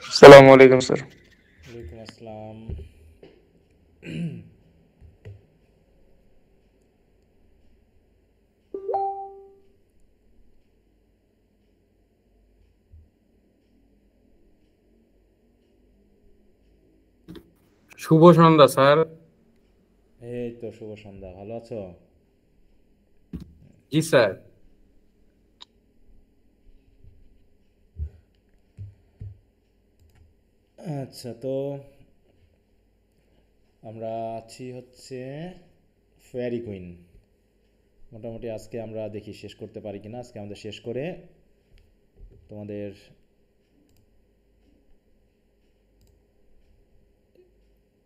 আসসালামু আলাইকুম স্যার। ওয়ালাইকুম আসসালাম। শুভ সন্ধ্যা স্যার। এই তো শুভ সন্ধ্যা, ভালো আছো? জি স্যার। আচ্ছা, তো আমরা আছি হচ্ছে ফেয়ারি কুইন। মোটামুটি আজকে আমরা দেখি শেষ করতে পারি কিনা। আজকে আমাদের শেষ করে তোমাদের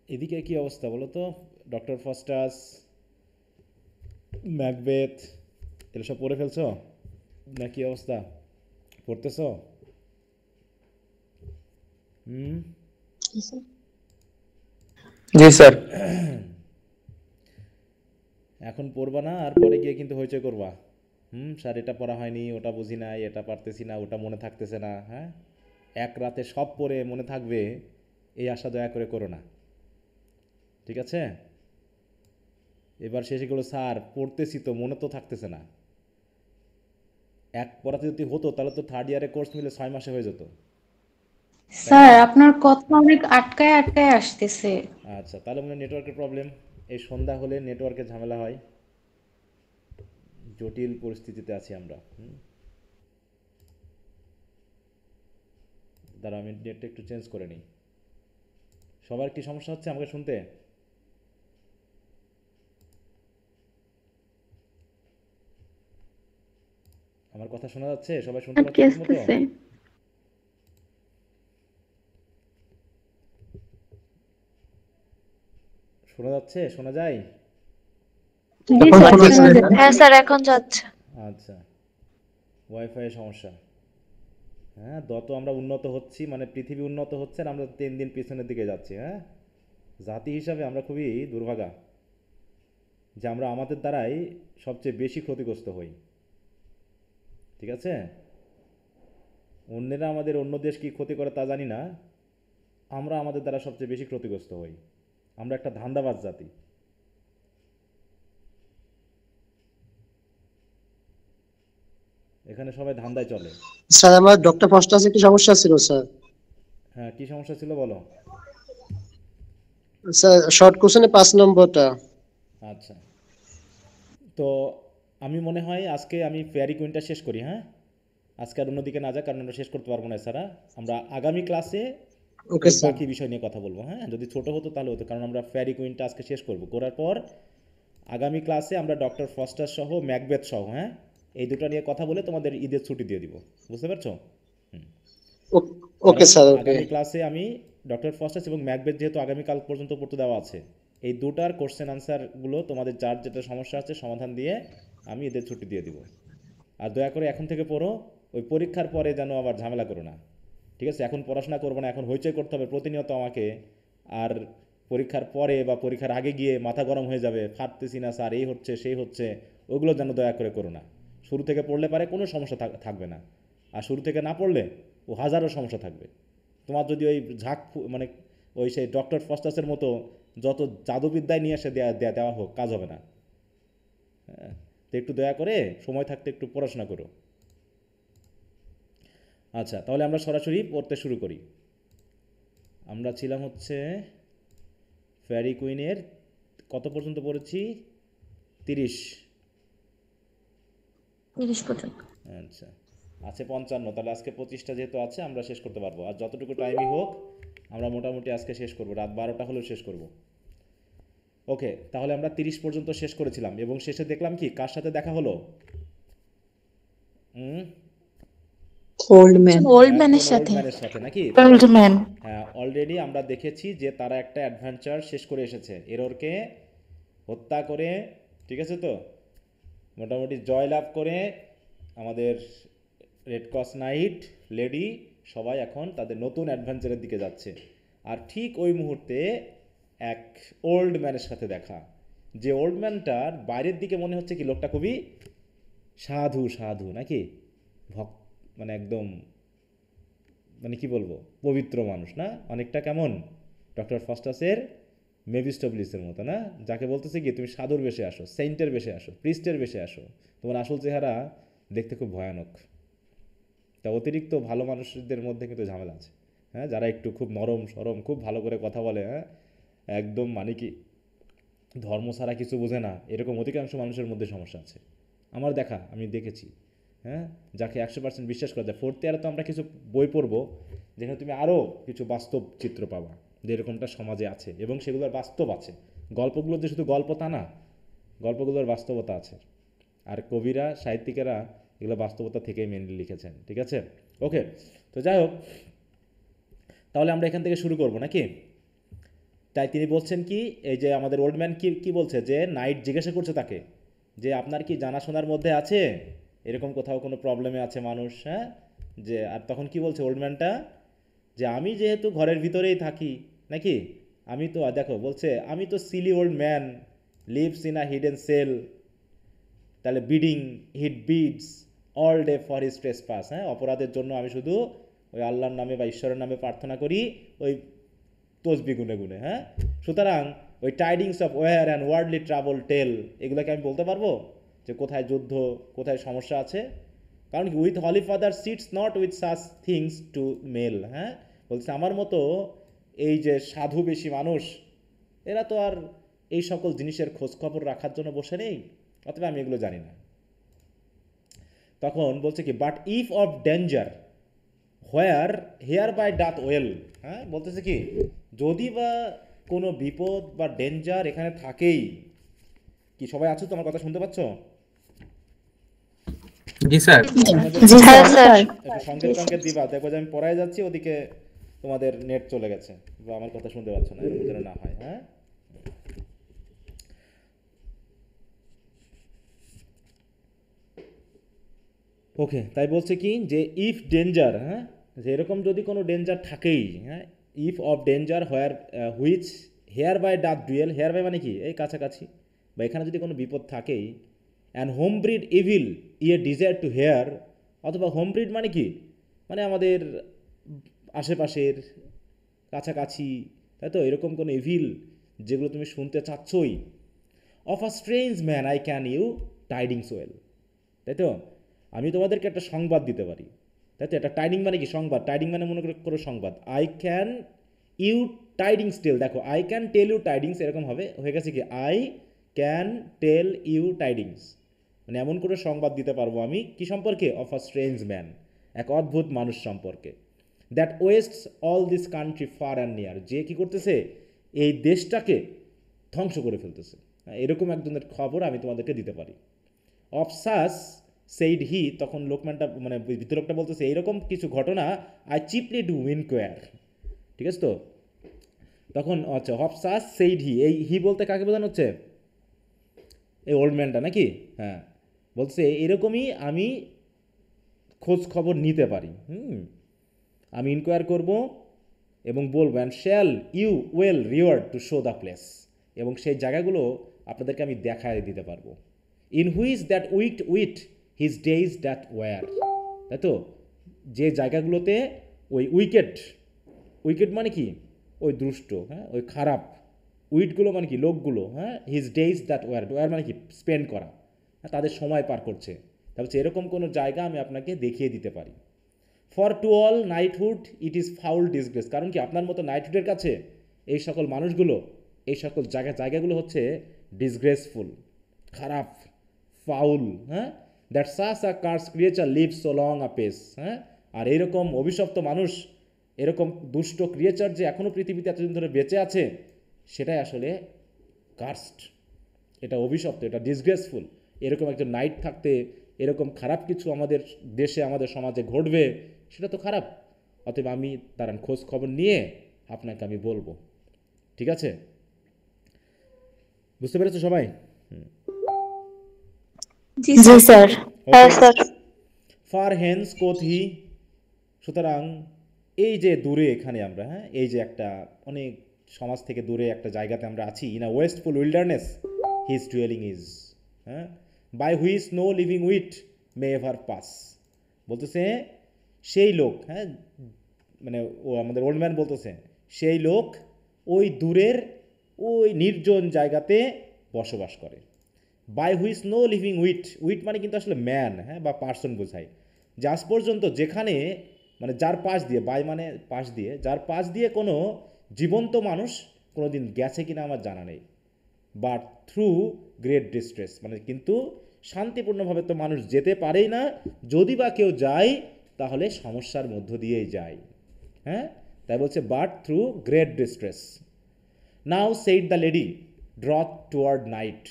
এদিকে কি অবস্থা বলো তো? ডক্টর ফস্টাস, ম্যাকবেথ, এগুলো সব পড়ে ফেলছো না? কি অবস্থা, পড়তেছো? হুম। জি স্যার। এখন পড়বা না, আর পরে গিয়ে কিন্তু হইচই করবা। স্যার এটা পড়া হয়নি, ওটা বুঝি নাই, এটা পারতেছি না, ওটা মনে থাকতেছে না। হ্যাঁ, এক রাতে সব পড়ে মনে থাকবে এই আশা দয়া করে করো না, ঠিক আছে? এবার শেষে গেলো স্যার পড়তেছি তো মনে তো থাকতেছে না। এক পড়াতে যদি হতো তাহলে তো থার্ড ইয়ারে কোর্স মিলে 6 মাসে হয়ে যেত, তাই স্যার না? আপনার কথা হ্যাঁ। অনেক আটকায় আটকায় আসতেছে। আচ্ছা, তাহলে মনে হয় নেটওয়ার্কের প্রবলেম। এই সন্ধ্যা হলে নেটওয়ার্কের ঝামেলা হয়। জটিল পরিস্থিতিতে আছি আমরা। দাঁড়া, আমি নেটটা একটু চেঞ্জ করে নিই। সবার কি সমস্যা হচ্ছে আমাকে শুনতে? আমার কথা শোনা যাচ্ছে? সবাই শুনতে আটকে পাচ্ছে ঠিক মতো? আসতেছে। শোনা যাচ্ছে, শোনা যায়? জি এখন স্যার, শোনা শোনা যায়? যাচ্ছে। হ্যাঁ স্যার, এখন যাচ্ছে। আচ্ছা, ওয়াইফাই সমস্যা। হ্যাঁ, যত আমরা উন্নত হচ্ছি, মানে পৃথিবী উন্নত হচ্ছে আর আমরা 3 দিন পিছনের দিকে যাচ্ছি। হ্যাঁ, জাতি হিসাবে আমরা খুবই দুর্ভাগা যে আমরা আমাদের দ্বারাই সবচেয়ে বেশি ক্ষতিগ্রস্ত হই, ঠিক আছে? অন্যেরা আমাদের অন্য দেশ কি ক্ষতি করে তা জানি না, আমরা আমাদের দ্বারা সবচেয়ে বেশি ক্ষতিগ্রস্ত হই। আমরা একটা ধান্দাবাজ জাতি। এখানে সবাই ধান্দায় চলে। স্যার আমার ডক্টর ফাস্টাসে কি সমস্যা ছিল স্যার? হ্যাঁ, কি সমস্যা ছিল বলো? স্যার শর্ট কোশ্চেনে 5 নম্বরটা। আচ্ছা, তো আমি মনে হয় আজকে আমি ফেয়ারি কুইনটা শেষ করি। হ্যাঁ, আজকে আর অন্যদিকে না যাক, কারণ আমরা শেষ করতে পারবো না এছাড়া। আমরা আগামী ক্লাসে ওকে ওই স্যার। বাকি বিষয় নিয়ে কথা বলবো। হ্যাঁ, যদি ছোট হতো তাহলে হতো, কারণ আমরা ফেয়ারি কুইনটা আজকে শেষ করব। করার পর আগামী ক্লাসে আমরা ডক্টর ফস্টার সহ ম্যাকবেথ সহ, হ্যাঁ, এই দুটো নিয়ে কথা বলে তোমাদের ঈদের ছুটি দিয়ে দিব। বুঝতে পারছো? ওকে কারণ স্যার। ওকে আগামী ক্লাসে আমি ডক্টর ফস্টাস এবং ম্যাকবেথ যেহেতু আগামীকাল পর্যন্ত পড়তে দেওয়া আছে, এই দুটার কোশ্চেন আনসারগুলো তোমাদের যার যেটা সমস্যা আছে সমাধান দিয়ে আমি এদের ছুটি দিয়ে দিব। আর দয়া করে এখন থেকে পড়ো, ওই পরীক্ষার পরে যেন আবার ঝামেলা করো না, ঠিক আছে? এখন পড়াশোনা করবো না, এখন হইচই করতে হবে প্রতিনিয়ত আমাকে। আর পরীক্ষার পরে বা পরীক্ষার আগে গিয়ে মাথা গরম হয়ে যাবে, ফাটতেছি না স্যার, এই হচ্ছে সেই হচ্ছে, ওগুলো যেন দয়া করে করো না। শুরু থেকে পড়লে পারে কোনো সমস্যা থাকবে না, আর শুরু থেকে না পড়লে ও হাজারো সমস্যা থাকবে। তোমার যদি ওই মানে ওই সেই ডক্টর ফস্টাসের মতো যত জাদুবিদ্যায় নিয়ে এসে দেওয়া হোক, কাজ হবে না। হ্যাঁ, তো একটু দয়া করে সময় থাকতে একটু পড়াশোনা করো। আচ্ছা, তাহলে আমরা সরাসরি পড়তে শুরু করি। আমরা ছিলাম হচ্ছে ফ্যারি কুইনের কত পর্যন্ত পড়েছি? 30। 30 পর্যন্ত। আচ্ছা, আছে 55, তাহলে আজকে 25টা যেহেতু আছে আমরা শেষ করতে পারবো। আর যতটুকু টাইমই হোক আমরা মোটামুটি আজকে শেষ করব, রাত 12টা হলেও শেষ করব। ওকে, তাহলে আমরা 30 পর্যন্ত শেষ করেছিলাম এবং শেষে দেখলাম কি কার সাথে দেখা হলো? হুম, ওল্ড ম্যান। ওল্ড একজন ম্যানের ওল্ড সাথে। ম্যানের সাথে, নাকি? Old man. হ্যাঁ, অলরেডি আমরা দেখেছি যে তারা একটা অ্যাডভেঞ্চার শেষ করে এসেছে, এররকে হত্যা করে, ঠিক আছে তো? মোটামুটি জয়লাভ করে আমাদের রেড ক্রস নাইট লেডি সবাই এখন তাদের নতুন অ্যাডভেঞ্চারের দিকে যাচ্ছে। আর ঠিক ওই মুহূর্তে এক ওল্ড ম্যানের সাথে দেখা, যে ওল্ড ম্যানটার বাইরের দিকে মনে হচ্ছে কি লোকটা খুবই সাধু সাধু, নাকি? ভক মানে একদম মানে কি বলবো, পবিত্র মানুষ না, অনেকটা কেমন ডক্টর ফস্টাসের মেভিস্টোবলিসের মতো না, যাকে বলতেছে কি তুমি সাধুর বেশে আসো, সেন্টের বেশে আসো, প্রিস্টের বেশে আসো, তোমার আসল চেহারা দেখতে খুব ভয়ানক। তা অতিরিক্ত ভালো মানুষদের মধ্যে কিন্তু ঝামেলা আছে, হ্যাঁ, যারা একটু খুব নরম সরম, খুব ভালো করে কথা বলে, হ্যাঁ, একদম মানে কি ধর্ম ছাড়া কিছু বোঝে না, এরকম অধিকাংশ মানুষের মধ্যে সমস্যা আছে। আমার দেখা, আমি দেখেছি, হ্যাঁ, যাকে 100% বিশ্বাস করা যায়। ফোর্থ ইয়ারে তো আমরা কিছু বই পড়বো যেখানে তুমি আরও কিছু বাস্তব চিত্র পাবা যে এরকমটা সমাজে আছে এবং সেগুলোর বাস্তব আছে। গল্পগুলো যে শুধু গল্প তা না, গল্পগুলোর বাস্তবতা আছে। আর কবিরা, সাহিত্যিকেরা এগুলো বাস্তবতা থেকেই মেনলি লিখেছেন, ঠিক আছে? ওকে, তো যাই হোক, তাহলে আমরা এখান থেকে শুরু করব নাকি? তাই তিনি বলছেন কি, এই যে আমাদের ওল্ড ম্যান কি বলছে, যে নাইট জিজ্ঞাসা করছে তাকে যে আপনার কি জানাশোনার মধ্যে আছে এরকম কোথাও কোনো প্রবলেমে আছে মানুষ, হ্যাঁ, যে আর তখন কি বলছে ওল্ড ম্যানটা, যে আমি যেহেতু ঘরের ভিতরেই থাকি নাকি, আমি তো দেখো বলছে আমি তো silly old man lives in a hidden cell, তাহলে bidding hit beads all day for his trespass, হ্যাঁ, অপরাধের জন্য আমি শুধু ওই আল্লাহর নামে বা ঈশ্বরের নামে প্রার্থনা করি ওই তসবি গুনে গুনে, হ্যাঁ। সুতরাং ওই tidings of war and worldly travel tell, এগুলোকে আমি বলতে পারবো যে কোথায় যুদ্ধ, কোথায় সমস্যা আছে। কারণ কি with holy father sits not with such things to mell, হ্যাঁ, বলছে আমার মতো এই যে সাধু বেশি মানুষ এরা তো আর এই সকল জিনিসের খোঁজ খবর রাখার জন্য বসে নেই, অথবা আমি এগুলো জানি না। তখন বলছে কি but if of danger where hereby doth dwell, হ্যাঁ, বলতেছে কি যদি বা কোনো বিপদ বা ডেঞ্জার এখানে থাকেই, কি সবাই আছো, তোমার কথা শুনতে পাচ্ছ? জি স্যার। হ্যাঁ স্যার। একটু সংকেত সংকেত দিবা, দেখবো যে আমি পড়ায় যাচ্ছি ওদিকে তোমাদের নেট চলে গেছে বা আমার কথা শুনতে পাচ্ছ না, এরকম যেন না হয়, হ্যাঁ। ওকে, তাই বলছে কি যে ইফ ডেঞ্জার, হ্যাঁ, যে এরকম যদি কোনো ডেঞ্জার থাকেই, হ্যাঁ, if of danger where which hereby doth dwell, hereby মানে কি এই কাছাকাছি, বা এখানে যদি কোনো বিপদ থাকেই, অ্যান্ড হোম ব্রিড ইভিল ইয়ে ডিজায়ার টু হেয়ার, অথবা হোম ব্রিড মানে কি, মানে আমাদের আশেপাশের কাছাকাছি, তাই তো, এরকম কোনো ইভিল যেগুলো তুমি শুনতে চাচ্ছই, of a strange man I can you tidings well, তাই তো, আমি তোমাদেরকে একটা সংবাদ দিতে পারি, তাই তো, এটা টাইডিং মানে কি সংবাদ, টাইডিং মানে মনে করো সংবাদ, I can you tidings tell, দেখো I can tell you tidings এরকম হবে, হয়ে গেছে কি I can tell you tidings, মানে এমন করে সংবাদ দিতে পারবো আমি কি সম্পর্কে, অফ আ স্ট্রেঞ্জ ম্যান, এক অদ্ভুত মানুষ সম্পর্কে, that wastes all this country far and near, যে কী করতেছে এই দেশটাকে ধ্বংস করে ফেলতেছে, এরকম একজনের খবর আমি তোমাদেরকে দিতে পারি। অফ সাস সেইড হি, তখন লোকম্যানটা মানে ভিতরকটা বলতেছে এইরকম কিছু ঘটনা আই চিপলি ডু ইনকোয়ার, ঠিক আছে তো। তখন আচ্ছা, অফ সাস সেইড হি, এই হি বলতে কাকে বোঝানো হচ্ছে, এই ওল্ড ম্যানটা নাকি, হ্যাঁ, বলছে এরকমই আমি খোঁজ খবর নিতে পারি, আমি ইনকোয়ার করব এবং বলবো, and shall you well reward to show the place, এবং সেই জায়গাগুলো আপনাদেরকে আমি দেখায় দিতে পারবো, in which that wight his days that wear, তাই তো, যে জায়গাগুলোতে ওই উইকেট মানে কি ওই দুষ্ট, হ্যাঁ, ওই খারাপ, উইটগুলো মানে কি লোকগুলো, হ্যাঁ, হিজ ডেইজ দ্যাট ওয়ার মানে কি স্পেন্ড করা, হ্যাঁ, তাদের সময় পার করছে, তারপর এরকম কোনো জায়গা আমি আপনাকে দেখিয়ে দিতে পারি। For to all knighthood it is foul disgrace, কারণ কি আপনার মতো নাইটহুডের কাছে এই সকল মানুষগুলো, এই সকল জায়গাগুলো হচ্ছে ডিসগ্রেসফুল, খারাপ, ফাউল, হ্যাঁ, that such a curse creature live so long a pace, হ্যাঁ, আর এইরকম অভিশপ্ত মানুষ, এরকম দুষ্ট ক্রিয়েচার যে এখনও পৃথিবীতে এতদিন ধরে বেঁচে আছে, সেটাই আসলে কার্সড, এটা অভিশপ্ত, এটা ডিসগ্রেসফুল, এরকম একজন নাইট থাকতে এরকম খারাপ কিছু আমাদের দেশে আমাদের সমাজে ঘটবে, সেটা তো খারাপ, অতএব আমি তার খোঁজ খবর নিয়ে আপনাকে আমি বলবো, ঠিক আছে? বুঝতে পেরেছো সবাই? জি স্যার। হ্যাঁ স্যার। ফার হেন্স কোথ হি, সুতরাং এই যে দূরে এখানে আমরা, হ্যাঁ, এই যে একটা অনেক সমাজ থেকে দূরে একটা জায়গাতে আমরা আছি, in a wasteful wilderness his dwelling is, হ্যাঁ, by which no living wight may ever pass, বলতেছে সেই লোক, হ্যাঁ, মানে ও আমাদের ওল্ড ম্যান বলতেছে সেই লোক ওই দূরের ওই নির্জন জায়গাতে বসবাস করে। By which no living wight মানে কিন্তু আসলে ম্যান, হ্যাঁ, বা পার্সন বোঝায়। যে আজ পর্যন্ত যেখানে মানে যার পাশ দিয়ে, বাই মানে পাশ দিয়ে, যার পাশ দিয়ে কোনো জীবন্ত মানুষ কোনো দিন গেছে কিনা আমার জানা নেই। বাট থ্রু গ্রেট ডিস্ট্রেস মানে কিন্তু শান্তিপূর্ণভাবে তো মানুষ যেতে পারেই না, যদি বা কেউ যায় তাহলে সমস্যার মধ্য দিয়েই যায়। হ্যাঁ, তাই বলছে but through great distress. Now said the lady draweth toward night.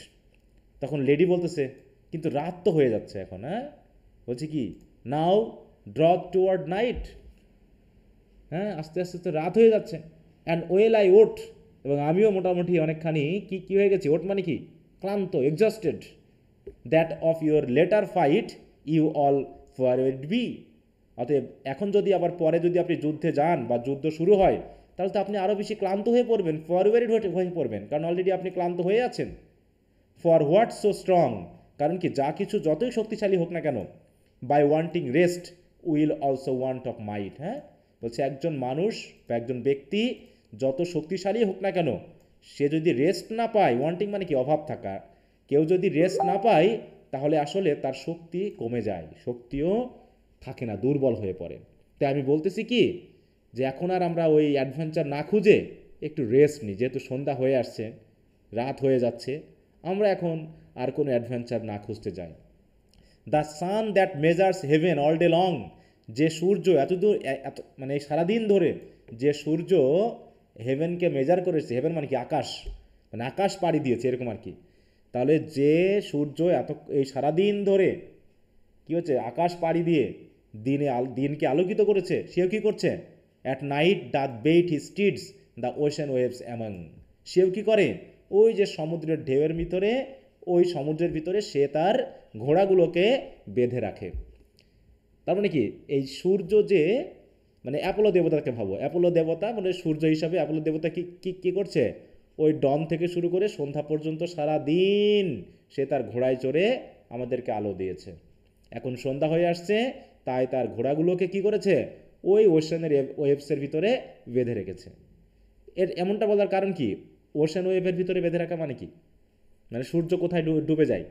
তখন লেডি বলতেছে কিন্তু রাত তো হয়ে যাচ্ছে এখন। হ্যাঁ, বলছে কি নাও ড্রথ টুয়ার্ড নাইট, হ্যাঁ, আস্তে আস্তে তো রাত হয়ে যাচ্ছে। অ্যান্ড ওয়েল আই ওট, এবং আমিও মোটামুটি অনেকখানি কি হয়ে গেছি, ওট মানে কি ক্লান্ত, exhausted. That of your later fight you all forwearied be. অতএব এখন যদি আবার পরে যদি আপনি যুদ্ধে যান বা যুদ্ধ শুরু হয় তাহলে তো আপনি আরও বেশি ক্লান্ত হয়ে পড়বেন, ফরওয়ার্ড হয়ে পড়বেন, কারণ অলরেডি আপনি ক্লান্ত হয়ে আছেন। ফর হোয়াট সো স্ট্রং, কারণ কি যা কিছু যতই শক্তিশালী হোক না কেন, by wanting rest will also want of might. হ্যাঁ, বলছে একজন মানুষ বা একজন ব্যক্তি যত শক্তিশালী হোক না কেন, সে যদি রেস্ট না পায়, ওয়ান্টিং মানে কি অভাব থাকা, কেউ যদি রেস্ট না পায় তাহলে আসলে তার শক্তি কমে যায়, শক্তিও থাকে না, দুর্বল হয়ে পড়ে। তাই আমি বলতেছি কি যে এখন আর আমরা ওই অ্যাডভেঞ্চার না খুঁজে একটু রেস্ট নিই, যেহেতু সন্ধ্যা হয়ে আসছে, রাত হয়ে যাচ্ছে, আমরা এখন আর কোনো অ্যাডভেঞ্চার না খুঁজতে যাই। The sun that measures heaven all day long, যে সূর্য এতদূর মানে সারাদিন ধরে যে সূর্য হেভেনকে মেজার করেছে, হেভেন মানে কি আকাশ, মানে আকাশ পাড়ি দিয়েছে এরকম আর কি। তাহলে যে সূর্য এই সারাদিন ধরে কী হচ্ছে আকাশ পাড়ি দিয়ে দিনকে আলোকিত করেছে, সেও কী করছে, at night doth bait his steeds the ocean waves among, সেও কী করে ওই যে সমুদ্রের ঢেউয়ের ভিতরে, ওই সমুদ্রের ভিতরে সে তার ঘোড়াগুলোকে বেঁধে রাখে। তার মানে কি এই সূর্য যে মানে অ্যাপোলো দেবতাকে ভাবো, অ্যাপোলো দেবতা মানে সূর্য হিসাবে অ্যাপোলো দেবতা কি করছে, ওই ডন থেকে শুরু করে সন্ধ্যা পর্যন্ত সারা দিন সে তার ঘোড়ায় চড়ে আমাদেরকে আলো দিয়েছে। এখন সন্ধ্যা হয়ে আসছে, তাই তার ঘোড়াগুলোকে কি করেছে, ওই ওশেনের ওয়েভসের ভিতরে বেঁধে রেখেছে। এর এমনটা বলার কারণ কি, ওশেন ওয়েভের ভিতরে বেঁধে রাখা মানে কি, মানে সূর্য কোথায় ডুবে যায়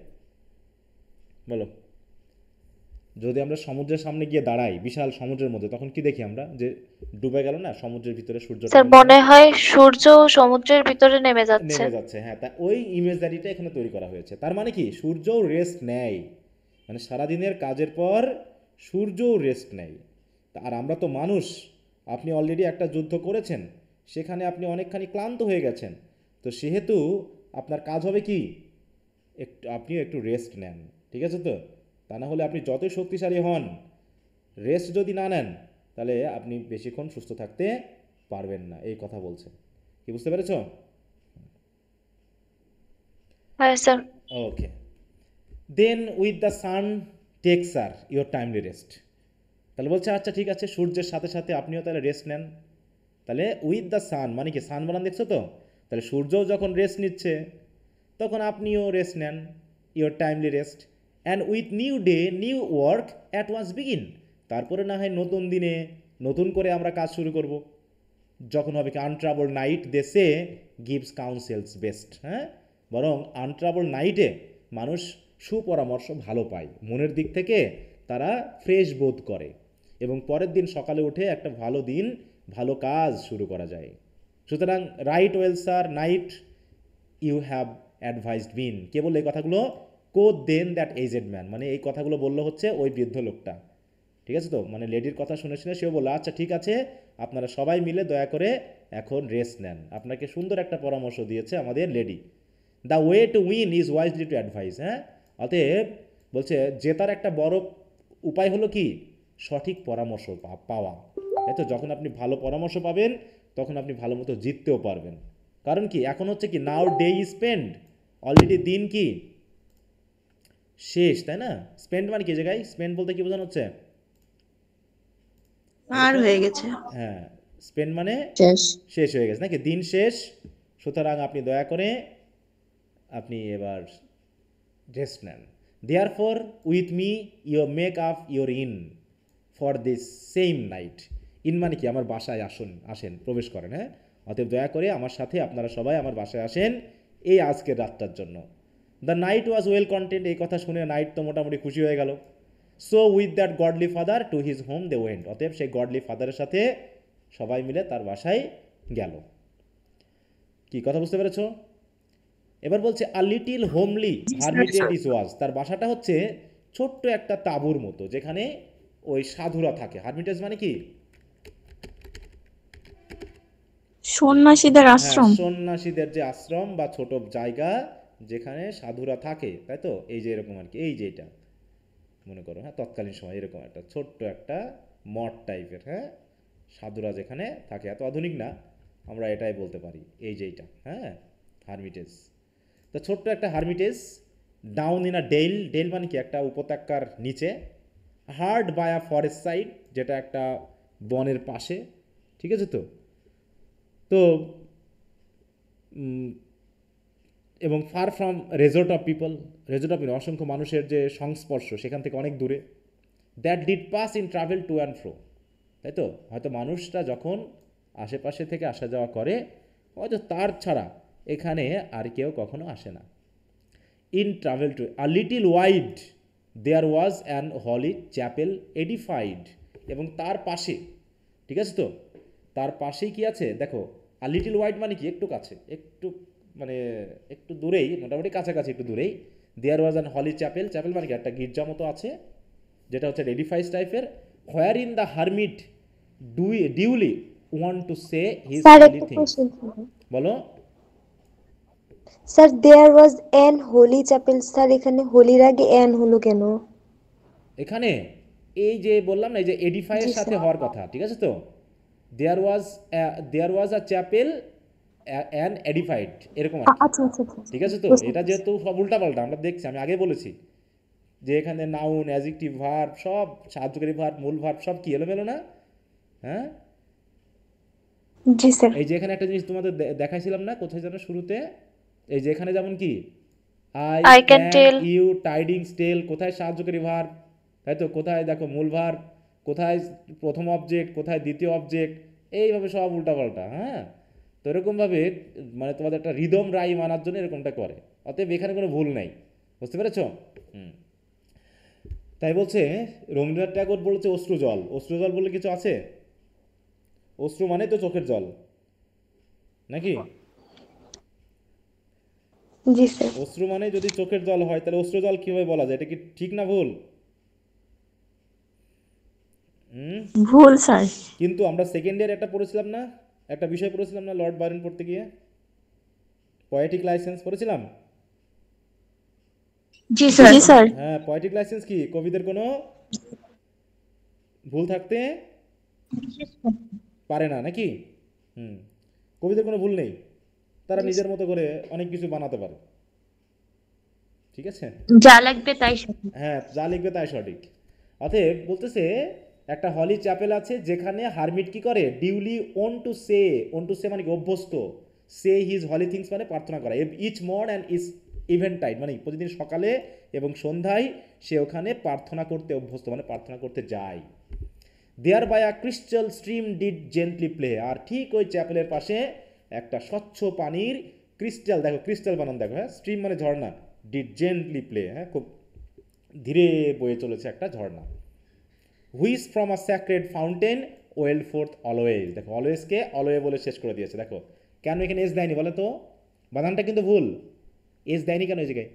বলো? যদি আমরা সমুদ্রের সামনে গিয়ে দাঁড়াই বিশাল সমুদ্রের মধ্যে, তখন কি দেখি আমরা, যে ডুবে গেল না সমুদ্রের ভিতরে সূর্য, স্যার মনে হয় সূর্য সমুদ্রের ভিতরে নেমে যাচ্ছে। হ্যাঁ, তা ওই ইমেজারিটা এখানে তৈরি করা হয়েছে। তার মানে কি সূর্যও রেস্ট নেয়, মানে সারাদিনের কাজের পর সূর্যও রেস্ট নেয়। আর আমরা তো মানুষ, আপনি অলরেডি একটা যুদ্ধ করেছেন, সেখানে আপনি অনেকখানি ক্লান্ত হয়ে গেছেন, তো সেহেতু আপনার কাজ হবে কি আপনিও একটু রেস্ট নেন, ঠিক আছে তো? তা না হলে আপনি যতই শক্তিশালী হন, রেস্ট যদি না নেন তাহলে আপনি বেশিক্ষণ সুস্থ থাকতে পারবেন না, এই কথা বলছে। কি বুঝতে পেরেছ? হ্যাঁ sir. Okay, then with the sun take sir your timely rest. তাহলে বলছে আচ্ছা ঠিক আছে, সূর্যের সাথে সাথে আপনিও তাহলে রেস্ট নেন। তাহলে উইথ দ্য সান মানে কি, সান বানান দেখছো তো, তাহলে সূর্যও যখন রেস্ট নিচ্ছে তখন আপনিও রেস্ট নেন, your timely rest. And with new day new work at once begin, তারপরে না হয় নতুন দিনে নতুন করে আমরা কাজ শুরু করব। যখন হবে কি আনট্রাবল নাইট দে সে গিভস কাউন্সেলস বেস্ট। হ্যাঁ, বরং আনট্রাবল নাইটে মানুষ সুপরামর্শ ভালো পায়, মনের দিক থেকে তারা ফ্রেশ বোধ করে, এবং পরের দিন সকালে উঠে একটা ভালো দিন ভালো কাজ শুরু করা যায়। সুতরাং right well sir knight you have advised mean, কে বললো এই কথাগুলো? Quoth then that aged man, মানে এই কথাগুলো বললো হচ্ছে ওই বৃদ্ধ লোকটা, ঠিক আছে তো? মানে লেডির কথা শুনে শুনে সেও বললো আচ্ছা ঠিক আছে, আপনারা সবাই মিলে দয়া করে এখন রেস্ট নেন, আপনাকে সুন্দর একটা পরামর্শ দিয়েছে আমাদের lady. The way to win is wisely to advise. হ্যাঁ, অতএব বলছে জেতার একটা বড় উপায় হলো কি, সঠিক পরামর্শ পাওয়া। তাই তো, যখন আপনি ভালো পরামর্শ পাবেন তখন আপনি ভালো মতো জিততেও পারবেন। কারণ কি এখন হচ্ছে কি নাও ডে ইজ স্পেন্ড, অলরেডি দিন কি শেষ, তাই না? স্পেন্ড মানে কি জায়গায়, স্পেন্ড বলতে কি বোঝানো হচ্ছে? পার হয়ে গেছে। হ্যাঁ, স্পেন্ড মানে শেষ। শেষ হয়ে গেছে নাকি, দিন শেষ। সুতরাং আপনি দয়া করে আপনি এবার রেস্ট নেন। Therefore with me you make up your inn for this same night, inn মানে কি আমার বাসায় আসেন প্রবেশ করেন, হ্যাঁ। অতএব দয়া করে আমার সাথে আপনারা সবাই আমার বাসায় আসেন এই আজকের রাতটার জন্য। The knight was well content, এই কথা শুনে নাইট তো মোটামুটি খুশি হয়ে গেল। So with that godly father to his home they went, অতএব সেই গডলি ফাদারের সাথে সবাই মিলে তার বাসায় গেল। কি কথা বুঝতে পেরেছ? এবার বলছে a little homely hermitage is was, তার বাসাটা হচ্ছে ছোট্ট একটা তাঁবুর মতো যেখানে ওই সাধুরা থাকে। হারমিটেজ মানে কি? সন্ন্যাসীদের হ্যাঁ, আশ্রম। সন্ন্যাসীদের যে আশ্রম বা ছোট জায়গা যেখানে সাধুরা থাকে, তাই তো? এই যে এরকম আর কি, এই যে এটা মনে করো, হ্যাঁ, তৎকালীন সময় এরকম একটা ছোট্ট একটা মঠ টাইপের, হ্যাঁ, সাধুরা যেখানে থাকে। এত আধুনিক না, আমরা এটাই বলতে পারি, এই যে এইটা, হ্যাঁ, হারমিটেজ। তো ছোট্ট একটা hermitage down in a dale, dale মানে কি একটা উপত্যকার নিচে, hard by a forest side, যেটা একটা বনের পাশে, ঠিক আছে তো? তো এবং far from resort of people, resort of অসংখ্য মানুষের যে সংস্পর্শ সেখান থেকে অনেক দূরে। That did pass in travel to and fro, তাই তো? হয়তো মানুষটা যখন আশেপাশে থেকে আসা যাওয়া করে, হয়তো তার ছাড়া এখানে আর কেউ কখনো আসে না। In travel to a little wide there was an holy chapel edified, এবং তার পাশে, ঠিক আছে তো, তার পাশেই কি আছে দেখো, আর লিটিল ওয়াইড মানে কি একটু কাছে, একটু মানে একটু দূরেই, মোটামুটি কাছাকাছি একটু দূরেই। There was an holy chapel, chapel মানে কি একটা গির্জা মতো আছে যেটা হচ্ছে রেডিফাইস টাইপের। Where in the hermit duly want to say his sir holy একটা থিংস। কোশ্চেন বলো। Sir there was an holy chapel, sir এখানে হোলির আগে অ্যান হলো কেন? এখানে এই যে বললাম না, এই যে এডিফাইয়ের জি সাথে স্যার। হওয়ার কথা, ঠিক আছে তো? দেয়ার ওয়াজ আ চ্যাপেল অ্যান এডিফাইড, এরকম আর কি, আচ্ছা আচ্ছা আচ্ছা ঠিক আছে তো? বুঝতে এটা পেরেছি। যেহেতু সব উল্টাপাল্টা আমরা দেখছি, আমি আগে বলেছি যে এখানে নাউন, অ্যাডজেক্টিভ, ভার্ব সব, সাহায্যকারী ভার্ব, মূল ভার্ব সব কি এলোমেলো না, হ্যাঁ? জি স্যার। এই যে এখানে একটা জিনিস তোমাদের দেখাইছিলাম না কোথায় যেন শুরুতে, এই যে এখানে যেমন কি I I can can, tell. You, tidings, tell, কোথায় সাহায্যকারী ভার্ব, তাই তো? কোথায় দেখো মূল ভার্ব, কোথায় প্রথম অবজেক্ট, কোথায় দ্বিতীয় অবজেক্ট, এইভাবে সব উল্টাপাল্টা, হ্যাঁ। তো এরকমভাবে মানে তোমাদের একটা রিদম রাইম আনার জন্য এরকমটা করে, অতএব এখানে কোনো ভুল নেই, বুঝতে পেরেছ? তাই বলছে রবীন্দ্রনাথ ট্যাগোর বলেছে অশ্রু জল, অশ্রু জল বলে কিছু আছে? অশ্রু মানে তো চোখের জল নাকি? জি স্যার। অশ্রু মানে যদি চোখের জল হয় তাহলে অশ্রু জল কিভাবে বলা যায়? এটা কি ঠিক না ভুল? ভুল স্যার। কিন্তু আমরা সেকেন্ড ইয়ার একটা পড়েছিলাম না, একটা বিষয় পড়েছিলাম না লর্ড বায়রন পড়তে গিয়ে, পোয়েটিক লাইসেন্স পড়েছিলাম। জি স্যার। জি স্যার। হ্যাঁ, পোয়েটিক লাইসেন্স কি কবিদের কোনো ভুল থাকতে পারে না নাকি? কবিদের কোনো ভুল নেই, তারা নিজের মতো করে অনেক কিছু বানাতে পারে, ঠিক আছে? যা লাগবে তাই সঠিক। হ্যাঁ, যা লিখবে তাই সঠিক। অতএব বলতেছে একটা হলি চ্যাপেল আছে যেখানে হারমিট কি করে, ডিউলি ওন টু সে মানে কি অভ্যস্ত, সে হিজ হলি থিংস মানে প্রার্থনা করা, each morn and is event time মানে প্রতিদিন সকালে এবং সন্ধ্যায় সে ওখানে প্রার্থনা করতে অভ্যস্ত, মানে প্রার্থনা করতে যায়। There by a crystal stream did gently play, আর ঠিক ওই চ্যাপেলের পাশে একটা স্বচ্ছ পানির ক্রিস্টাল, দেখো ক্রিস্টাল বানান দেখো, হ্যাঁ, স্ট্রিম মানে ঝর্ণা, ডিড জেন্টলি প্লে, হ্যাঁ, খুব ধীরে বয়ে চলেছে একটা ঝর্ণা। Which from a sacred fountain well forth always, দেখো অলওয়েজকে অলওয়ে বলে শেষ করে দিয়েছে। দেখো কেন এখানে এস দেয়নি বলে তো? বানানটা কিন্তু ভুল, এস দেয়নি কেন এই জায়গায়?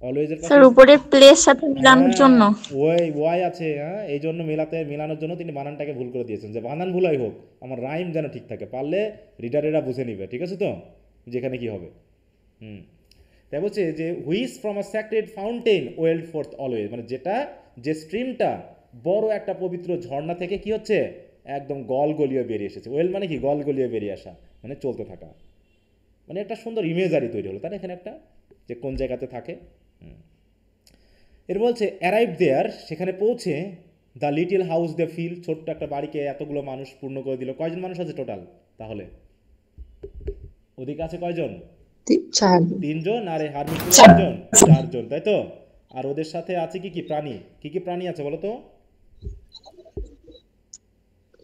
অলওয়েজের স্যার উপরের প্লের সাথে মিলানোর জন্য। ওয়াই আছে, হ্যাঁ, এই জন্য মেলানোর জন্য তিনি বানানটাকে ভুল করে দিয়েছেন, যে বানান ভুলাই হোক আমার রাইম যেন ঠিক থাকে, পারলে রিডারেরা বুঝে নিবে, ঠিক আছে তো, যেখানে কি হবে। তাই বলছে যে which from a sacred fountain well forth always, মানে যেটা, যে স্ট্রিমটা বড় একটা পবিত্র ঝর্ণা থেকে কি হচ্ছে, একদম গলিয়ে বেরিয়ে এসেছে। ওয়েল মানে কি গলিয়ে বেরিয়ে আসা, মানে চলতে থাকা, মানে একটা সুন্দর ইমেজারি তৈরি হলো তাই না এখানে একটা, যে কোন জায়গাতে থাকে। এর বলছে অ্যারাইভ দেয়ার, সেখানে পৌঁছে, the little house the fill, ছোট্ট একটা বাড়িকে এতগুলো মানুষ পূর্ণ করে দিল। কয়জন মানুষ আছে টোটাল তাহলে? ওদিকে আছে কয়জন? 3 জন, আর এই হারমিট 4 জন, তাই তো? আর ওদের সাথে আছে কি কি প্রাণী, কি কি প্রাণী আছে বলো তো?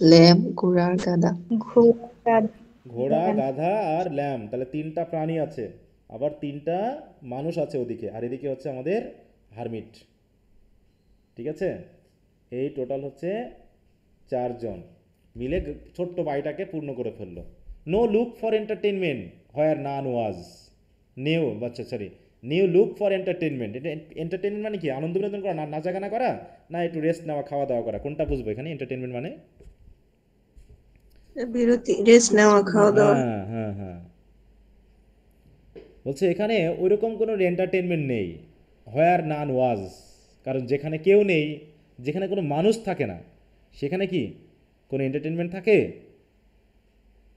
ল্যাম ঘোড়া গাধা ঘোড়া ঘোড়া, গাধা আর ল্যাম, তাহলে তিনটা প্রাণী আছে, আবার তিনটা মানুষ আছে ওদিকে, আর এদিকে হচ্ছে আমাদের হারমিট। ঠিক আছে, এই টোটাল হচ্ছে 4 জন মিলে ছোট্ট বাড়িটাকে পূর্ণ করে ফেললো। No look for entertainment where none was new, আচ্ছা sorry, new look for entertainment. এটা এন্টারটেনমেন্ট মানে কি? আনন্দ বিনোদন করা, নাচা গানা করা, না একটু রেস্ট নেওয়া, খাওয়া দাওয়া করা, কোনটা বুঝবো এখানে? এন্টারটেনমেন্ট মানে বিরতি রেস্ট নেওয়া খাওয়া দাওয়া হ্যাঁ হ্যাঁ হ্যাঁ, বলছে এখানে ওইরকম কোনো এন্টারটেনমেন্ট নেই, হোয়ার নান ওয়াজ, কারণ যেখানে কেউ নেই, যেখানে কোনো মানুষ থাকে না, সেখানে কি কোনো এন্টারটেনমেন্ট থাকে?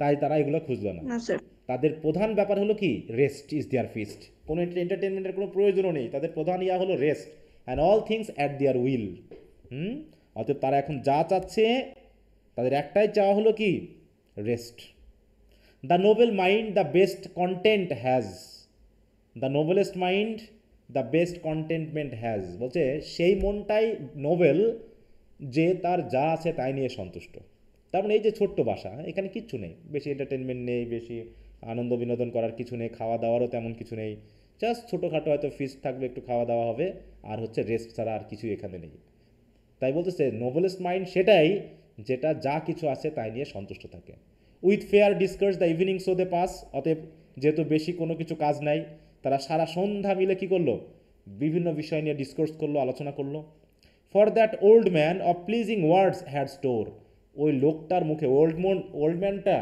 তাই তারা এগুলো খুঁজলো না। না স্যার তাদের প্রধান ব্যাপার হলো কি? Rest is their feast. কোনো এন্টারটেনমেন্টের কোনো প্রয়োজনও নেই, তাদের প্রধান ইয়া হলো rest, and all things at their will. অতএব তারা এখন যা চাচ্ছে, তাদের একটাই চাওয়া হলো কি? Rest. The Nobel mind the best content has, the noblest mind the best contentment has, বলছে সেই মনটাই নোবেল যে তার যা আছে তাই নিয়ে সন্তুষ্ট। তার মানে এই যে ছোট্ট বাসা, এখানে কিচ্ছু নেই, বেশি এন্টারটেনমেন্ট নেই, বেশি আনন্দ বিনোদন করার কিছু নেই, খাওয়া দাওয়ারও তেমন কিছু নেই, জাস্ট ছোটোখাটো হয়তো ফিস্ট থাকবে, একটু খাওয়া দাওয়া হবে, আর হচ্ছে রেস্ট ছাড়া আর কিছু এখানে নেই। তাই বলতেছে নোবেলেস্ট মাইন্ড সেটাই যেটা যা কিছু আছে তাই নিয়ে সন্তুষ্ট থাকে। With fair discourse the evening so they pass, অতএব যেহেতু বেশি কোনো কিছু কাজ নাই, তারা সারা সন্ধ্যা মিলে কি করলো? বিভিন্ন বিষয় নিয়ে ডিসকোর্স করলো, আলোচনা করলো। For that old man of pleasing words had store, ওই লোকটার মুখে, ওল্ড ম্যানটা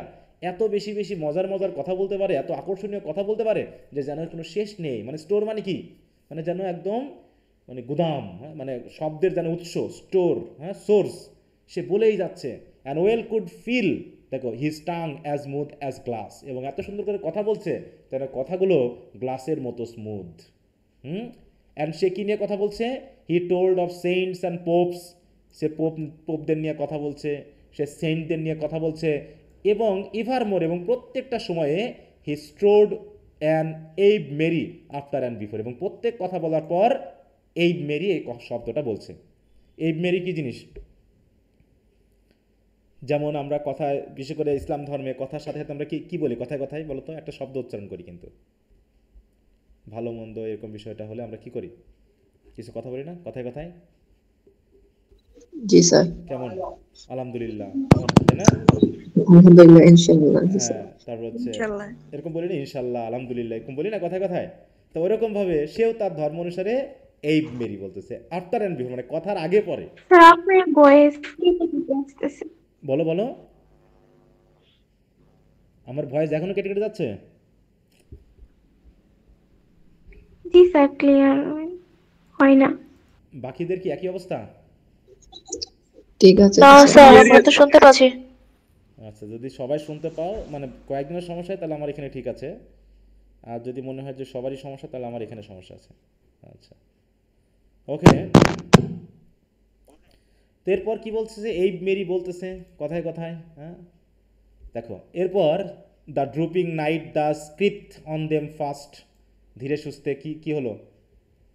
এত বেশি বেশি মজার মজার কথা বলতে পারে, এত আকর্ষণীয় কথা বলতে পারে যে যেন কোনো শেষ নেই। মানে স্টোর মানে কি? মানে যেন একদম মানে গুদাম, হ্যাঁ, মানে শব্দের যেন উৎস, স্টোর, হ্যাঁ, সোর্স, সে বলেই যাচ্ছে। অ্যান্ড ওয়েল কুড ফিল, দেখো, his tongue as smooth as glass, এবং এত সুন্দর করে কথা বলছে যেন কথাগুলো গ্লাসের মতো স্মুথ। অ্যান্ড সে কী নিয়ে কথা বলছে? He told of saints and popes, সে পোপদের নিয়ে কথা বলছে, সে সেন্টদের নিয়ে কথা বলছে, এবং ইভারমোর, এবং প্রত্যেকটা সময়ে he strode an Ave Mary after and before, এবং প্রত্যেক কথা বলার পর এইব মেরি এই শব্দটা বলছে। এইব মেরি কী জিনিস? যেমন আমরা কথায়, বিশেষ করে ইসলাম ধর্মে কথার সাথে সাথে আমরা কি বলি? কথায় কথায় বলো তো, একটা শব্দ উচ্চারণ করি, কিন্তু ভালো মন্দ এরকম বিষয়টা হলে আমরা কি করি? কিছু কথা বলি না কথায় কথায়? জি স্যার কেমন? আলহামদুলিল্লাহ, তাই না? আলহামদুলিল্লাহ ইনশাআল্লাহ জি স্যার হ্যাঁ, তারপর হচ্ছে এরকম বলি না, ইনশাল্লাহ, আলহামদুলিল্লাহ, এরকম বলি না কথায় কথায়? তো ওইরকম ভাবে সেও তার ধর্ম অনুসারে এই মেরি বলতেছে, আফটার অ্যান্ড বিফোর, মানে কথার আগে পরে। স্যার আপনার ভয়েস কেটে কেটে আসতেছে। বলো বলো, আমার ভয়েস এখনো কেটে কেটে যাচ্ছে? জি স্যার ক্লিয়ার হয় না। বাকিদের কি একই অবস্থা? ঠিক আছে না স্যার, আমরা তো শুনতে পাচ্ছি। আচ্ছা, যদি সবাই শুনতে পাও, মানে কয়েকদিনের সমস্যা হয়, তাহলে আমার এখানে ঠিক আছে, আর যদি মনে হয় যে সবারই সমস্যা, তাহলে আমার এখানে সমস্যা আছে। আচ্ছা, ওকে। এরপর কি বলতেছে? এই মেরি বলতেছে কথায় কথায়, হ্যাঁ, দেখো এরপর the drooping night the script on them fast, ধীরে সুস্থে কি হলো?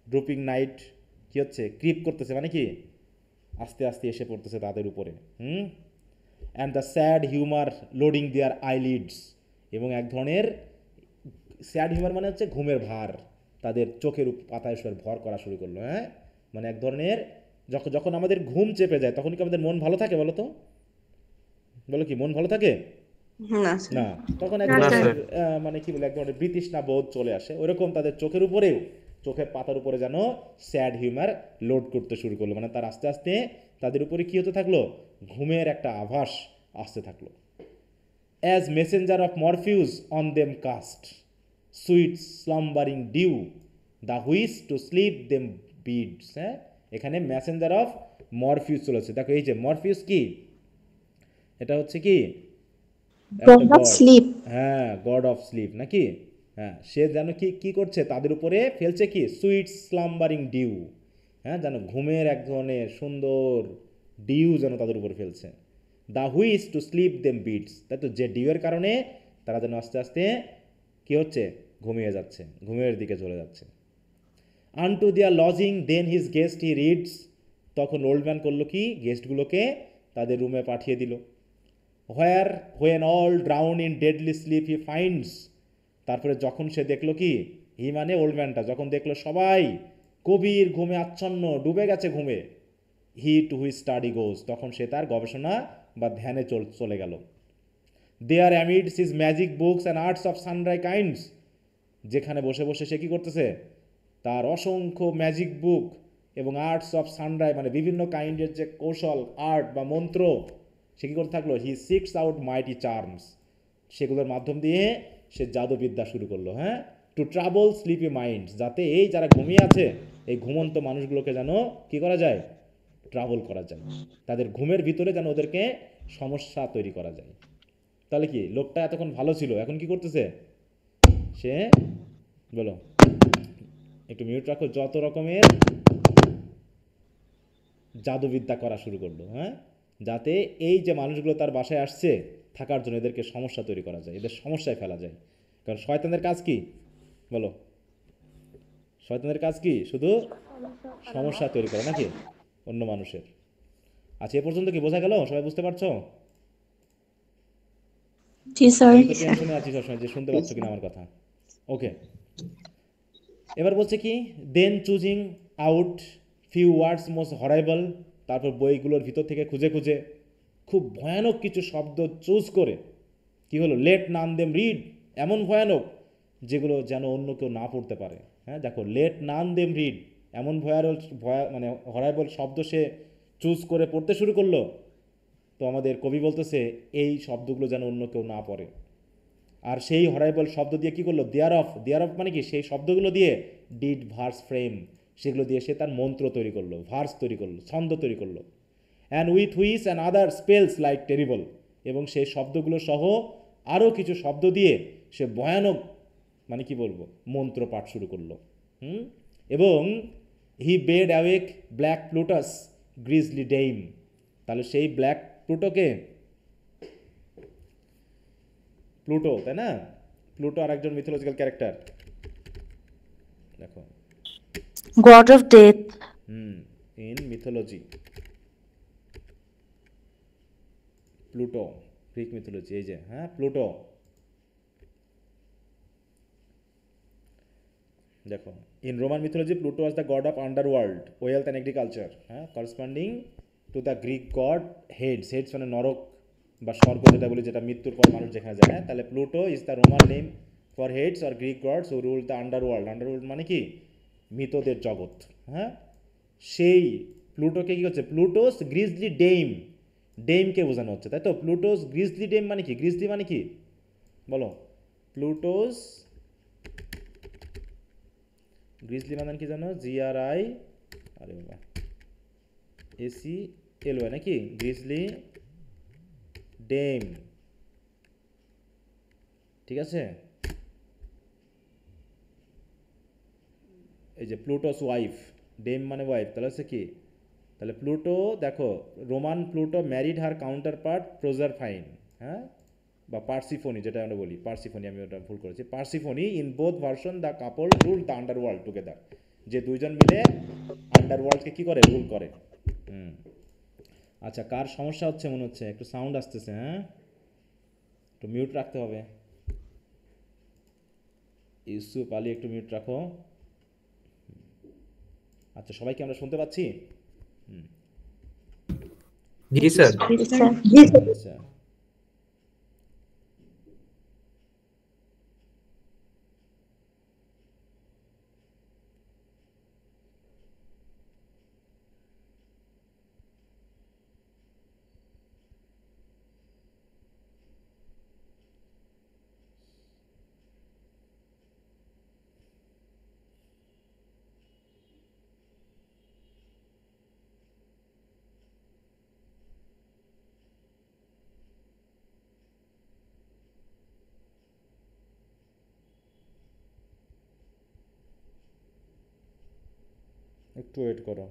ড্রুপিং নাইট কি হচ্ছে? ক্রিপ করতেছে, মানে কি আস্তে আস্তে এসে পড়তেছে তাদের উপরে। And the sad humour loading their eyelids, এবং এক ধরনের স্যাড হিউমার মানে হচ্ছে ঘুমের ভার তাদের চোখের পাতায় ভর করা শুরু করলো। হ্যাঁ, মানে এক ধরনের, যখন আমাদের ঘুম চেপে যায় তখন কি আমাদের মন ভালো থাকে? বলো তো, বলো কি মন ভালো থাকে? না, তখন এক ধরনের মানে কি বলে, এক ধরনের বিতৃষ্ণা বোধ চলে আসে। ওইরকম তাদের চোখের উপরেও, চোখের পাতার উপরে যেন স্যাড হিউমার লোড করতে শুরু করলো, মানে তার আস্তে আস্তে তাদের উপরে কি হতে থাকলো? ঘুমের একটা আভাস আসতে থাকলো। As messenger of Morpheus on them cast sweet slumbering dew the which to sleep them bids. হ্যাঁ, এখানে মেসেঞ্জার অফ মরফিউস চলেছে। দেখো এই যে মরফিউস কি, এটা হচ্ছে কি গড অফ স্লিপ। হ্যাঁ, গড অফ স্লিপ নাকি? হ্যাঁ, সে যেন কি করছে? তাদের উপরে ফেলছে কি? Sweet slumbering dew. হ্যাঁ, যেন ঘুমের এক ধরনের সুন্দর ডিউ যেন তাদের উপর ফেলছে। The which to sleep them bits, তাই তো, যে ডিউয়ের কারণে তারা যেন আস্তে আস্তে কি হচ্ছে? ঘুমিয়ে যাচ্ছে, ঘুমের দিকে চলে যাচ্ছে। Unto their lodging then his guest he rids, তখন ওল্ড ম্যান করলো কি? গেস্টগুলোকে তাদের রুমে পাঠিয়ে দিল। Where when all drowned in deadly sleep he finds, তারপরে যখন সে দেখলো কি, হি মানে ওল্ড ম্যানটা, যখন দেখলো সবাই গভীর ঘুমে আচ্ছন্ন, ডুবে গেছে ঘুমে, হি টু হুই স্টাডি গোজ, তখন সে তার গবেষণা বা ধ্যানে চলে গেল। There amids his magic books and arts of sundry kinds, যেখানে বসে বসে সে কী করতেছে, তার অসংখ্য ম্যাজিক বুক এবং আর্টস অফ সানরাই মানে বিভিন্ন কাইন্ডের যে কৌশল, আর্ট বা মন্ত্র, সে কী করতে থাকলো, হি সিক্স আউট মাইটি চার্মস, সেগুলোর মাধ্যম দিয়ে সে জাদুবিদ্যা শুরু করলো, হ্যাঁ, টু ট্রাবল স্লিপি মাইন্ডস, যাতে এই যারা ঘুমিয়ে আছে এই ঘুমন্ত মানুষগুলোকে যেন কী করা যায়, ট্রাভেল করা যায়, তাদের ঘুমের ভিতরে যেন ওদেরকে সমস্যা তৈরি করা যায়। তাহলে কি লোকটা এতক্ষণ ভালো ছিল, এখন কি করতেছে সে, বলো একটু মিউট রাখো, যত রকমের জাদুবিদ্যা করা শুরু করলো, হ্যাঁ, যাতে এই যে মানুষগুলো তার বাসায় আসছে থাকার জন্য এদেরকে সমস্যা তৈরি করা যায়, এদের সমস্যায় ফেলা যায়। কারণ শয়তানের কাজ কি, বলো, শয়তানের কাজ কি, শুধু সমস্যা তৈরি করা নাকি অন্য মানুষের। আচ্ছা, এ পর্যন্ত কি বোঝা গেল, সবাই বুঝতে পারছো? জি স্যার। আমি তো টেনশনে আছি সবসময় যে শুনতে পাচ্ছ কিনা আমার কথা। ওকে, এবার বলছে কি, then choosing out few words most horrible, তারপর বইগুলোর ভিতর থেকে খুঁজে খুঁজে খুব ভয়ানক কিছু শব্দ চুজ করে কি হলো, লেট নান দেম রিড, এমন ভয়ানক যেগুলো যেন অন্য কেউ না পড়তে পারে। হ্যাঁ দেখো, লেট নান দেম রিড, এমন মানে হরাইবল শব্দ সে চুজ করে পড়তে শুরু করলো। তো আমাদের কবি বলতেছে এই শব্দগুলো যেন অন্য কেউ না পড়ে। আর সেই হরাইবল শব্দ দিয়ে কী করলো, দেয়ার অফ মানে কি, সেই শব্দগুলো দিয়ে ডিড ভার্স ফ্রেম, সেগুলো দিয়ে সে তার মন্ত্র তৈরি করলো, ভার্স তৈরি করলো, ছন্দ তৈরি করলো। And with which and other spells like terrible, এবং সেই শব্দগুলো সহ আরও কিছু শব্দ দিয়ে সে ভয়ানক মানে কি বলবো মন্ত্র পাঠ শুরু করলো। এবং he bade awake black Pluto's grisly dame, তাহলে সেই ব্ল্যাক প্লুটোকে, প্লুটো তাই না, প্লুটো আর একজন মিথোলজিক্যাল ক্যারেক্টার, দেখো god of death, in mythology, Pluto, Greek mythology, এই যে হ্যাঁ প্লুটো। দেখো, in Roman mythology Pluto was the god of underworld, wealth and agriculture, হ্যাঁ, corresponding to the Greek god Hades, Hades মানে নরক বা স্বর্গ যেটা বলি, যেটা মৃত্যুর পর মানুষ যেখানে যায়, হ্যাঁ, তাহলে Pluto is the Roman name for Hades or Greek gods who rule the underworld, underworld মানে কি মৃতদের জগৎ, হ্যাঁ। সেই প্লুটোকে কী হচ্ছে, প্লুটোস গ্রিজলি ডেইম, ডেইমকে বোঝানো হচ্ছে, তাই তো, প্লুটোস গ্রিজলি ডেইম মানে কি, গ্রিজলি মানে কি বলো, প্লুটোস গ্রিজলি মানে কি জানো, GRI, আরে বাবা ACLY নাকি, গ্রিজলি ডেম, ঠিক আছে। এই যে প্লুটোস ওয়াইফ, ডেম মানে ওয়াইফ, তাহলে হচ্ছে কি, তাহলে প্লুটো দেখো, রোমান প্লুটো ম্যারিড হার কাউন্টার পার্ট প্রোজারফাইন, হ্যাঁ, বা পার্সিফোনি যেটা আমরা বলি, পার্সিফোনি, আমি ওটা ভুল করেছি, Persephone, in both version the couple rule the underworld together, যে দুইজন মিলে আন্ডারওয়ার্ল্ডকে কি করে, রুল করে। আচ্ছা, কার সমস্যা হচ্ছে মনে হচ্ছে, একটু সাউন্ড আসতেছে, হ্যাঁ, একটু মিউট রাখতে হবে। ইউসুফ আলী একটু মিউট রাখো। আচ্ছা, সবাইকে আমরা শুনতে পাচ্ছি? জি স্যার। আচ্ছা, একটু ওয়েট করো।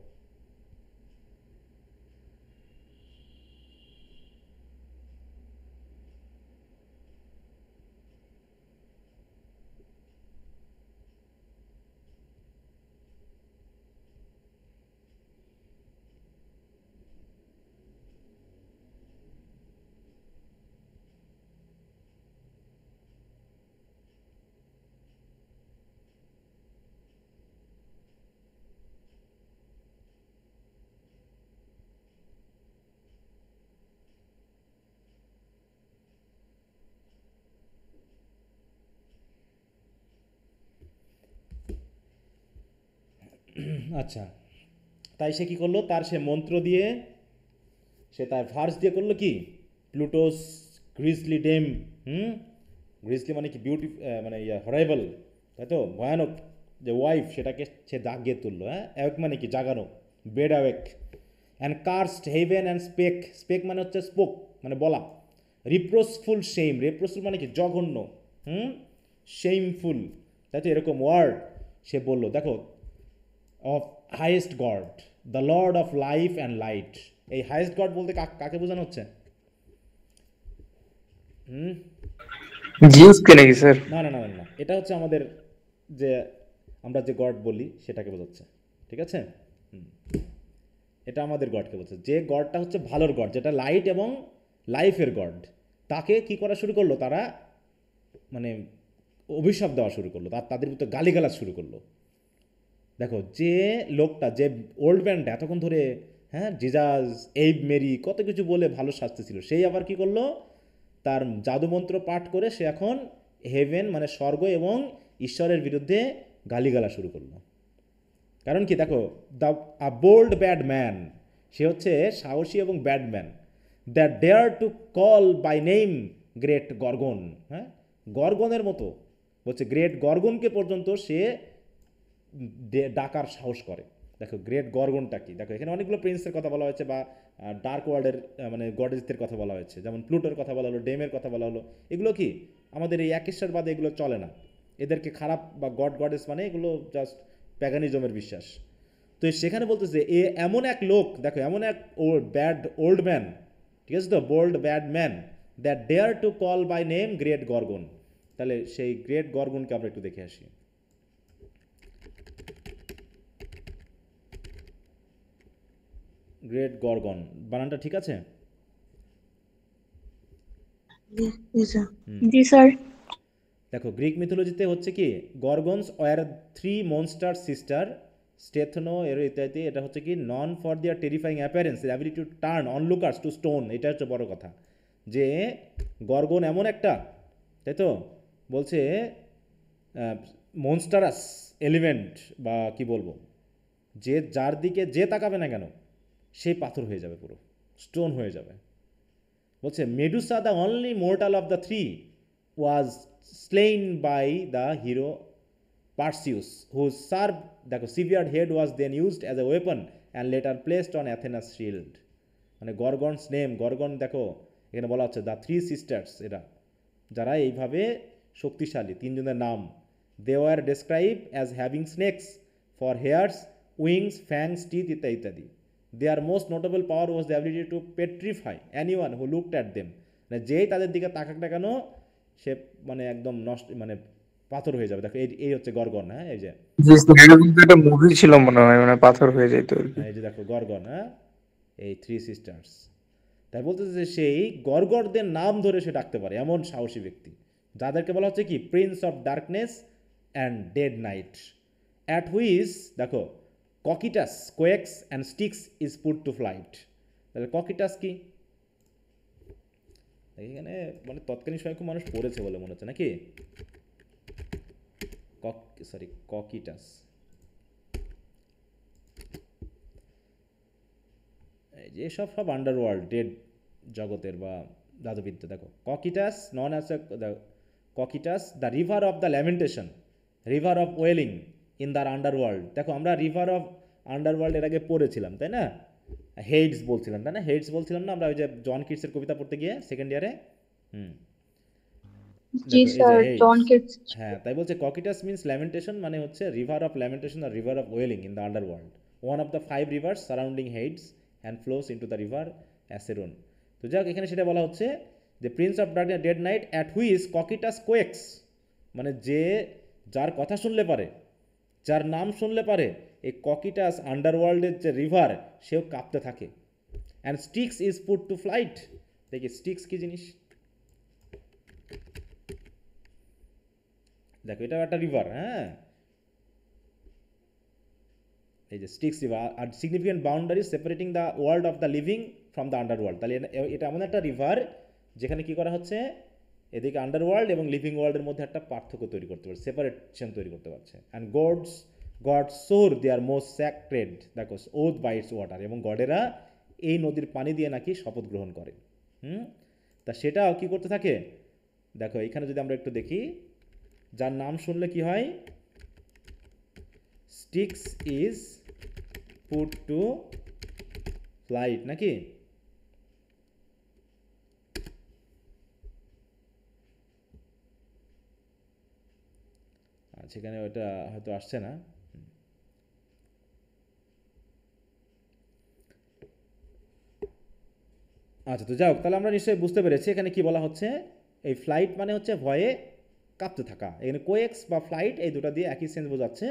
আচ্ছা, তাই সে কি করলো, তার সে মন্ত্র দিয়ে, সে তার ভার্স দিয়ে করলো কি, প্লুটোস গ্রিজলি ডেম, গ্রিজলি মানে কি বিউটি, মানে হরাইবল, তাই তো, ভয়ানক যে ওয়াইফ, সেটাকে সে জাগিয়ে তুললো। হ্যাঁ, অ্যাওয়েক মানে কি জাগানো, bade awake, and cursed heaven and spake, spake মানে হচ্ছে স্পোক মানে বলা, রিপ্রোসফুল শেম, রিপ্রোসফুল মানে কি জঘন্য, শেমফুল, তাই তো, এরকম ওয়ার্ড সে বললো। দেখো, of highest god, the Lord of life and light, এই হাইয়েস্ট গড বলতে কাকে বোঝানো হচ্ছে? জিউসকে নাকি স্যার? না না না না না, এটা হচ্ছে আমাদের যে আমরা যে গড বলি সেটাকে বোঝাচ্ছে, ঠিক আছে? এটা আমাদের গডকে বোঝাচ্ছে, যে গডটা হচ্ছে ভালোর গড, যেটা লাইট এবং লাইফের গড, তাকে কি করা শুরু করলো তারা, মানে অভিশাপ দেওয়া শুরু করলো, তাদের ভিতরে গালিগালাজ শুরু করলো। দেখো, যে লোকটা, যে ওল্ড ম্যানটা এতক্ষণ ধরে, হ্যাঁ, জিজাস, এইব মেরি, কত কিছু বলে ভালো শাস্তি ছিল, সেই আবার কি করলো, তার জাদুমন্ত্র পাঠ করে সে এখন হেভেন মানে স্বর্গ এবং ঈশ্বরের বিরুদ্ধে গালিগালা শুরু করলো। কারণ কি, দেখো, আ বোল্ড ব্যাড ম্যান, সে হচ্ছে সাহসী এবং bad man, that dare to call by name great Gorgon, হ্যাঁ, গর্গনের মতো বলছে, গ্রেট গর্গনকে পর্যন্ত সে ডাকার সাহস করে। দেখো, গ্রেট গর্গনটা কি, দেখো এখানে অনেকগুলো প্রিন্সের কথা বলা হয়েছে, বা ডার্ক ওয়ার্ল্ডের মানে গডেসদের কথা বলা হয়েছে, যেমন প্লুটোর কথা বলা হলো, ডেমের কথা বলা হলো। এগুলো কি আমাদের এই একেশ্বরবাদে এগুলো চলে না, এদেরকে খারাপ বা গড গডেস মানে এগুলো জাস্ট প্যাগানিজমের বিশ্বাস। তো সেখানে বলতেছে এ এমন এক লোক, দেখো এমন এক ব্যাড ওল্ড ম্যান, ঠিক আছে তো, bold bad man, that dare to call by name great Gorgon. তাহলে সেই গ্রেট গর্গনকে আমরা একটু দেখে আসি। গ্রেট গর্গন বানানটা ঠিক আছে? জি স্যার। দেখো, গ্রিক মিথোলজিতে হচ্ছে কি, Gorgons were 3 monster sister, Stheno এর ইত্যাদি। এটা হচ্ছে কি, known for their terrifying appearance, ability to turn onlookers to stone. এটা হচ্ছে বড় কথা, যে গর্গন এমন একটা, তাই তো, বলছে মনস্টারাস এলিমেন্ট, বা কি বলবো, যে যার দিকে যে তাকাবে না কেন সেই পাথর হয়ে যাবে, পুরো স্টোন হয়ে যাবে। বলছে Medusa the only mortal of the 3 was slain by the hero Perseus, whose serve, দেখো, severe head was then used as a weapon and later placed on Athena's shield. মানে গর্গনস নেম, গর্গন দেখো এখানে বলা হচ্ছে the 3 sisters, এরা যারা এইভাবে শক্তিশালী, তিনজনের নাম, they were described as having snakes for hairs, wings, fangs, teeth ইত্যাদি ইত্যাদি। Their most notable power was the ability to petrify anyone who looked at them. মানে যেই তাদের দিকে তাকাক না কেন সে মানে একদম নষ্ট, মানে পাথর হয়ে যাবে। দেখো এই হচ্ছে গর্গন। হ্যাঁ, এই যে একটা মুভি ছিল মনে হয়, মানে পাথর হয়ে যেত। এই যে দেখো গর্গন, হ্যাঁ, এই 3 সিস্টার্স। তাই বলতেছে যে সেই গর্গরদের নাম ধরে সে ডাকতে পারে, এমন সাহসী ব্যক্তি, যাদেরকে বলা হচ্ছে কি, prince of darkness and dead night, at which, দেখো, Cocytus quakes and Styx is put to flight. তাহলে ককিটাস কি, এখানে মানে তৎকালীন সময় খুব মানুষ পড়েছে বলে মনে হচ্ছে নাকি, ককিটাস, এই যে সব আন্ডারওয়ার্ল্ড ডেড জগতের বা জাদুবিদ্যা। দেখো, Cocytus known as Cocytus the river of the lamentation, river of wailing in the underworld. দেখো, আমরা রিভার অফ আন্ডারওয়ার্ল্ড এর আগে পড়েছিলাম, তাই না? হেইডস বলছিলাম, তাই না? হেইডস বলছিলাম না আমরা, ওই যে জন কিটসের কবিতা পড়তে গিয়ে সেকেন্ড ইয়ারে। জি স্যার, জন কিটস। হ্যাঁ, তাই বলছে ককিটাস মিন্স ল্যামেন্টেশন, মানে হচ্ছে রিভার অফ ল্যামেন্টেশন আর river of wailing in the underworld, one of the 5 rivers surrounding Hades and flows into the river Acheron. তো যাক, এখানে সেটা বলা হচ্ছে যে prince of darkness dead night at which Cocytus quakes, মানে যে যার কথা শুনলে পারে, যার নাম শুনলে পারে, এই ককিটাস আন্ডারওয়ার্ল্ডের যে রিভার সেও কাঁপতে থাকে। And Styx is put to flight. দেখি স্টিক্স কি জিনিস, দেখো এটাও একটা রিভার। হ্যাঁ, এই যে স্টিক্স রিভার আর significant boundary separating the world of the living from the underworld. তাহলে এটা এমন একটা রিভার যেখানে কি করা হচ্ছে, এদিকে আন্ডারওয়ার্ল্ড এবং লিভিং ওয়ার্ল্ডের মধ্যে একটা পার্থক্য তৈরি করতে পারছে, সেপারেশন তৈরি করতে পারছে। And gods god swore their most sacred, দেখো ওথ বাই ইটস ওয়াটার, এবং গডেরা এই নদীর পানি দিয়ে নাকি শপথ গ্রহণ করে। তা সেটাও কি করতে থাকে, দেখো এখানে যদি আমরা একটু দেখি, যার নাম শুনলে কি হয়, Styx is put to flight নাকি, সেখানে ওটা হয়তো আসছে না। আচ্ছা, তো যাই হোক, তাহলে আমরা নিশ্চয়ই বুঝতে পেরেছি এখানে কি বলা হচ্ছে। এই ফ্লাইট মানে হচ্ছে ভয়ে কাঁপতে থাকা, এখানে কোয়েক্স বা ফ্লাইট এই দুটো দিয়ে একই সেন্স বোঝাচ্ছে।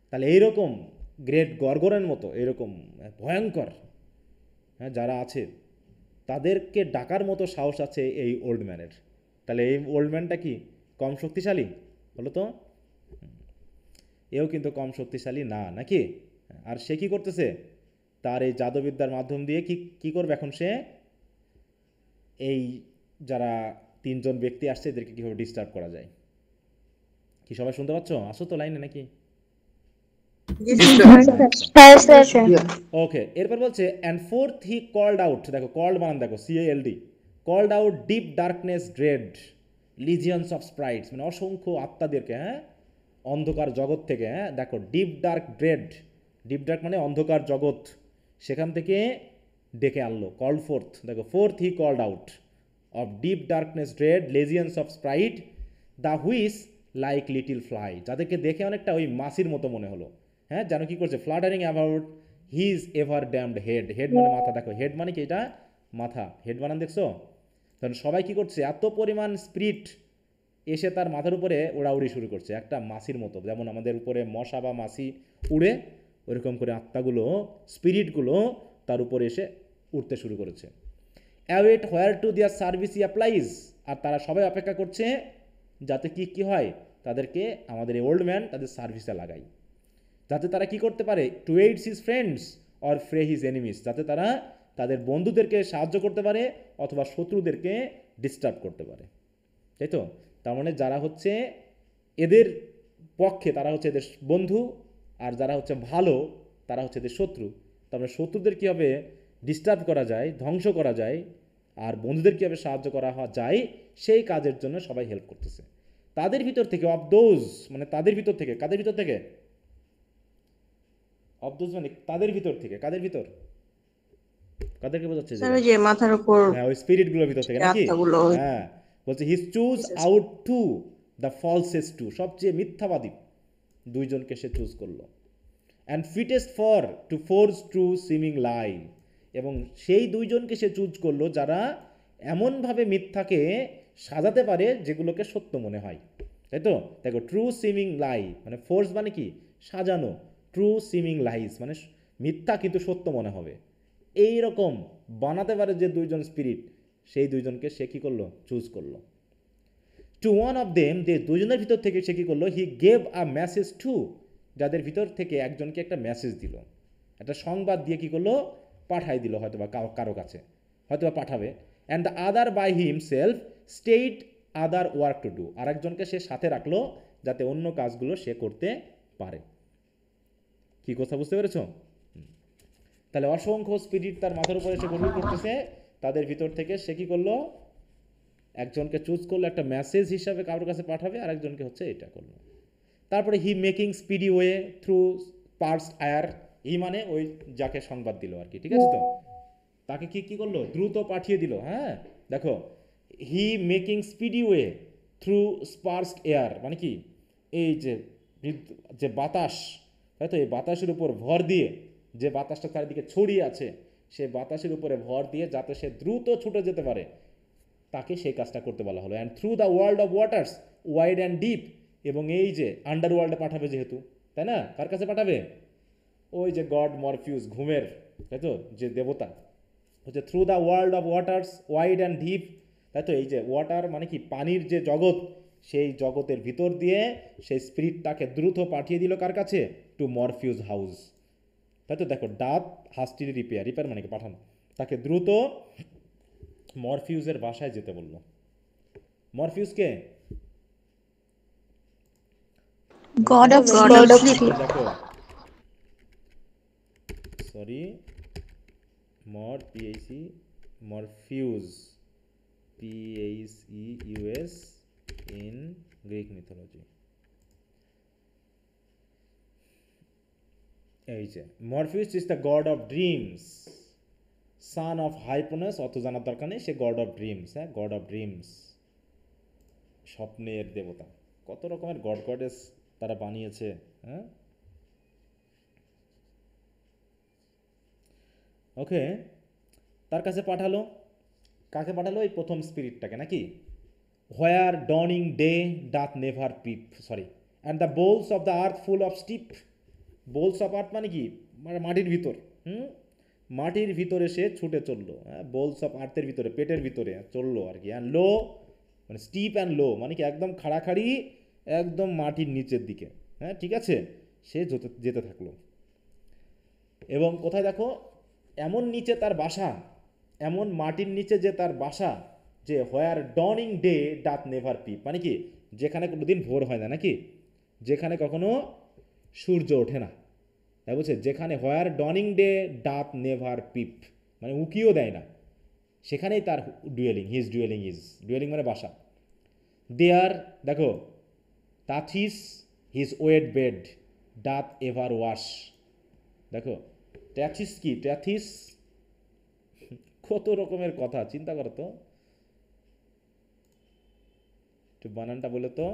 তাহলে এইরকম গ্রেট গর্গরের মতো এরকম ভয়ঙ্কর, হ্যাঁ, যারা আছে তাদেরকে ডাকার মতো সাহস আছে এই ওল্ড ম্যানের। তাহলে এই ওল্ড ম্যানটা কি কম শক্তিশালী বলো তো? এও কিন্তু কম শক্তিশালী না, নাকি? আর সে কি করতেছে, তার এই জাদুবিদ্যার মাধ্যম দিয়ে কি কি করবে এখন সে, এই যারা তিনজন ব্যক্তি আসছে এদেরকে কীভাবে ডিস্টার্ব করা যায়। কি সবাই শুনতে পাচ্ছ? আসো তো লাইনে নাকি? হ্যাঁ স্যার। ওকে, এরপর বলছে and forth he called out, দেখো কল্ড বানান দেখো, CALD, called out deep darkness dread legions of sprites, মানে অসংখ্য আত্মাদেরকে, হ্যাঁ, অন্ধকার জগৎ থেকে, হ্যাঁ, দেখো deep dark dread, deep dark মানে অন্ধকার জগৎ, সেখান থেকে ডেকে আনলো, কল্ড ফোর্থ, দেখো forth he called out of deep darkness dread legions of sprite the which like little fly, যাদেরকে দেখে অনেকটা ওই মাছির মতো মনে হলো, হ্যাঁ, যেন কি করছে, fluttering about his ever damned head, head মানে মাথা, দেখো হেড মানে কি, এটা মাথা, হেড বানান দেখছো? তখন সবাই কি করছে, এত পরিমাণ স্পিরিট এসে তার মাথার উপরে ওড়াউড়ি শুরু করছে, একটা মাছির মতো, যেমন আমাদের উপরে মশা বা মাছি উড়ে, ওইরকম করে আত্মাগুলো, স্পিরিটগুলো তার উপরে এসে উঠতে শুরু করেছে। অ্যাওয়েট হোয়ার টু দিয়ার সার্ভিস ই অ্যাপ্লাইজ, আর তারা সবাই অপেক্ষা করছে যাতে কি কি হয়, তাদেরকে আমাদের এই ওল্ড ম্যান তাদের সার্ভিসে লাগাই, যাতে তারা কি করতে পারে, to aids his friends or fray his enemies, যাতে তারা তাদের বন্ধুদেরকে সাহায্য করতে পারে অথবা শত্রুদেরকে ডিস্টার্ব করতে পারে, তাই তো? তার মানে যারা হচ্ছে এদের পক্ষে তারা হচ্ছে এদের বন্ধু, আর যারা হচ্ছে ভালো তারা হচ্ছে এদের শত্রু। তার মানে শত্রুদের কীভাবে ডিস্টার্ব করা যায়, ধ্বংস করা যায়, আর বন্ধুদের কীভাবে সাহায্য করা যায়, সেই কাজের জন্য সবাই হেল্প করতেছে। তাদের ভিতর থেকে অফ দোজ, মানে তাদের ভিতর থেকে, কাদের ভিতর থেকে, অফ দোজ মানে তাদের ভিতর থেকে, কাদের ভিতর, কাদেরকে বোঝাচ্ছে, যে মাথার উপর হ্যাঁ, ওই স্পিরিটগুলোর ভিতর থেকে নাকি, হ্যাঁ, বলছে his choose out two the falsest two, সবচেয়ে মিথ্যাবাদী দুইজনকে সে চুজ করলো, and fittest for to force true seeming lies, এবং সেই দুইজনকে সে চুজ করলো যারা এমনভাবে মিথ্যাকে সাজাতে পারে যেগুলোকে সত্য মনে হয়, তাই তো? দেখো ট্রু সিমিং লাই মানে ফোর্স মানে কি, সাজানো, ট্রু সিমিং লাইস মানে মিথ্যা কিন্তু সত্য মনে হবে, এই রকম বানাতে পারে যে দুইজন স্পিরিট, সেই দুইজনকে সে কী করলো, চুজ করলো। টু ওয়ান অফ দেম, যে দুজনের ভিতর থেকে সে কী করলো, he gave a message to, যাদের ভিতর থেকে একজনকে একটা মেসেজ দিল, একটা সংবাদ দিয়ে কী করলো, পাঠাই দিল হয়তো বা কারো কাছে, হয়তো বা পাঠাবে। And the other by himself state other work to do, আর একজনকে সে সাথে রাখলো যাতে অন্য কাজগুলো সে করতে পারে। কি কথা বুঝতে পেরেছ? তাহলে অসংখ্য স্পিরিট তার মাথার উপরে এসে গরুর করতেছে, তাদের ভিতর থেকে সে কী করলো, একজনকে চুজ করলো একটা মেসেজ হিসাবে কারোর কাছে পাঠাবে, আর একজনকে হচ্ছে এটা করলো। তারপরে হি মেকিং স্পিডি ওয়ে থ্রু পার্সড আয়ার, ই মানে ওই যাকে সংবাদ দিল আর কি, ঠিক আছে তো, তাকে কি কি করলো, দ্রুত পাঠিয়ে দিল, হ্যাঁ, দেখো he making speedy way through spersed air মানে কি, এই যে যে বাতাস, তাই তো, এই বাতাসের উপর ভর দিয়ে, যে বাতাসটা চারিদিকে ছড়িয়ে আছে, সে বাতাসের উপরে ভর দিয়ে যাতে সে দ্রুত ছুটে যেতে পারে, তাকে সেই কাজটা করতে বলা হলো। And through the world of waters wide and deep, এবং এই যে আন্ডার ওয়ার্ল্ডে পাঠাবে যেহেতু, তাই না, কার কাছে পাঠাবে, ওই যে গড মরফিউস, ঘুমের, তাই তো, যে দেবতা হচ্ছে, through the world of waters wide and deep, তাই তো, এই যে ওয়াটার মানে কি, পানির যে জগৎ, সেই জগতের ভিতর দিয়ে সেই স্পিরিটটাকে দ্রুত পাঠিয়ে দিল কার কাছে, টু মরফিউস হাউস, তাই তো, দেখো ডাথ হাস্টিল রিপেয়ার, রিপেয়ার মানে কি, পাঠানো, তাকে দ্রুত মরফিউসের বাসায় যেতে বলল। মরফিউসকে God of God of sleep. sleep. দেখো sorry Morpheus PHEUS in Greek mythology. এই যে Morpheus is the god of dreams, son of Hypnos, অত জানার দরকার নেই, সে গড অফ ড্রিমস। হ্যাঁ, গড অফ ড্রিমস, স্বপ্নের দেবতা। কত রকমের গড গডেস তারা বানিয়েছে। হ্যাঁ, ওকে, তার কাছে পাঠালো, কাকে পাঠালো? এই প্রথম স্পিরিটটাকে নাকি। Where dawning day doth never peep, sorry, and the bowels of the earth full of steep. Bowels of earth মানে কি? মানে মাটির ভিতর। মাটির ভিতরে সে ছুটে চললো। হ্যাঁ, বোলস অফ আর্থের ভিতরে, পেটের ভিতরে চললো আর কি। অ্যান্ড লো মানে স্টিপ অ্যান্ড লো মানে কি একদম খাড়াখাড়ি, একদম মাটির নিচের দিকে। হ্যাঁ, ঠিক আছে, সে যেতে থাকলো। এবং কোথায় দেখো, এমন নিচে তার বাসা, এমন মাটির নিচে যে তার বাসা, যে হোয়ার dawning day doth never peep মানে কি যেখানে কোনো দিন ভোর হয় না নাকি, যেখানে কখনো সূর্য ওঠে না। তাই বলছে যেখানে where dawning day doth never peep মানে উকিও দেয় না, সেখানেই তার dwelling, his dwelling is, dwelling মানে বাসা। দেয়ার দেখো Tethys his wet bed doth ever wash. দেখো ট্যাথিস কি? ট্যাথিস কত রকমের কথা, চিন্তা করো তো, একটু বানানটা বলে তো।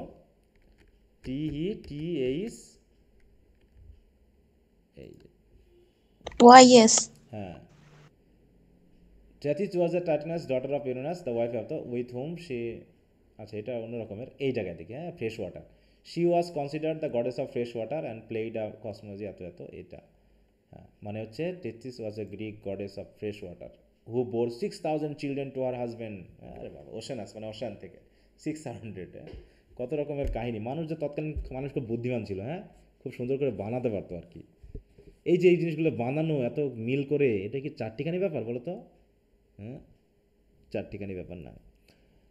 TETH, এই যে, YS. হ্যাঁ, Tethys was the Titaness daughter of Uranus the wife of the with whom সে, আচ্ছা এটা অন্য রকমের, এই জায়গায় দেখি। হ্যাঁ, fresh water, she was considered the goddess of fresh water and played a cosmology, এত এটা। হ্যাঁ, মানে হচ্ছে Tethys was a Greek goddess of fresh water who bore 6000 children to her husband. আরে বাবা, ওশানাস মানে ওশান থেকে 600। কত রকমের কাহিনী। মানুষ যে তৎকালীন মানুষ খুব বুদ্ধিমান ছিল। হ্যাঁ, খুব সুন্দর করে বানাতে পারতো আর কি। এই যে এই জিনিসগুলো বানানো এত মিল করে, এটা কি চারটিখানি ব্যাপার বলো তো? হ্যাঁ, চারটিখানি ব্যাপার না।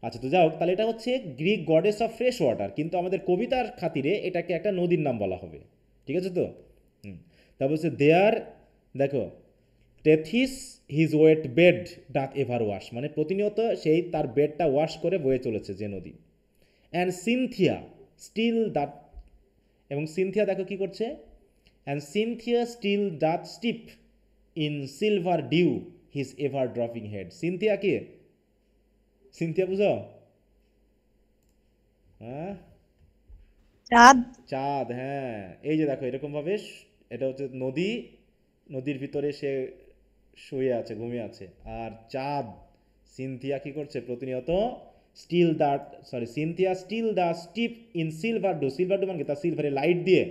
আচ্ছা, তো যাও, তাহলে এটা হচ্ছে Greek goddess of fresh water, কিন্তু আমাদের কবিতার খাতিরে এটাকে একটা নদীর নাম বলা হবে। ঠিক আছে তো? তারপর হচ্ছে দেয়ার, দেখো Tethys his wet bed doth ever wash মানে প্রতিনিয়ত সেই তার বেডটা ওয়াশ করে বয়ে চলেছে যে নদী। অ্যান্ড সিনথিয়া স্টিল দ্যাট, এবং সিনথিয়া দেখো কি করছে, and Cynthia still doth steep in silver dew his ever drooping head. Cynthia কে? সিনথিয়া বুঝো? হ্যাঁ, চাঁদ। চাঁদ। হ্যাঁ, এই যে দেখো এরকমভাবে, এটা হচ্ছে নদী, নদীর ভিতরে সে শুয়ে আছে, ঘুমিয়ে আছে। আর চাঁদ, সিনথিয়া কি করছে প্রতিনিয়ত, still that, sorry, Cynthia still the steep in silver dew, silver dew মানে তার সিলভারে লাইট দিয়ে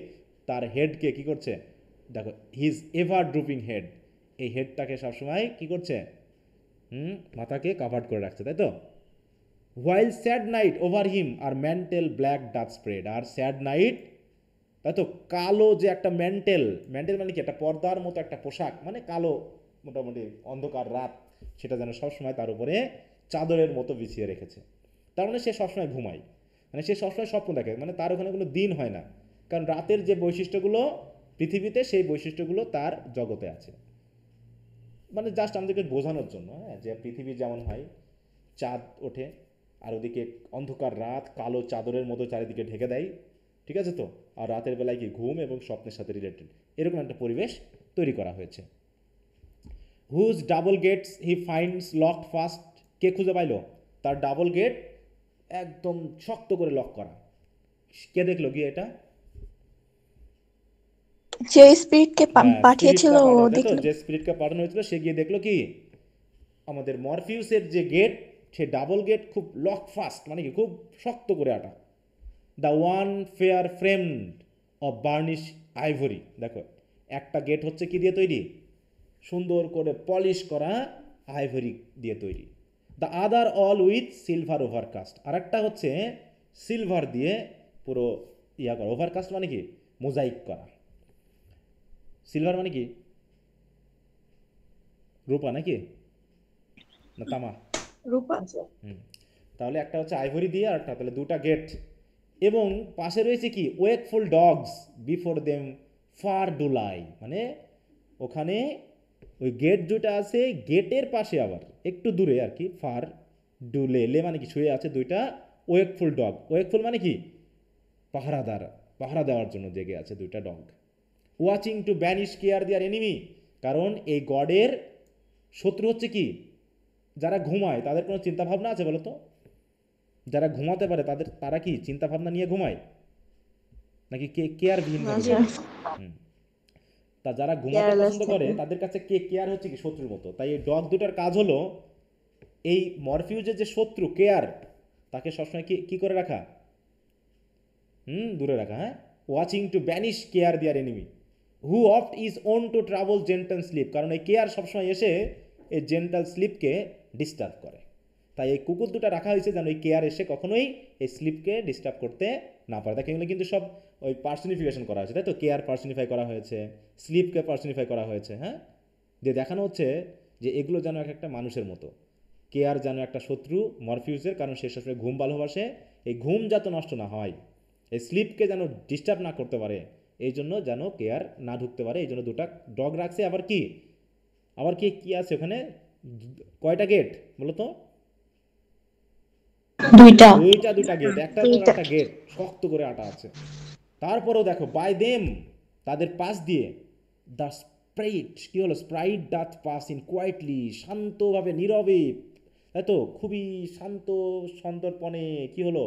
তার হেডকে কি করছে, দেখো হিজ এভার ড্রুপিং হেড, এই হেডটাকে সবসময় কি করছে, মাথাকে কাভার্ড করে রাখছে, তাই তো। While sad night over him her mantle black doth spread, আর স্যাড নাইট, তাই তো, কালো যে একটা ম্যান্টেল, ম্যান্টেল মানে কি একটা পর্দার মতো একটা পোশাক, মানে কালো মোটামুটি অন্ধকার রাত, সেটা যেন সবসময় তার উপরে চাদরের মতো বিছিয়ে রেখেছে। তার মানে সে সবসময় ঘুমায়, মানে সে সবসময় স্বপ্ন দেখে, মানে তার ওখানে কোনো দিন হয় না, কারণ রাতের যে বৈশিষ্ট্যগুলো পৃথিবীতে, সেই বৈশিষ্ট্যগুলো তার জগতে আছে। মানে জাস্ট আমাদেরকে বোঝানোর জন্য, হ্যাঁ, যে পৃথিবী যেমন হয়, চাঁদ ওঠে আর ওদিকে অন্ধকার রাত কালো চাদরের মতো চারিদিকে ঢেকে দেয়, ঠিক আছে তো, আর রাতের বেলায় কি ঘুম এবং স্বপ্নের সাথে রিলেটেড, এরকম একটা পরিবেশ তৈরি করা হয়েছে। Whose double gates he finds locked fast, কে খুঁজে পাইল তার ডাবল গেট একদম শক্ত করে লক করা, কে দেখলো গিয়ে এটা? যে স্পিরিটকে হ্যাঁ, পাঠিয়েছিল স্পিরিটটা ও পাঠানো, তাই তো, দেখলো। যে স্পিরিটকে পাঠানো হয়েছিল সে গিয়ে দেখলো কি আমাদের মরফিউসের যে গেট, সে ডাবল গেট খুব লক ফাস্ট মানে কি খুব শক্ত করে আটা। The one fair framed of varnish ivory, দেখো একটা গেট হচ্ছে কি দিয়ে তৈরি, সুন্দর করে পলিশ করা আইভরি দিয়ে তৈরি। The other all with silver overcast, আর একটা হচ্ছে সিলভার দিয়ে পুরো ইয়া করা, ওভারকাস্ট মানে কি মোজাইক করা। সিলভার মানে কি রূপা নাকি না তামা? রূপা। তাহলে একটা হচ্ছে আইভরি দিয়ে, আর একটা, তাহলে দুটা গেট এবং পাশে রয়েছে কি wakeful dogs before them far do lie, মানে ওখানে ওই গেট দুটা আছে, গেটের পাশে আবার একটু দূরে আর কি ফার ডু লে, লে মানে কি শুয়ে আছে দুইটা ওয়েকফুল ডগ। ওয়েকফুল মানে কি পাহারাদার, পাহারা দেওয়ার জন্য জেগে আছে দুইটা dog. Watching to banish care their enemy, কারণ এই গডের শত্রু হচ্ছে কি যারা ঘুমায়, তাদের কোনো চিন্তা ভাবনা আছে বলো তো? যারা ঘুমাতে পারে তারা কি চিন্তা ভাবনা নিয়ে ঘুমায় নাকি কেয়ারবিহীন ভাবে ঘুমায়? তা যারা ঘুমাতে পছন্দ করে তাদের কাছে কেয়ার হচ্ছে কি শত্রুর মতো। তাই এই ডগ দুটার কাজ হলো এই মরফিউজের যে শত্রু কেয়ার, তাকে সবসময় কি করে রাখা, দূরে রাখা। হ্যাঁ, watching to banish care their enemy who oft is wont to travel gentle sleep, কারণ এই কেয়ার সবসময় এসে এই জেন্টাল স্লিপকে ডিস্টার্ব করে। তাই এই কুকুর দুটো রাখা হয়েছে যেন এই কেয়ার এসে কখনোই এই স্লিপকে ডিস্টার্ব করতে না পারে। তাকে এগুলো কিন্তু সব ওই পার্সনিফিকেশন করা হয়েছে, তাই তো? কেয়ার পার্সনিফাই করা হয়েছে, স্লিপকে পার্সনিফাই করা হয়েছে। হ্যাঁ, যে দেখানো হচ্ছে যে এগুলো যেন এক একটা মানুষের মতো। কেয়ার যেন একটা শত্রু মরফিউসের, কারণ সে সবসময় ঘুম ভালোবাসে, এই ঘুম যাতে নষ্ট না হয়, এই স্লিপকে যেন ডিস্টার্ব না করতে পারে, এই জন্য যেন কেয়ার না ঢুকতে পারে, এই জন্য দুটা ডগ রাখছে। আবার কি কি আছে ওখানে? কয়টা গেট বলো তো? দুইটা গেট, একটা গেট শক্ত করে আটা আছে। তারপরেও দেখো বাই দেম, তাদের পাশ দিয়ে দ্য স্প্রাইট, কি হলো? Sprite does pass in quietly, শান্তভাবে নীরবে, তাই তো? খুবই শান্ত সন্তর্পণে কি হলো?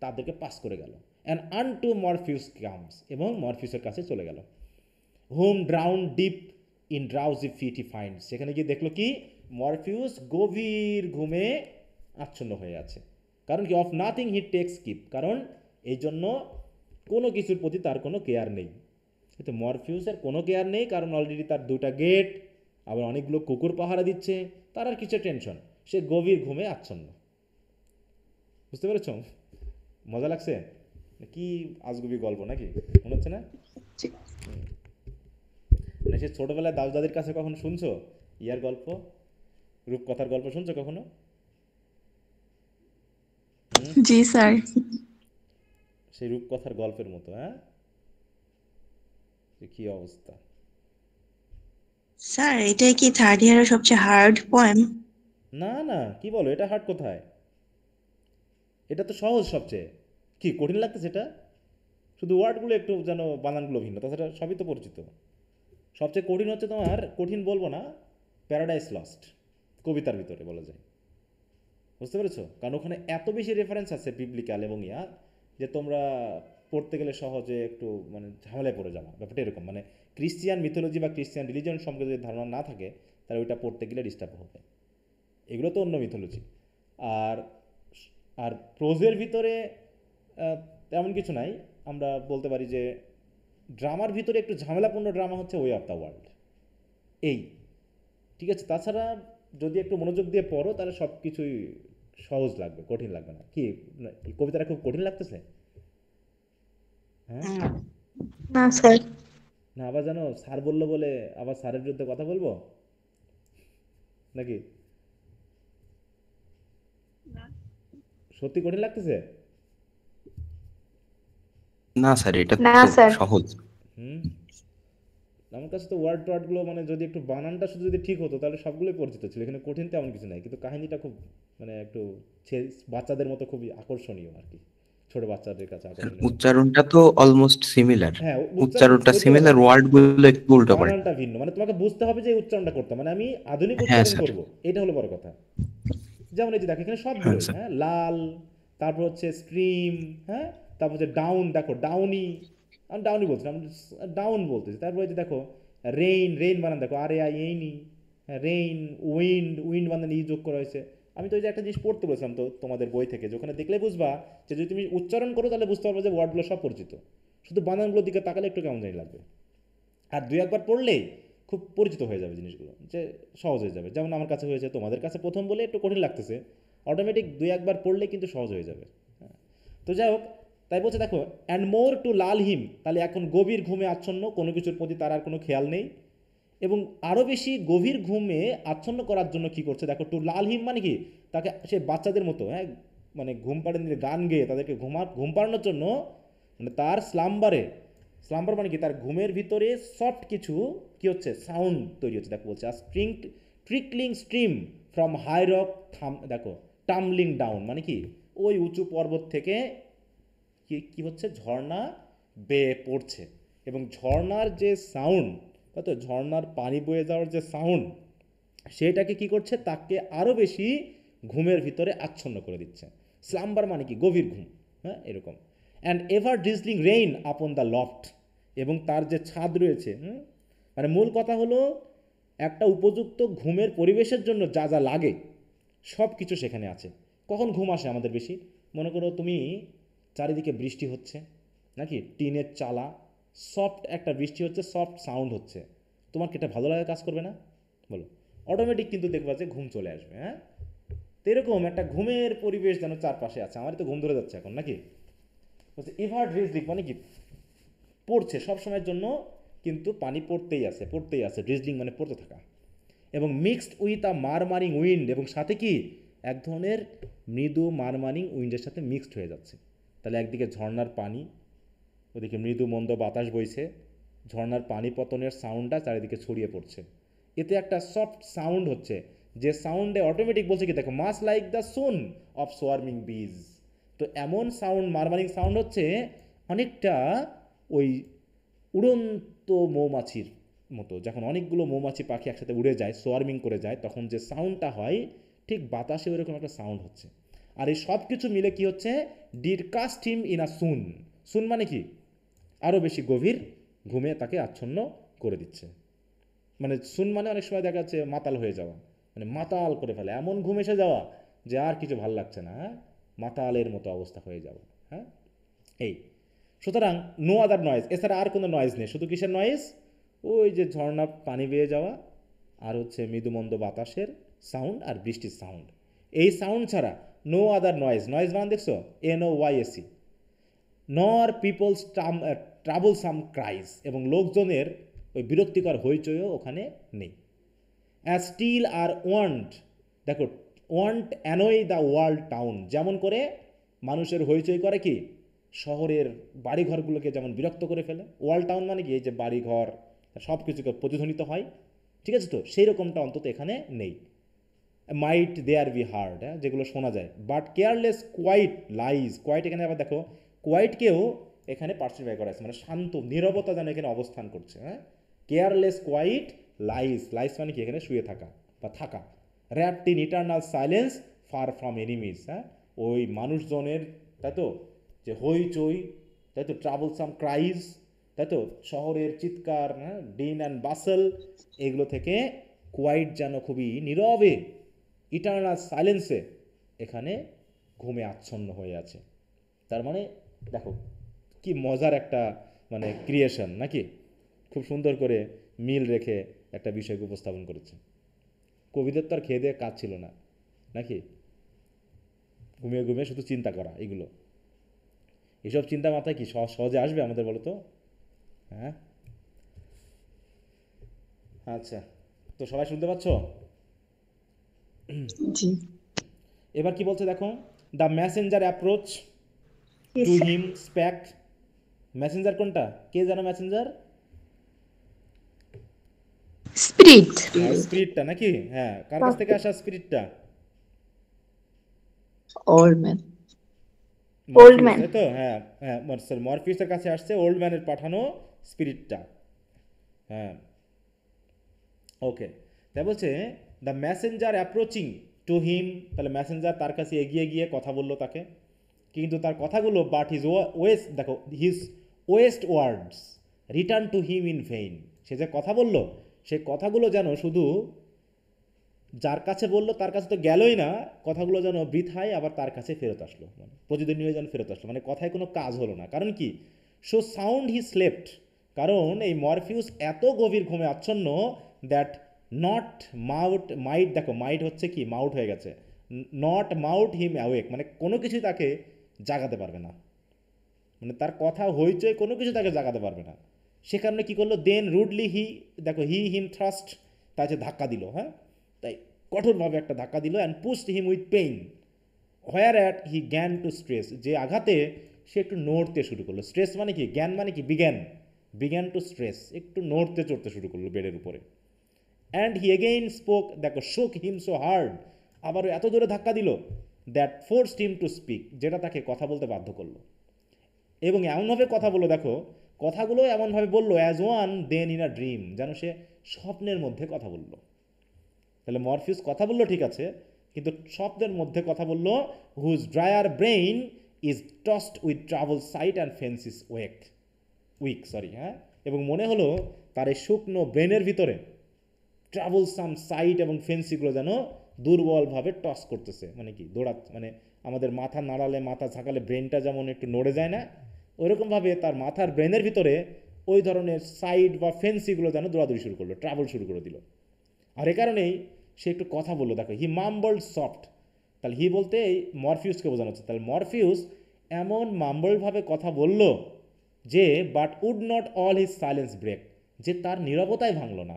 তাদেরকে পাস করে গেল। অ্যান্ড আনটু মরফিউস কামস, এবং মরফিউসের কাছে চলে গেল। Whom drowned deep in drowsy fit he find, সেখানে গিয়ে দেখলো কি মরফিউস গভীর ঘুমে আচ্ছন্ন হয়ে আছে। কারণ কি? Of nothing he takes keep, কারণ এই জন্য কোনো কিছুর প্রতি তার কোনো কেয়ার নেই। কিন্তু মরফিউসের কোনো কেয়ার নেই, কারণ অলরেডি তার দুটা গেট, আবার অনেকগুলো কুকুর পাহারা দিচ্ছে, তার আর কিছু টেনশন, সে গভীর ঘুমে আচ্ছন্ন। বুঝতে পেরেছ? মজা লাগছে? কি আজগুবি গল্প নাকি মনে হচ্ছে না? মানে সে ছোটবেলায় দাদু দাদির কাছে কখনো শুনছো ইয়ার গল্প, রূপকথার গল্প শুনছো কখনো? জি স্যার। সেই রূপকথার গল্পের মতো। হ্যাঁ, কি অবস্থা! স্যার এটাই কি থার্ড ইয়ারের সবচেয়ে হার্ড পোয়েম? না না, কি বলো, এটা হার্ড কোথায়? এটা তো সহজ সবচেয়ে। কি কঠিন লাগতেছে এটা? শুধু ওয়ার্ডগুলো একটু যেন বানানগুলো ভিন্ন, তাছাড়া সবই তো পরিচিত। সবচেয়ে কঠিন হচ্ছে তোমার, কঠিন বলবো না, প্যারাডাইস লস্ট কবিতার ভিতরে বলা যায়। বুঝতে পেরেছো? কারণ ওখানে এত বেশি রেফারেন্স আছে বিবলিক্যাল এবং যে তোমরা পড়তে গেলে সহজে একটু মানে ঝামেলায় পড়ে যাওয়া, ব্যাপারটা এরকম। মানে ক্রিশ্চিয়ান মিথোলজি বা ক্রিশ্চিয়ান রিলিজন সম্পর্কে যদি ধারণা না থাকে, তাহলে ওইটা পড়তে গেলে ডিস্টার্ব হবে। এগুলো তো অন্য মিথোলজি। আর আর প্রোজের ভিতরে তেমন কিছু নাই। আমরা বলতে পারি যে ড্রামার ভিতরে একটু ঝামেলাপূর্ণ ড্রামা হচ্ছে ওয়ে অফ দ্য ওয়ার্ল্ড, এই ঠিক আছে। তাছাড়া যদি একটু মনোযোগ দিয়ে পড়ো তাহলে সব কিছুই সহজ লাগবে, কঠিন লাগবে না। কি কবিতাটা খুব কঠিন লাগতেছে? হ্যাঁ না স্যার। না, আবার জানো স্যার বললো বলে আবার স্যারের বিরুদ্ধে কথা বলবো নাকি? সত্যি কঠিন লাগতেছে? না স্যার, এটা না তো স্যার। সহজ। আমার কাছে তো ওয়ার্ডগুলো মানে যদি একটু বানানটা শুধু যদি ঠিক হতো তাহলে সবগুলোই পরিচিত ছিল, এখানে কঠিন তেমন কিছু নাই। কিন্তু কাহিনীটা খুব মানে একটু বাচ্চাদের মতো খুবই আকর্ষণীয় আর কি, ছোট বাচ্চাদের কাছে আকর্ষণীয়। উচ্চারণটা তো অলমোস্ট সিমিলার। হ্যাঁ, উচ্চারণটা সিমিলার, ওয়ার্ডগুলো একটু উল্টো পড়ে। বানানটা ভিন্ন, মানে তোমাকে বুঝতে হবে যে এই উচ্চারণটা করতে, মানে আমি আধুনিক হ্যাঁ উচ্চারণ স্যার। করব, এটা হলো বড় কথা। যেমন এই যে দেখো এখানে সবগুলো, হ্যাঁ, লাল, তারপর হচ্ছে স্ট্রিম, হ্যাঁ, তারপর হচ্ছে ডাউন, দেখো ডাউনি, আমি ডাউনি বলছিলাম, ডাউন বলতেছি। তারপর এই যে দেখো রেইন, রেইন বানান দেখো R A I N, rain, wind, wind বানান ই যোগ করা হয়েছে। আমি তো এই যে একটা জিনিস পড়তে বলছিলাম তো তোমাদের বই থেকে, যে ওখানে দেখলে বুঝবা যে যদি তুমি উচ্চারণ করো তাহলে বুঝতে পারবে যে ওয়ার্ডগুলো সব পরিচিত, শুধু বানানগুলোর দিকে তাকালে একটু কেমন জানি লাগবে। আর দুই একবার পড়লেই খুব পরিচিত হয়ে যাবে জিনিসগুলো, যে সহজ হয়ে যাবে। যেমন আমার কাছে হয়েছে, তোমাদের কাছে প্রথম বলে একটু কঠিন লাগতেছে, অটোমেটিক দুই একবার পড়লে কিন্তু সহজ হয়ে যাবে। তো যাই হোক, তাই বলছে দেখো অ্যান্ড মোর টু লাল হিম, তাহলে এখন গভীর ঘুমে আচ্ছন্ন, কোনো কিছুর প্রতি তার আর কোনো খেয়াল নেই। এবং আরও বেশি গভীর ঘুমে আচ্ছন্ন করার জন্য কি করছে দেখো, টু লাল হিম মানে কি, তাকে সে বাচ্চাদের মতো, হ্যাঁ, মানে ঘুম পাড়ানোর গান গেয়ে তাদেরকে ঘুম পাড়ানোর জন্য মানে তার স্লাম্বার মানে কি, তার ঘুমের ভিতরে সফট কিছু কি হচ্ছে, সাউন্ড তৈরি হচ্ছে। দেখো বলছে trickling stream from high rock দেখো টামলিং ডাউন মানে কি, ওই উঁচু পর্বত থেকে কি হচ্ছে, ঝর্ণা বেয়ে পড়ছে। এবং ঝর্ণার যে সাউন্ড, তাই তো ঝর্ণার পানি বয়ে যাওয়ার যে সাউন্ড, সেটাকে কি করছে, তাকে আরও বেশি ঘুমের ভিতরে আচ্ছন্ন করে দিচ্ছে। স্লাম্বার মানে কি, গভীর ঘুম, হ্যাঁ এরকম। And ever drizzling rain upon the loft, এবং তার যে ছাদ রয়েছে, মানে মূল কথা হলো একটা উপযুক্ত ঘুমের পরিবেশের জন্য যা যা লাগে সব কিছু সেখানে আছে। কখন ঘুম আসে আমাদের বেশি, মনে করো তুমি চারিদিকে বৃষ্টি হচ্ছে নাকি, টিনের চালা, সফট একটা বৃষ্টি হচ্ছে, সফট সাউন্ড হচ্ছে, তোমার কি এটা ভালো লাগে, কাজ করবে না বলো? অটোমেটিক কিন্তু দেখবা যে ঘুম চলে আসবে। হ্যাঁ, তো এরকম একটা ঘুমের পরিবেশ যেন চারপাশে আছে। আমারই তো ঘুম ধরে যাচ্ছে এখন নাকি। বলছে এভার ড্রিজলিং মানে কি, পড়ছে সবসময়ের জন্য, কিন্তু পানি পড়তেই আছে, ড্রিজলিং মানে পড়তে থাকা। এবং mixed with a murmuring wind, এবং সাথে কি এক ধরনের মৃদু মারমারিং উইন্ডের সাথে মিক্সড হয়ে যাচ্ছে। তাহলে একদিকে ঝর্ণার পানি, ওদিকে মৃদু মন্দ বাতাস বইছে, ঝর্ণার পানি পতনের সাউন্ডটা চারিদিকে ছড়িয়ে পড়ছে, এতে একটা সফট সাউন্ড হচ্ছে, যে সাউন্ডে অটোমেটিক বলছে কি দেখো, মাস লাইক দ্য সুন অফ সোয়ার্মিং বিজ। তো এমন সাউন্ড, মারমারিং সাউন্ড হচ্ছে অনেকটা ওই উড়ন্ত মৌমাছির মতো, যখন অনেকগুলো মৌমাছি পাখি একসাথে উড়ে যায়, সোয়ার্মিং করে যায়, তখন যে সাউন্ডটা হয় ঠিক বাতাসে ওইরকম একটা সাউন্ড হচ্ছে। আর এই সব কিছু মিলে কি হচ্ছে, did cast him in a swoon মানে কি, আরও বেশি গভীর ঘুমে তাকে আচ্ছন্ন করে দিচ্ছে। মানে সুন মানে অনেক সময় দেখা যাচ্ছে মাতাল হয়ে যাওয়া, মানে মাতাল করে ফেলে, এমন ঘুম এসে যাওয়া যে আর কিছু ভাল লাগছে না, হ্যাঁ, মাতালের মতো অবস্থা হয়ে যাওয়া। হ্যাঁ, এই সুতরাং নো আদার নয়েজ, এছাড়া আর কোনো নয়েজ নেই, শুধু কিসের নয়েজ, ওই যে ঝর্ণা পানি বেয়ে যাওয়া, আর হচ্ছে মৃদুমন্দ বাতাসের সাউন্ড, আর বৃষ্টির সাউন্ড। এই সাউন্ড ছাড়া নো আদার নয়েজ বানান দেখছো, NOYSE, নর পিপলস ট্রাবলসাম ক্রাইস, এবং লোকজনের ওই বিরক্তিকর হইচইও ওখানে নেই। অ্যাজ স্টিল আর ওয়ান্ট, দেখো want annoy the world town, যেমন করে মানুষের হইচই করে কি, শহরের বাড়িঘরগুলোকে যেমন বিরক্ত করে ফেলে। ওয়ার্ল্ড টাউন মানে কি, এই যে বাড়িঘর সব কিছুকে প্রতিধ্বনিত হয়, ঠিক আছে, তো সেই রকমটা অন্তত এখানে নেই। মাইট দেয়ার বি হার্ড, হ্যাঁ, যেগুলো শোনা যায়, but careless quiet lies, quiet এখানে আবার দেখো কোয়াইটকেও এখানে পার্সিফাই করা আছে, মানে শান্ত নীরবতা যেন এখানে অবস্থান করছে। হ্যাঁ, কেয়ারলেস কোয়াইট লাইজ মানে কি, এখানে শুয়ে থাকা বা থাকা। Rapt in eternal silence far from enemies, হ্যাঁ, ওই মানুষজনের, তাই তো যে হইচই, তাই তো ট্রাবলসাম ক্রাইজ, তাই তো শহরের চিৎকার, হ্যাঁ, ডিন অ্যান্ড বাসেল, এগুলো থেকে কোয়াইট যেন খুবই নীরবে, ইটার্নাল সাইলেন্সে এখানে ঘুমে আচ্ছন্ন হয়ে আছে। তার মানে দেখো কি মজার একটা মানে ক্রিয়েশন নাকি, খুব সুন্দর করে মিল রেখে একটা বিষয়কে উপস্থাপন করেছে। কবিদের তো আর খেয়ে দিয়ে কাজ ছিল না নাকি, ঘুমিয়ে ঘুমিয়ে শুধু চিন্তা করা, এইসব চিন্তা মাথায় কি সহজে আসবে আমাদের, বলো তো? হ্যাঁ, আচ্ছা, তো সবাই শুনতে পাচ্ছ? জি। এবার কি বলছে দেখো, the messenger approach to him spake. Messenger কোনটা, কে জানো মেসেঞ্জার? স্পিরিটটা নাকি, হ্যাঁ, কার কাছ থেকে আসা স্পিরিটটা? ওল্ড ম্যান, তাই তো, হ্যাঁ হ্যাঁ, মরফিউসের কাছে আসছে ওল্ড ম্যানের পাঠানো স্পিরিটটা। হ্যাঁ, ওকে, তাই বলছে the Messenger approaching to him, তাহলে মেসেঞ্জার তার কাছে এগিয়ে গিয়ে কথা বললো তাকে, কিন্তু তার কথাগুলো, বাট হিজ ওয়েস্ট, দেখো his waste words return to him in vain, সে যে কথা বললো সেই কথাগুলো যেন শুধু যার কাছে বললো তার কাছে তো গেলই না, কথাগুলো যেন বৃথায় আবার তার কাছে ফেরত আসলো, মানে প্রতিদিনীয় যেন ফেরত আসলো, মানে কথায় কোনো কাজ হলো না। কারণ কি, সো সাউন্ড হি স্লেপ্ট, কারণ এই মরফিউস এত গভীর ঘুমে আচ্ছন্ন, দ্যাট নট মাইট, দেখো মাইট হচ্ছে কি, মাউট হয়ে গেছে, নট মাউট হিম অ্যাওয়েক, মানে কোনো কিছুই তাকে জাগাতে পারবে না, মানে তার কথা হইচই কোনো কিছু তাকে জাগাতে পারবে না। সে কারণে কী করলো, দেন রুডলি দেখো হিম থ্রাস্ট, তাই ধাক্কা দিল, হ্যাঁ, তাই কঠোরভাবে একটা ধাক্কা দিল, and pushed him with pain, whereat he gan to stress, যে আঘাতে সে একটু নড়তে শুরু করলো। স্ট্রেস মানে কি, জ্ঞান মানে কি, বিগ্যান টু স্ট্রেস, একটু নড়তে চড়তে শুরু করলো বেডের উপরে। অ্যান্ড হি এগেইন স্পোক, দেখো শোক হিম সো হার্ড, আবারও এত জোরে ধাক্কা দিল, that forced him to speak, যেটা তাকে কথা বলতে বাধ্য করলো। এবং এমনভাবে কথা বললো, দেখো কথাগুলো এমনভাবে বললো, as one then in a dream, যেন সে স্বপ্নের মধ্যে কথা বললো। তাহলে মরফিউস কথা বললো ঠিক আছে, কিন্তু স্বপ্নের মধ্যে কথা বললো। Whose dryer brain is tossed with travel sight and fancies weak, হ্যাঁ, এবং মনে হলো তার এই শুকনো ব্রেনের ভিতরে ট্রাভেলসাম সাইট এবং ফেন্সিগুলো যেন দুর্বলভাবে টস করতেছে, মানে কি মানে আমাদের মাথা নাড়ালে, মাথা ঝাঁকালে ব্রেনটা যেমন একটু নড়ে যায় না, ওইরকমভাবে তার মাথার ব্রেনের ভিতরে ওই ধরনের সাইড বা ফেন্সিগুলো যেন দৌড়াদৌড়ি শুরু করলো, ট্রাভেল শুরু করে দিল। আর এ কারণেই সে একটু কথা বললো, দেখো হি মাম্বল্ড সফট, তাহলে হি বলতে এই মরফিউসকে বোঝানো হচ্ছে। তাহলে মরফিউস এমন মাম্বলভাবে কথা বলল যে, but would not all his silence break, যে তার নীরবতাই ভাঙলো না।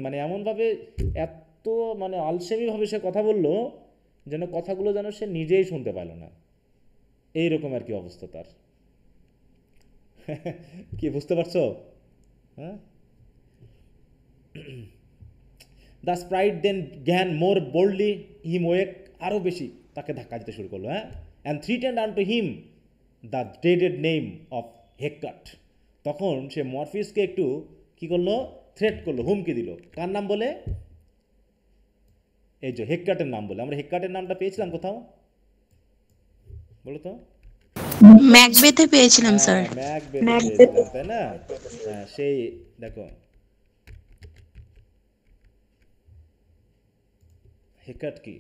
মানে এমনভাবে এত মানে আলসেমিভাবে সে কথা বলল যেন কথাগুলো যেন সে নিজেই শুনতে পাইল না, এইরকম আর কি অবস্থা তার। কি বুঝতে পারছো? হ্যাঁ, the sprite then gan more boldly him wake, আরও বেশি তাকে ধাক্কা দিতে শুরু করলো। হ্যাঁ, and threatened unto him the dreaded name of Hecate, তখন সে মরফিউসকে একটু কী করলো, থ্রেট করলো, হুমকি দিল। কার নাম বলে? এই যে হেকাটের নাম বলে। আমরা হেকাটের নামটা পেয়েছিলাম কোথাও, বলো তো? ম্যাকবেথে পেয়েছিলাম স্যার। ম্যাকবেথে পেয়েছিলাম, তাই না? হ্যাঁ, সেই দেখো হেকাট কি,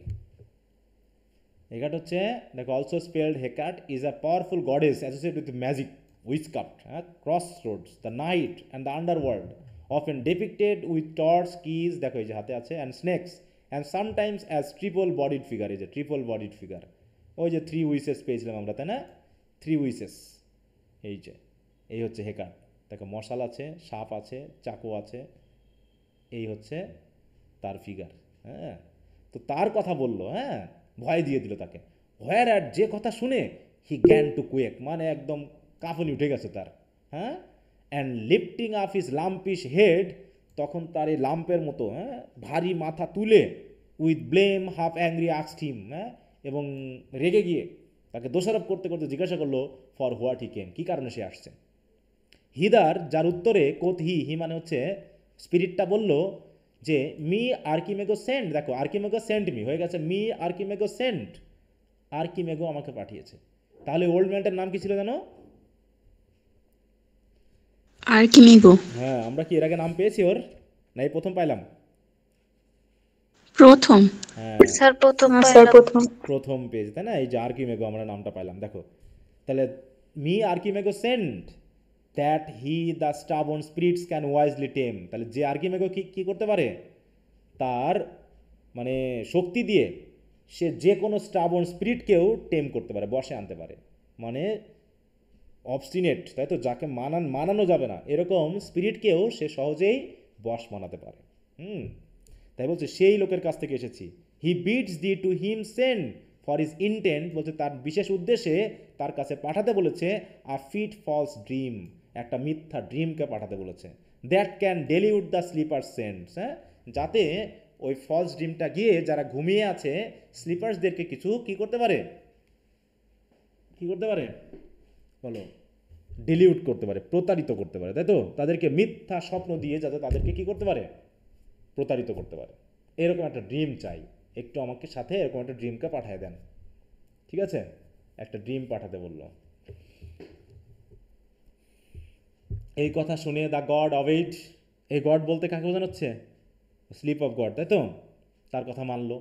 হেকাট হচ্ছে, দেখো also spelled Hecate is a powerful goddess associated with magic, witchcraft, cross roads, the night and the underworld, often depicted with torch, keys, দেখো এই যে হাতে আছে, and snakes, and sometimes as triple bodied figure, এই যে triple bodied figure, ওই যে 3 wishes পেয়েছিলাম আমরা, তাই না? 3 উইসেস, এই হচ্ছে হেকাট। দেখো মশাল আছে, সাপ আছে, চাকু আছে, এই হচ্ছে তার ফিগার। হ্যাঁ, তো তার কথা বললো, হ্যাঁ, ভয় দিয়ে দিল তাকে। হোয়ার অ্যাট, যে কথা শুনে, হি গ্যান টু কুয়েক, মানে একদম কাঁপুনি উঠে গেছে তার। হ্যাঁ, and lifting up his lumpish head, তখন তার এই লাম্পের মতো, হ্যাঁ, ভারী মাথা তুলে, with blame half angry asked him, হ্যাঁ, এবং রেগে গিয়ে তাকে দোষারোপ করতে করতে জিজ্ঞাসা করলো, ফর হোয়াট হি কেম, কী কারণে সে আসছে। হিদার, যার উত্তরে কোথ হি মানে হচ্ছে স্পিরিটটা বলল যে, মি আর্কিমেগো সেন্ট, দেখো আর্কিমেগো সেন্ট মি হয়ে গেছে, মি আর্কিমেগো সেন্ট, আর্কিমেগো আমাকে পাঠিয়েছে। তাহলে ওল্ড ম্যানটার নাম কি ছিল জানো? আর্কিমেগো। হ্যাঁ, আমরা কি এর আগে নাম পেয়েছি ওর, না এই প্রথম পাইলাম? প্রথম। হ্যাঁ স্যার প্রথম স্যার পাইলাম। প্রথম পেজ, তাই না? এই যে আর্কিমেগো আমরা নামটা পাইলাম, দেখো তাহলে me Archimago sent that he the stubborn spirits can wisely tame, তাহলে যে আর্কিমেগো কি করতে পারে, তার মানে শক্তি দিয়ে সে যে কোনো স্টাবন স্পিরিটকেও টেম করতে পারে, বশে আনতে পারে, মানে অবস্টিনেট, তাই তো, যাকে মানানো যাবে না এরকম স্পিরিটকেও সে সহজেই বশ মানাতে পারে। তাই বলছে সেই লোকের কাছ থেকে এসেছি। He bids thee to him send for his intent, বলছে তার বিশেষ উদ্দেশ্যে তার কাছে পাঠাতে বলেছে, আ ফিট ফলস ড্রিম, একটা মিথ্যা ড্রিমকে পাঠাতে বলেছে, that can delude the sleeper's sense, হ্যাঁ, যাতে ওই ফলস ড্রিমটা গিয়ে যারা ঘুমিয়ে আছে স্লিপার্সদেরকে কিছু কি করতে পারে, বলো, ডিলিউট করতে পারে, প্রতারিত করতে পারে, তাই তো, তাদেরকে মিথ্যা স্বপ্ন দিয়ে যাতে তাদেরকে কি করতে পারে, প্রতারিত করতে পারে। এরকম একটা ড্রিম চাই, একটু আমাকে সাথে এরকম একটা ড্রিমকে পাঠিয়ে দেন। ঠিক আছে, একটা ড্রিম পাঠাতে বললো। এই কথা শুনে দ্য গড অফ ইট, এই গড বলতে কাকে বোঝানো হচ্ছে? স্লিপ অফ গড, তাই তো, তার কথা মানলো।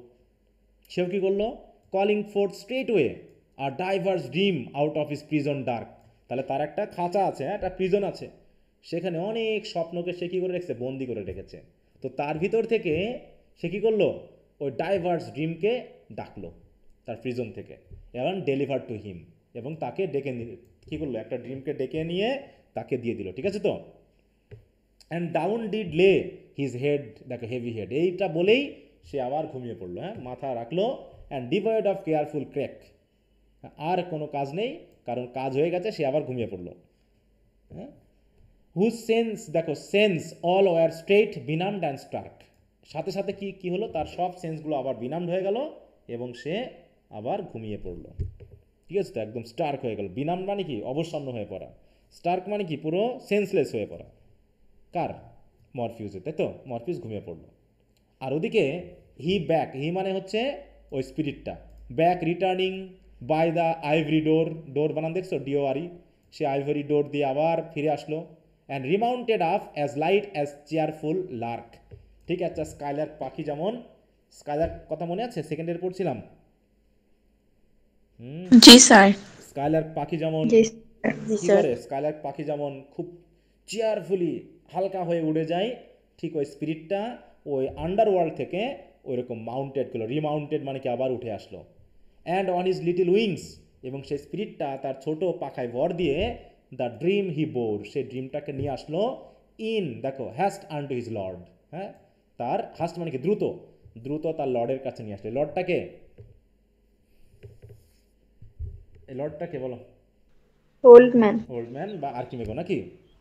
সেও কি করলো, কলিং ফোর্থ স্ট্রেট ওয়ে আর diverse dream out of his prison dark, তাহলে তার একটা খাঁচা আছে, একটা প্রিজন আছে, সেখানে অনেক স্বপ্নকে সে কী করে রেখেছে, বন্দি করে রেখেছে। তো তার ভিতর থেকে সে কী করলো, ওই ডাইভার্স ড্রিমকে ডাকলো তার প্রিজন থেকে, এবং ডেলিভার টু হিম, এবং তাকে ডেকে নিয়ে কী করলো, একটা ড্রিমকে ডেকে নিয়ে তাকে দিয়ে দিল। ঠিক আছে তো, and down did lay his head, দেখো হেভি হেড, এইটা বলেই সে আবার ঘুমিয়ে পড়লো। হ্যাঁ, মাথা রাখলো and devoid of careful crack, আর কোনো কাজ নেই, কারণ কাজ হয়ে গেছে, সে আবার ঘুমিয়ে পড়লো। হ্যাঁ, হুজ সেন্স, দেখো sense all were straight benumbed and stark, সাথে সাথে কি কি হলো, তার সব সেন্সগুলো আবার বিনামড হয়ে গেল এবং সে আবার ঘুমিয়ে পড়লো। ঠিক আছে, তো একদম স্টার্ক হয়ে গেল। বিনাম মানে কি, অবসন্ন হয়ে পড়া। স্টার্ক মানে কি, পুরো সেন্সলেস হয়ে পড়া। কার? মরফিউসের, তাই তো? মরফিউস ঘুমিয়ে পড়লো। আর ওদিকে হি ব্যাক, হি মানে হচ্ছে ওই স্পিরিটটা, back returning by the ivory door, door বানান দেখছো, ডিওআরই, সে আইভরি ডোর দিয়ে আবার ফিরে আসলো। And remounted up as light as cheerful lark. ঠিক আছে, স্কাইলার্ক পাখি যেমন, স্কাইলার্ক কথা মনে আছে, সেকেন্ডের পড়ছিলাম। জি স্যার। স্কাইলার্ক পাখি যেমন জি কি করে, স্কাইলার্ক পাখি যেমন খুব চেয়ারফুলি হালকা হয়ে উড়ে যায়, ঠিক ওই স্পিরিটটা ওই আন্ডারওয়ার্ল্ড থেকে ওই রকম মাউন্টেড করলো, রিমাউন্টেড মানে কি আবার উঠে আসলো। And on his little wings, এবং সেই স্পিরিটটা তার ছোট পাখায় ভর দিয়ে দ্য ড্রিম হি বোর, সেই ড্রিমটাকে নিয়ে আসলো ইন, দেখো হ্যাস্ট আন টু হিজ লর্ড, হ্যাঁ, তার হাস্ট মানে কি দ্রুত, দ্রুত তার লর্ডের কাছে নিয়ে আসলো। লর্ডটাকে, এই লর্ডটাকে বলো, ওল্ড ম্যান। ওল্ড ম্যান বা আর্কিমেগো নাকি।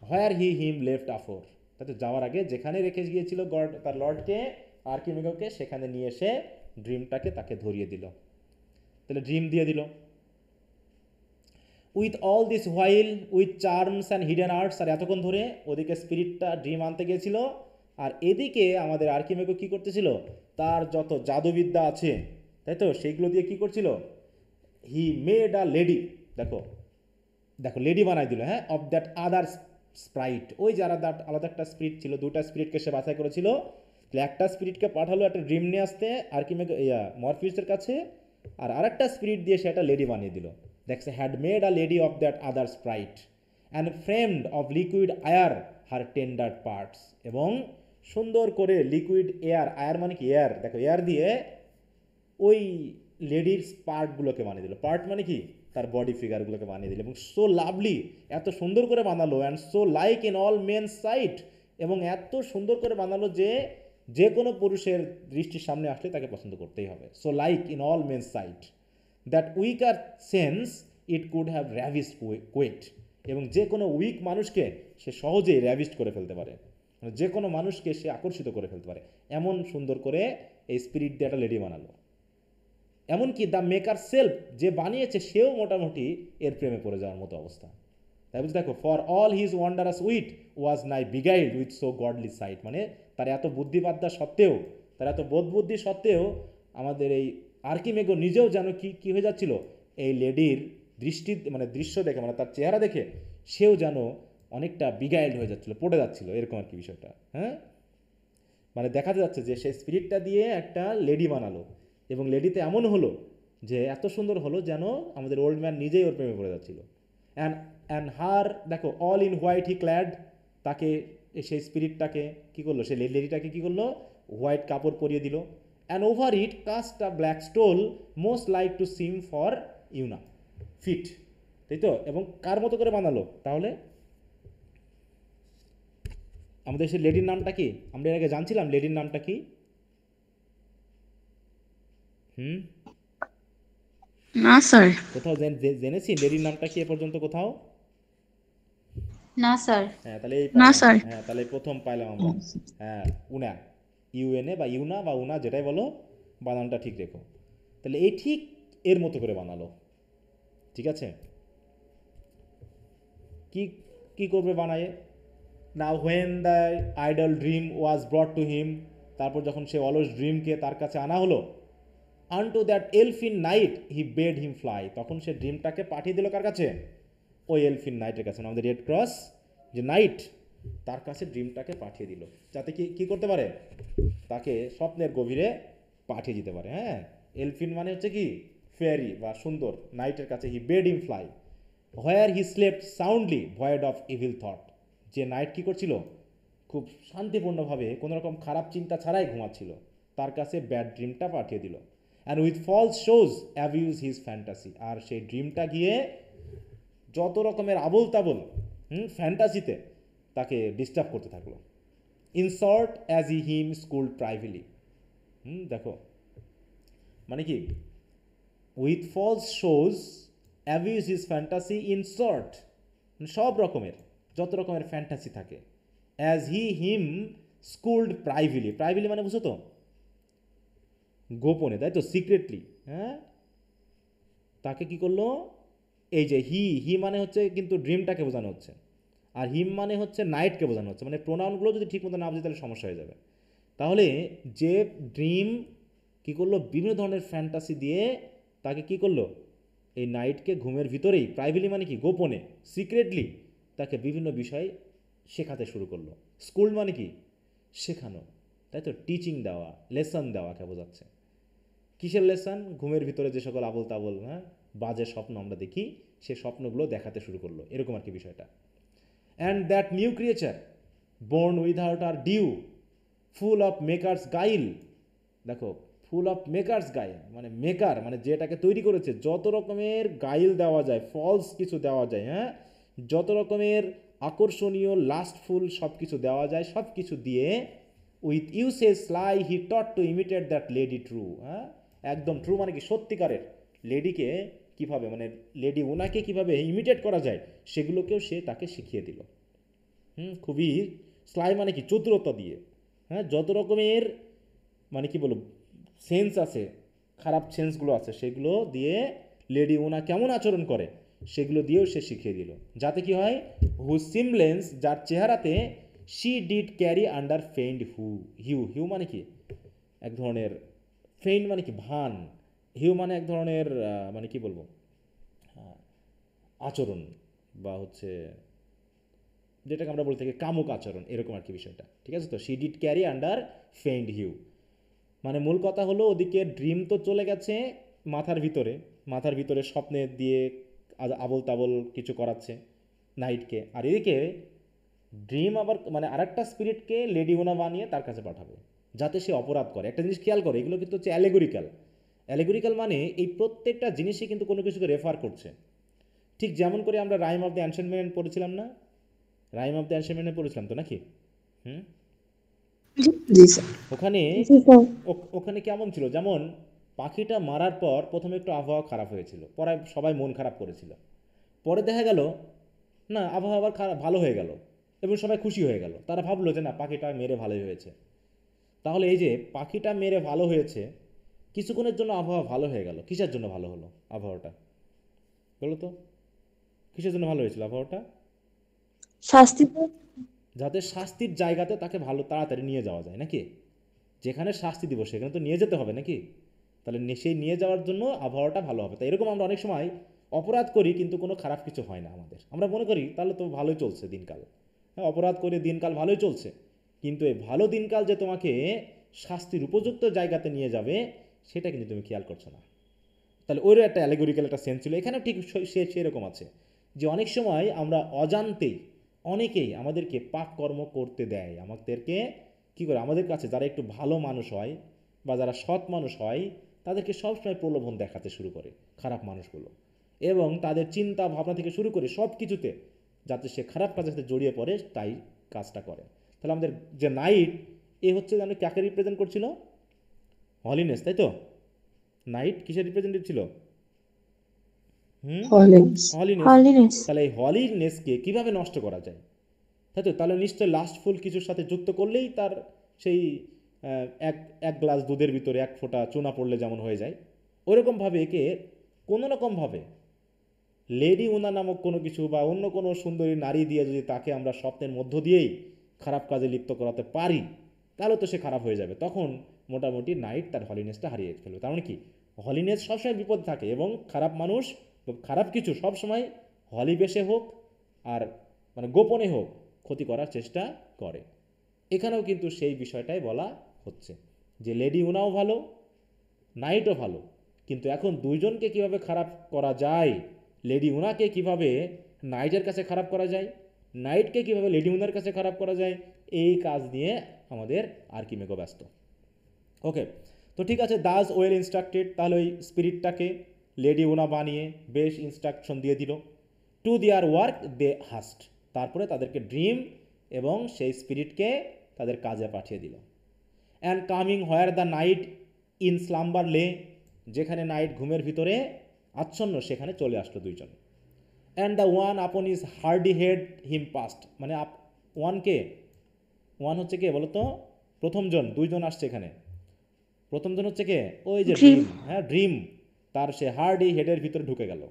হোয়ার হি হিম লেফট আফোর, তাতে যাওয়ার আগে যেখানে রেখে গিয়েছিল গড তার লর্ডকে, আর্কিমেগোকে, সেখানে নিয়ে এসে ড্রিমটাকে তাকে ধরিয়ে দিল। তাহলে ড্রিম দিয়ে দিল। With all this while with charms and hidden arts, আর এতক্ষণ ধরে ওদিকে স্পিরিটটা ড্রিম আনতে গিয়েছিল, আর এদিকে আমাদের আর্কিমেগো কী করতেছিল, তার যত জাদুবিদ্যা আছে, তাই তো, সেইগুলো দিয়ে কী করছিল, হি মেড আ লেডি, দেখো দেখো লেডি বানাই দিল, হ্যাঁ, অফ দ্যাট আদার স্প্রাইট, ওই যে আলাদা একটা স্পিরিট ছিল, দুটা স্পিরিটকে সে বাছাই করেছিল, একটা স্পিরিটকে পাঠালো একটা ড্রিম নিয়ে আসতে আর্কিমেগো মরফিউসের কাছে, আর আরেকটা স্পিরিট দিয়ে সে একটা লেডি বানিয়ে দিল। দেখছে had made a lady of that other sprite and framed of liquid air her tender parts, এবং সুন্দর করে লিকুইড এয়ার, আয়ার মানে কি এয়ার, দেখো এয়ার দিয়ে ওই লেডির পার্টগুলোকে বানিয়ে দিল, পার্ট মানে কি তার বডি ফিগারগুলোকে বানিয়ে দিল, এবং সো লাভলি, এত সুন্দর করে বানালো, and so like in all men sight, এবং এত সুন্দর করে বানালো যে যে কোনো পুরুষের দৃষ্টির সামনে আসলে তাকে পছন্দ করতেই হবে। So like in all men sight that weaker sense it could have ravished quite, এবং যে কোনো উইক মানুষকে সে সহজেই র্যাভিস্ট করে ফেলতে পারে, মানে যে কোনো মানুষকে সে আকর্ষিত করে ফেলতে পারে, এমন সুন্দর করে এই স্পিরিট দিয়ে একটা লেডি বানালো। এমনকি দ্য মেকার সেলফ, যে বানিয়েছে সেও মোটামুটি এর প্রেমে পড়ে যাওয়ার মতো অবস্থা। তাই বুঝতে দেখো, ফর অল হিজ ওয়ান্ডারাস উইট ওয়াজ নাই বিগাইল্ড উইথ সো গডলি সাইট, মানে তার এত বুদ্ধিবাদ্যা সত্ত্বেও, তার এত বোধ বুদ্ধি সত্ত্বেও আমাদের এই আর্কিমেগো নিজেও যেন কি হয়ে যাচ্ছিল, এই লেডির মানে দৃশ্য দেখে, মানে তার চেহারা দেখে সেও যেন অনেকটা বিগাইল্ড হয়ে যাচ্ছিল, পড়ে যাচ্ছিল, এরকম আর কি বিষয়টা। হ্যাঁ, মানে দেখাতে যাচ্ছে যে সেই স্পিরিটটা দিয়ে একটা লেডি বানালো, এবং লেডিতে এমন হলো যে এত সুন্দর হলো যেন আমাদের ওল্ড ম্যান নিজেই ওর প্রেমে পড়ে যাচ্ছিল। অ্যান্ড হার, দেখো all in white he clad, তাকে সেই স্পিরিটটাকে কী করলো, সেই লেডিটাকে কী করলো, হোয়াইট কাপড় পরিয়ে দিল। And over it cast a black stole most like to seem for Una fit, তাই তো, এবং কার মতো করে বানালো তাহলে, আমাদের সেই লেডির নামটা কি, আমরা এর আগে জানছিলাম লেডির নামটা কি? না স্যার। কোথাও জেনেছি লেডির নামটা কি এ পর্যন্ত কোথাও? না স্যার। হ্যাঁ, তাহলে এই না স্যার। হ্যাঁ, তাহলে প্রথম পাইলাম আমরা। হ্যাঁ, উনা, ইউএনএ বা ইউনা বা উনা যেটাই বলো, বানানটা ঠিক রেখো। তাহলে এই ঠিক এর মতো করে বানালো, ঠিক আছে। কি কি করবে বানায়ে, now when the idle dream was brought to him, তারপর যখন সে অলস ড্রিমকে তার কাছে আনা হলো, unto that elfin knight he bade him fly, তখন সে ড্রিমটাকে পাঠিয়ে দিল কার কাছে, ওই এলফিন নাইটের কাছে, আমাদের রেড ক্রস যে নাইট, তার কাছে ড্রিমটাকে পাঠিয়ে দিল, যাতে কি করতে পারে, তাকে স্বপ্নের গভীরে পাঠিয়ে দিতে পারে। হ্যাঁ, এলফিন মানে হচ্ছে কি ফেয়ারি বা সুন্দর, নাইটের কাছে he bade him fly, where he slept soundly void of evil thought, যে নাইট কী করছিল, খুব শান্তিপূর্ণভাবে কোনো রকম খারাপ চিন্তা ছাড়াই ঘুমাচ্ছিল, তার কাছে ব্যাড ড্রিমটা পাঠিয়ে দিল। And with false shows abuse his fantasy, আর সেই ড্রিমটা গিয়ে যত রকমের আবোল তাবোল ফ্যান্টাসিতে তাকে ডিস্টার্ব করতে থাকলো। In short as he him school privily, দেখো মানে কি, with false shows abuse his fantasy in short, সব রকমের যত রকমের ফ্যান্টাসি থাকে। অ্যাজ হিম স্কুলড প্রাইভেলি, প্রাইভেলি মানে বুঝো তো গোপনে, তাই তো, সিক্রেটলি। হ্যাঁ, তাকে কি করলো, এই যে হি মানে হচ্ছে কিন্তু ড্রিমটাকে বোঝানো হচ্ছে, আর হিম মানে হচ্ছে নাইটকে বোঝানো হচ্ছে, মানে প্রোনাউনগুলো যদি ঠিক মতো না বুঝি তাহলে সমস্যা হয়ে যাবে। তাহলে যে ড্রিম কি করলো, বিভিন্ন ধরনের ফ্যান্টাসি দিয়ে তাকে কি করলো, এই নাইটকে ঘুমের ভিতরেই প্রাইভেলি মানে কি গোপনে, সিক্রেটলি তাকে বিভিন্ন বিষয় শেখাতে শুরু করলো। স্কুল মানে কি শেখানো, তাই তো, টিচিং দেওয়া, লেসন দেওয়াকে বোঝাচ্ছে। কিসের লেসন? ঘুমের ভিতরে যে সকল আবল তাবল, হ্যাঁ, বাজে স্বপ্ন আমরা দেখি, সে স্বপ্নগুলো দেখাতে শুরু করলো, এরকম আর কি বিষয়টা। And that new creature born without her due full of maker's guile, দেখো ফুল অফ মেকার্স গাইল মানে মেকার মানে যেটাকে তৈরি করেছে, যত রকমের গাইল দেওয়া যায়, ফলস কিছু দেওয়া যায়, হ্যাঁ, যত রকমের আকর্ষণীয় লাস্টফুল সব কিছু দেওয়া যায়, সব কিছু দিয়ে with usage sly he taught to imitate that lady true, হ্যাঁ, একদম ট্রু মানে কি সত্যিকারের লেডিকে কীভাবে, মানে লেডি ওনাকে কীভাবে ইমিটেট করা যায় সেগুলোকেও সে তাকে শিখিয়ে দিল। খুবই স্লাই মানে কি চতুরতা দিয়ে, হ্যাঁ, যত রকমের মানে কি বলবো সেন্স আছে, খারাপ সেন্সগুলো আছে, সেগুলো দিয়ে লেডি ওনা কেমন আচরণ করে সেগুলো দিয়েও সে শিখিয়ে দিল, যাতে কি হয়, হু সিমলেন্স যার চেহারাতে she did carry under feigned hue মানে কি এক ধরনের, ফেইন্ড মানে কি ভান, হিউ মানে এক ধরনের মানে কি বলবো আচরণ, বা হচ্ছে যেটাকে আমরা বলে থাকি কামুক আচরণ, এরকম আর কি বিষয়টা, ঠিক আছে তো। She did carry under feigned hue মানে মূল কথা হলো, ওদিকে ড্রিম তো চলে গেছে মাথার ভিতরে স্বপ্নে দিয়ে আবল তাবল কিছু করাচ্ছে নাইটকে, আর এদিকে ড্রিম আবার মানে আরেকটা স্পিরিটকে লেডি ওনা বানিয়ে তার কাছে পাঠাবে যাতে সে অপরাধ করে। একটা জিনিস খেয়াল করে, এগুলো কিন্তু হচ্ছে অ্যালেগোরিক্যাল মানে এই প্রত্যেকটা জিনিসই কিন্তু কোনো কিছুকে রেফার করছে। ঠিক যেমন করে আমরা rhyme of the ancient man পড়েছিলাম না, রাইম অফ দ্য অ্যানশিয়েন্ট ম্যানে পড়েছিলাম তো নাকি? জি স্যার। ওখানে কেমন ছিল, যেমন পাখিটা মারার পর প্রথমে একটু আবহাওয়া খারাপ হয়েছিল, পরে সবাই মন খারাপ করেছিল, পরে দেখা গেল না আবহাওয়া আবার ভালো হয়ে গেল এবং সবাই খুশি হয়ে গেল, তারা ভাবলো যে না পাখিটা মেরে ভালোই হয়েছে। তাহলে এই যে পাখিটা মেরে ভালো হয়েছে, কিছুক্ষণের জন্য আবহাওয়া ভালো হয়ে গেল, কিসের জন্য ভালো হলো আবহাওয়াটা বলো তো, কিসের জন্য ভালো হয়েছিল আবহাওয়াটা? শাস্তি। যাতে শাস্তির জায়গাতে তাকে ভালো তাড়াতাড়ি নিয়ে যাওয়া যায় নাকি, যেখানে শাস্তি দিব সেখানে তো নিয়ে যেতে হবে নাকি, তাহলে সেই নিয়ে যাওয়ার জন্য আবহাওয়াটা ভালো হবে। তাই এরকম আমরা অনেক সময় অপরাধ করি কিন্তু কোনো খারাপ কিছু হয় না আমাদের, আমরা মনে করি তাহলে তো ভালোই চলছে দিনকাল, হ্যাঁ, অপরাধ করে দিনকাল ভালোই চলছে, কিন্তু এই ভালো দিনকাল যে তোমাকে শাস্তির উপযুক্ত জায়গাতে নিয়ে যাবে সেটা কিন্তু তুমি খেয়াল করছো না। তাহলে ওইরও একটা অ্যালেগোরিক্যাল একটা সেন্স ছিল এখানেও, ঠিক সেরকম আছে যে অনেক সময় আমরা অজান্তেই অনেকেই আমাদেরকে পাপ কর্ম করতে দেয়, আমাদেরকে কী করে, আমাদের কাছে যারা একটু ভালো মানুষ হয় বা যারা সৎ মানুষ হয় তাদেরকে সবসময় প্রলোভন দেখাতে শুরু করে খারাপ মানুষগুলো, এবং তাদের চিন্তা ভাবনা থেকে শুরু করে সব কিছুতে যাতে সে খারাপ কাজের সাথে জড়িয়ে পড়ে তাই কাজটা করে। তাহলে আমাদের যে নাইট এ হচ্ছে যেন কাকে রিপ্রেজেন্ট করছিল, হলিনেস, তাই তো। নাইট কিসের রিপ্রেজেন্টেটিভ ছিল? হলিনেস। তাহলে এই হলিনেসকে কীভাবে নষ্ট করা যায়, তাই তো। তাহলে নিশ্চয়ই লাস্টফুল কিছুর সাথে যুক্ত করলেই তার সেই এক গ্লাস দুধের ভিতরে এক ফোঁটা চুনা পড়লে যেমন হয়ে যায়, ওইরকমভাবে একে কোনো রকমভাবে লেডি ওনা নামক কোনো কিছু বা অন্য কোনো সুন্দরী নারী দিয়ে যদি তাকে আমরা স্বপ্নের মধ্য দিয়েই খারাপ কাজে লিপ্ত করাতে পারি তাহলে তো সে খারাপ হয়ে যাবে, তখন মোটামুটি নাইট তার হলিনেসটা হারিয়ে ফেলবে। তার মানে কি, হলিনেস সবসময় বিপদ থাকে এবং খারাপ মানুষ খারাপ কিছু সবসময় হলিবেশে হোক আর মানে গোপনে হোক ক্ষতি করার চেষ্টা করে। এখানেও কিন্তু সেই বিষয়টাই বলা হচ্ছে যে লেডি ওনাও ভালো নাইটও ভালো, কিন্তু এখন দুইজনকে কিভাবে খারাপ করা যায়, লেডি ওনাকে কিভাবে নাইটের কাছে খারাপ করা যায়, নাইটকে কিভাবে লেডি ওনার কাছে খারাপ করা যায়, এই কাজ নিয়ে আমাদের আর্কিমেগো ব্যস্ত। ওকে, তো ঠিক আছে, দাস ওয়েল ইনস্ট্রাক্টেড, তাহলে ওই স্পিরিটটাকে লেডি ওনা বানিয়ে বেশ ইনস্ট্রাকশন দিয়ে দিল। টু দেয়ার ওয়ার্ক দে হাস্ট, তারপরে তাদেরকে ড্রিম এবং সেই স্পিরিটকে তাদের কাজে পাঠিয়ে দিল। And coming where the night in slumber লে, যেখানে নাইট ঘুমের ভিতরে আচ্ছন্ন সেখানে চলে আসলো দুইজন। And the one upon is hardy head him past, মানে ওয়ান হচ্ছে কে বলো তো? প্রথমজন, দুইজন আসছে এখানে। প্রথমজন হচ্ছে কে? ওই যে ড্রিম, হ্যাঁ ড্রিম, তার সে হার্ডি হেডের ভিতরে ঢুকে গেল।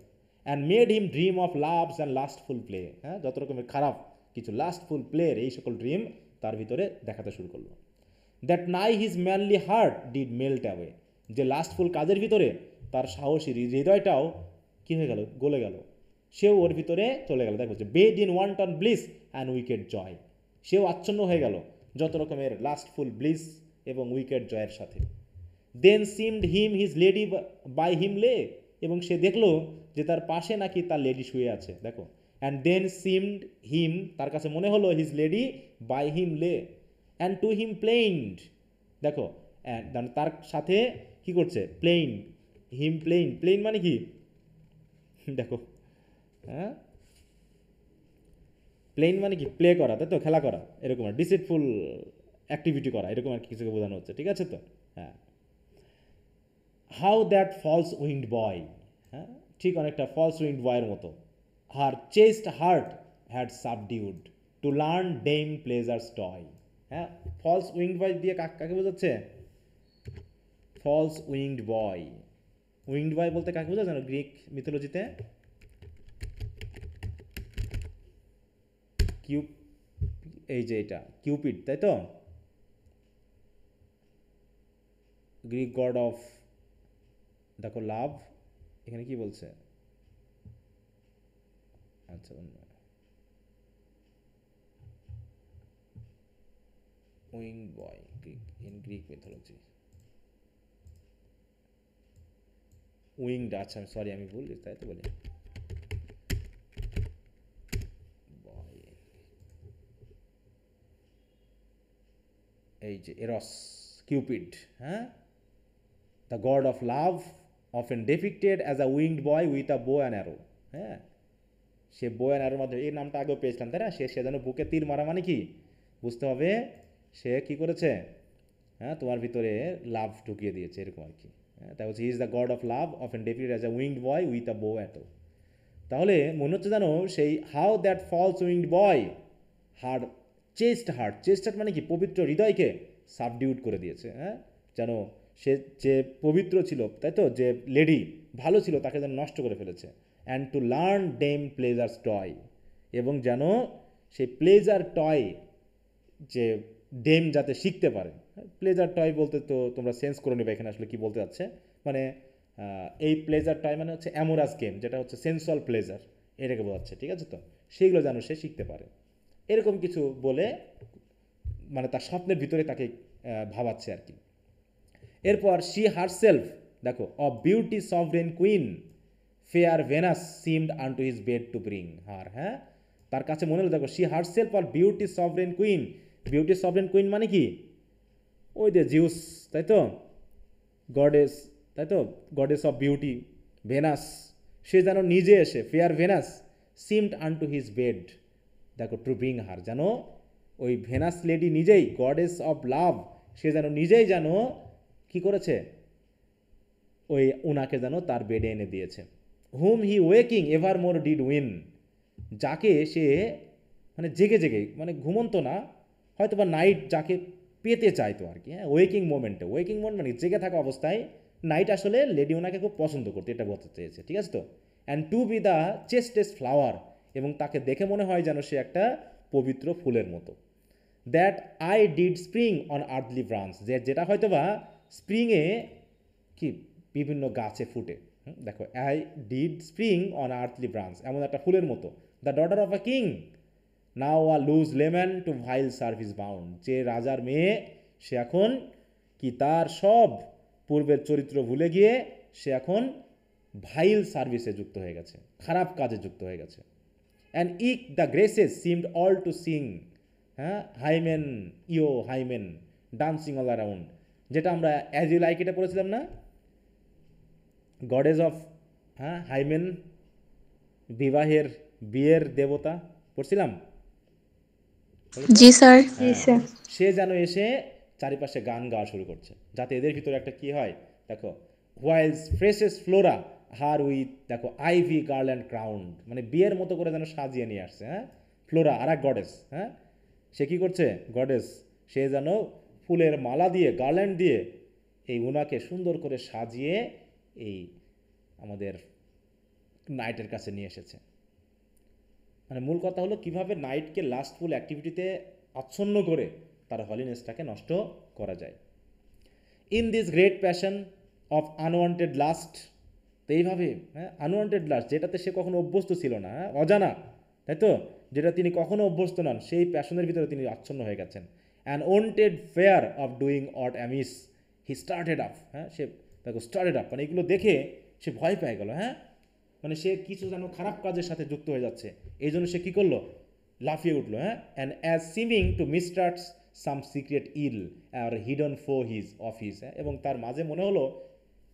And made him dream of loves and lustful play, হ্যাঁ যত রকমের খারাপ কিছু লাস্টফুল প্লের এই সকল ড্রিম তার ভিতরে দেখাতে শুরু করলো। দ্যাট নাই his manly heart did melt away, যে লাস্টফুল কাজের ভিতরে তার সাহসী হৃদয়টাও কী হয়ে গেল? গলে গেল, সেও ওর ভিতরে চলে গেল। দেখো যে bed in wanton bliss and wicked joy, সেও আচ্ছন্ন হয়ে গেল যত রকমের লাস্টফুল ব্লিস এবং উইকেড জয়ের সাথে। Then seemed him his lady by him lay, এবং সে দেখলো যে তার পাশে নাকি তার লেডি শুয়ে আছে। দেখো, অ্যান্ড দেন সিমড হিম, তার কাছে মনে হলো হিজ লেডি বাই হিম লে, অ্যান্ড টু হিম প্লেইন্ড, দেখো তার সাথে কি করছে? প্লেইন, হিম প্লেইন, প্লেইন মানে কি দেখো, হ্যাঁ প্লেইন মানে কি? প্লে করা, তাই তো, খেলা করা, এরকম আর ডিসিটফুল অ্যাক্টিভিটি করা, এরকম আর কিছুকে বোঝানো হচ্ছে, ঠিক আছে তো? হ্যাঁ, how that false winged boy, হ্যাঁ ঠিক অনেকটা ফলস উইংড বয়ের মতো। Her chaste heart had subdued to learn dame pleasures toy, হ্যাঁ ফলস উইংড বয় দিয়ে কাকে বোঝাচ্ছে? False winged boy, winged boy বলতে কাকে বোঝা জানো গ্রিক মিথোলজিতে? এই যে এটা কিউপিড, তাই তো, গ্রিক গড অফ, দেখো লাভ, এখানে কি বলছে? আচ্ছা, wing boy in Greek mythology, winked, আচ্ছা সরি আমি ভুল, তাই তো বলি এই যে এরস, কিউপিড, হ্যাঁ the god of love often depicted as a winged boy with a বো অ্যান্ড অ্যারো, হ্যাঁ সে বো অ্যান্ড অ্যারোর মাধ্যমে, এই নামটা আগেও পেয়েছিলাম তাই না? সে যেন বুকে তীর মারা মানে কি বুঝতে হবে? সে কি করেছে? হ্যাঁ তোমার ভিতরে লাভ ঢুকিয়ে দিয়েছে, এরকম আর কি। হ্যাঁ তাই বলছে he is the god of love often depicted as a winged boy with a bow arrow. তাহলে মনে হচ্ছে জানো সেই how that false winged boy her chaste heart, chaste heart মানে কি? পবিত্র হৃদয়কে সাবডিউট করে দিয়েছে, হ্যাঁ যেন সে যে পবিত্র ছিল, তাই তো, যে লেডি ভালো ছিল তাকে যেন নষ্ট করে ফেলেছে। And to learn dame pleasures toy, এবং যেন সেই প্লেজার টয়, যে ডেম যাতে শিখতে পারে। প্লেজার টয় বলতে তো তোমরা সেন্স করে নেবে এখানে আসলে কি বলতে যাচ্ছে, মানে এই প্লেজার টয় মানে হচ্ছে অ্যামোরাস গেম, যেটা হচ্ছে সেন্সুয়াল প্লেজার, এটাকে বোঝাচ্ছে, ঠিক আছে তো? সেইগুলো যেন সে শিখতে পারে, এরকম কিছু বলে মানে তার স্বপ্নের ভিতরে তাকে ভাবাচ্ছে আর কি। এরপর শি হারসেলফ, দেখো of beauty sovereign queen fair Venus seemed unto his bed to bring her, হ্যাঁ তার কাছে মনে হলো, দেখো she herself or beauty sovereign queen, beauty sovereign queen মানে কি? ওই যে জিউস, তাই তো, গডেস, তাই তো, গডেস অফ বিউটি ভেনাস, সে যেন নিজে এসে, fair Venus seemed unto his bed, দেখো টু ব্রিং হার, যেন ওই ভেনাস লেডি নিজেই, গডেস অফ লাভ, সে যেন নিজেই যেন কি করেছে? ওই উনাকে যেন তার বেডে এনে দিয়েছে। Whom he waking ever more did ween, যাকে সে মানে জেগে জেগে, মানে ঘুমন্ত না হয়তো বা নাইট যাকে পেতে চাইতো আর কি, হ্যাঁ ওয়েকিং মোমেন্টে, ওয়েকিং মোমেন্ট মানে জেগে থাকা অবস্থায় নাইট আসলে লেডি ওনাকে খুব পছন্দ করতো, এটা বলতে চেয়েছে, ঠিক আছে তো? And to be the chastest flower, এবং তাকে দেখে মনে হয় যেন সে একটা পবিত্র ফুলের মতো। That I did spring on earthly branch, যেটা হয়তো বা স্প্রিংয়ে কি বিভিন্ন গাছে ফুটে, দেখো I did spring on earthly branch, এমন একটা ফুলের মতো। The daughter of a king now a loose leman to vile service bound, যে রাজার মেয়ে সে এখন কি তার সব পূর্বের চরিত্র ভুলে গিয়ে সে এখন ভাইল সার্ভিসে যুক্ত হয়ে গেছে, খারাপ কাজে যুক্ত হয়ে গেছে। অ্যান্ড ইক the গ্রেসেস seemed all two Singh, হ্যাঁ হাইমেন ইও হাইমেন ডান্সিং অল অ্যারাউন্ড, যেটা আমরা অ্যাজ ইউ লাইক এটা পড়েছিলাম না, গডেস অফ, হ্যাঁ হাইমেন, বিয়ের দেবতা পড়ছিলাম। জি স্যার। সে যেন এসে চারিপাশে গান গাওয়া শুরু করছে, যাতে এদের ভিতরে একটা কি হয়, দেখো হোয়াইলস ফ্রেশেস ফ্লোরা হার উইথ দেখো আইভি গার্ল্যান্ড ক্রাউন্ড, মানে বিয়ের মতো করে যেন সাজিয়ে নিয়ে আসছে। হ্যাঁ, ফ্লোরা আর এক গডেস। হ্যাঁ, সে কী করছে, গডেস, সে যেন ফুলের মালা দিয়ে গার্ল্যান্ড দিয়ে এই উনাকে সুন্দর করে সাজিয়ে এই আমাদের নাইটের কাছে নিয়ে এসেছে। মানে মূল কথা হলো কীভাবে নাইটকে লাস্টফুল অ্যাক্টিভিটিতে আচ্ছন্ন করে তার হলিনেসটাকে নষ্ট করা যায়। In this great passion of unwanted last, তো এইভাবে হ্যাঁ আনওয়ান্টেড লাস্ট, যেটাতে সে কখনো অভ্যস্ত ছিল না, হ্যাঁ অজানা, তাই তো, যেটা তিনি কখনো অভ্যস্ত নন, সেই প্যাশনের ভিতরে তিনি আচ্ছন্ন হয়ে গেছেন। And wanted fear of doing aught amiss he started up, হ্যাঁ সে দেখো স্টার্টেড আপ, মানে এগুলো দেখে সে ভয় পেয়ে গেল। হ্যাঁ, মানে সে কিছু যেন খারাপ কাজের সাথে যুক্ত হয়ে যাচ্ছে, এই জন্য সে কী করলো, লাফিয়ে উঠলো। হ্যাঁ, and as seeming to mistrust some secret ill or hidden foe his of his, এবং তার মাঝে মনে হলো,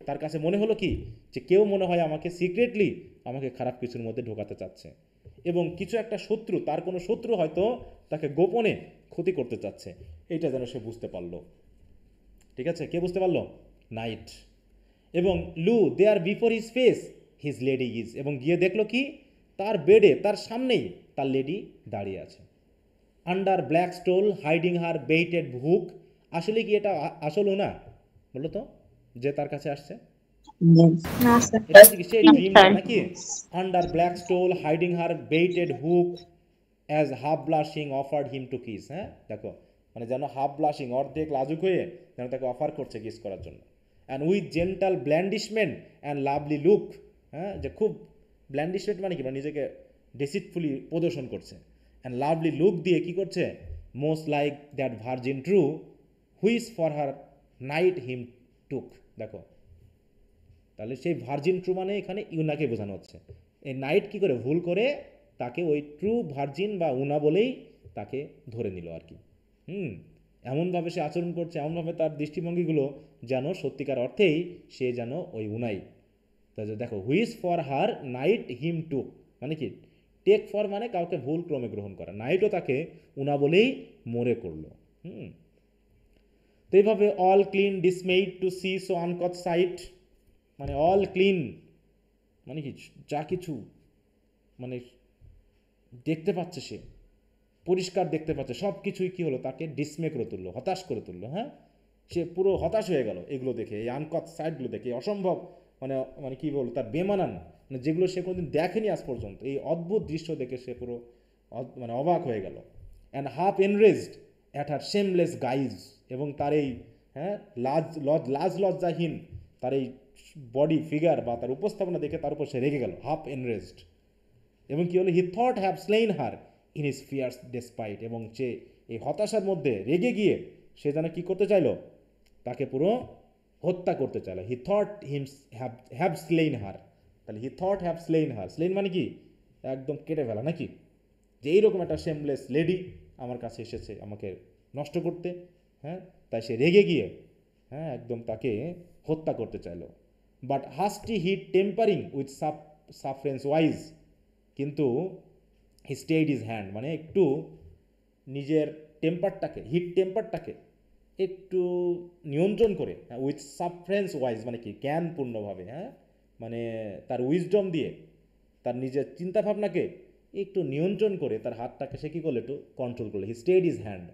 তার কাছে মনে হলো কি, যে কেউ মনে হয় আমাকে সিক্রেটলি আমাকে খারাপ কিছুর মধ্যে ঢোকাতে চাচ্ছে, এবং কিছু একটা শত্রু, তার কোনো শত্রু হয়তো তাকে গোপনে ক্ষতি করতে চাচ্ছে, এইটা যেন সে বুঝতে পারলো। ঠিক আছে, কে বুঝতে পারলো, নাইট। এবং lo there before his face his lady is, এবং গিয়ে দেখলো কি, তার বেডে তার সামনেই তার লেডি দাঁড়িয়ে আছে। Under black stole hiding her baited hook, আসলে কি এটা আসল না, বলো তো, যে তার কাছে আসছে, না স্যার। এটা হচ্ছে কি সেই ড্রিমটা নাকি? Under black stole hiding her baited hook as half blushing offered him to kiss, হ্যাঁ দেখো, মানে যেন হাফ ব্লাশিং, অর্ধেক লাজুক হয়ে যেন তাকে অফার করছে কিস করার জন্য। And with gentle blandishment and lovely look, হ্যাঁ যে খুব ব্ল্যান্ডিশমেন্ট মানে কি, মানে নিজেকে ডেসিটফুলি প্রদর্শন করছে, অ্যান্ড লাভলি লুক দিয়ে কি করছে, most like that virgin true which for her knight him took. দেখো, তাহলে সেই ভার্জিন ট্রু মানে এখানে ইউনাকে বোঝানো হচ্ছে। এই নাইট কি করে ভুল করে তাকে ওই ট্রু ভার্জিন বা উনা বলেই তাকে ধরে নিল আর কি। এমনভাবে সে আচরণ করছে, এমনভাবে তার দৃষ্টিভঙ্গিগুলো যেন সত্যিকার অর্থেই সে যেন ওই উনাই। তাহলে দেখো, হুইস ফর হার নাইট হিম টুক মানে কি, টেক ফর মানে কাউকে ভুল ক্রমে গ্রহণ করা, নাইটও তাকে উনা বলেই মনে করলো। তো এইভাবে all clean dismayed to see so uncouth sight, মানে অল ক্লিন মানে কি, যা কিছু মানে দেখতে পাচ্ছে সে, পরিষ্কার দেখতে পাচ্ছে, সব কিছুই কী হলো, তাকে ডিসমে করে তুললো, হতাশ করে তুললো। হ্যাঁ, সে পুরো হতাশ হয়ে গেল এগুলো দেখে, এই আনকট সাইটগুলো দেখে, অসম্ভব মানে মানে কী বলবো, তার বেমানান, মানে যেগুলো সে কোনোদিন দেখেনি আজ পর্যন্ত, এই অদ্ভুত দৃশ্য দেখে সে পুরো মানে অবাক হয়ে গেল। And half enraged at her shameless guise, এবং তার এই লাজ লজ্জাহীন তার এই বডি ফিগার বা তার উপস্থাপনা দেখে তার উপর সে রেগে গেল, হাফ এনরেজড। এবং কী হলো, he thought have slain her in his fierce despite, এবং সে এই হতাশার মধ্যে রেগে গিয়ে সে যেন কী করতে চাইলো, তাকে পুরো হত্যা করতে চাইলো। হি থট হ্যাভ স্লেইন হার, তাহলে হি থট হ্যাভ স্লেইন হার, স্লেইন মানে কি, একদম কেটে ফেলা নাকি, যে এইরকম একটা শেমলেস লেডি আমার কাছে এসেছে আমাকে নষ্ট করতে। হ্যাঁ, তাই সে রেগে গিয়ে হ্যাঁ একদম তাকে হত্যা করতে চাইলো। But hasty heat tempering with sufferance wise, কিন্তু হি স্টেড ইজ হ্যান্ড, মানে একটু নিজের টেম্পারটাকে, হিট টেম্পারটাকে একটু নিয়ন্ত্রণ করে, উইথ সাফরেন্স ওয়াইজ মানে কি, জ্ঞানপূর্ণভাবে, হ্যাঁ মানে তার উইজডম দিয়ে তার নিজের চিন্তাভাবনাকে একটু নিয়ন্ত্রণ করে তার হাতটাকে সে কী করলো, একটু কন্ট্রোল করলো। He stayed his hand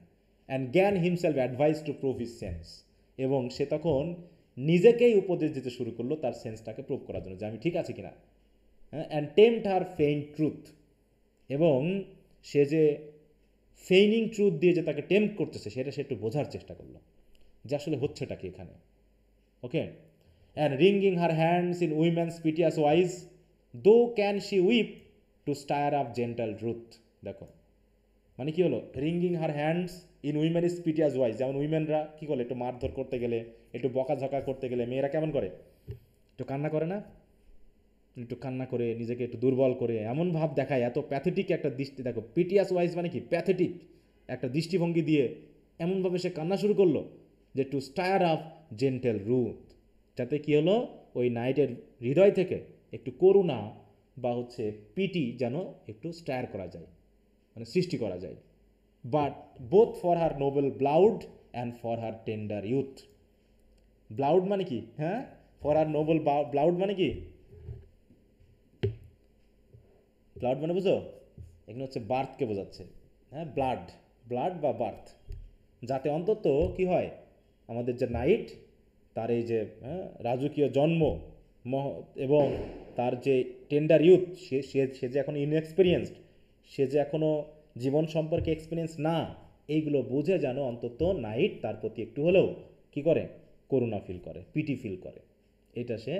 and gan himself advise to prove his sense, এবং সে তখন নিজেকেই উপদেশ দিতে শুরু করলো তার সেন্সটাকে প্রুভ করার জন্য যে আমি ঠিক আছে কিনা। হ্যাঁ, and tempt her faint truth, এবং সে যে ফেইনিং ট্রুথ দিয়ে যে তাকে টেম্প করতেছে সেটা সে একটু বোঝার চেষ্টা করলো যে আসলে হচ্ছেটা কি এখানে। Okay, and wringing her hands in women's piteous wise tho can she weep to stir up gentle truth. দেখো, মানে কি হলো, wringing her hands in women's piteous wise, যেমন উইমেনরা কী করে, একটু মারধর করতে গেলে, একটু বকাঝকা করতে গেলে মেয়েরা কেমন করে, একটু কান্না করে না, একটু কান্না করে নিজেকে একটু দুর্বল করে এমন ভাব দেখায়, এত প্যাথেটিক একটা দৃষ্টি। দেখো, পিটিয়াস ওয়াইজ মানে কি, প্যাথেটিক একটা দৃষ্টিভঙ্গি দিয়ে এমনভাবে সে কান্না শুরু করলো যে to stir up gentle ruth, যাতে কি হলো, ওই নাইটের হৃদয় থেকে একটু করুণা বা হচ্ছে পিটি যেন একটু স্টায়ার করা যায়, মানে সৃষ্টি করা যায়। But both for her noble blood and for her tender youth, blood মানে কি, হ্যাঁ ফর আর নোবেল ব্লাউড মানে কি? ব্লাড মানে বুঝো, এখানে হচ্ছে বার্থকে বোঝাচ্ছে। হ্যাঁ, ব্লাড, ব্লাড বা বার্থ, যাতে অন্তত কি হয়, আমাদের যে নাইট তার এই যে রাজকীয় জন্ম এবং তার যে টেন্ডার ইউথ, সে যে এখন ইনএক্সপিরিয়েন্সড, সে যে এখনও জীবন সম্পর্কে এক্সপিরিয়েন্স না, এইগুলো বুঝে যেন অন্তত নাইট তার প্রতি একটু হলেও কী করে, করুণা ফিল করে, পিটি ফিল করে। এটা সে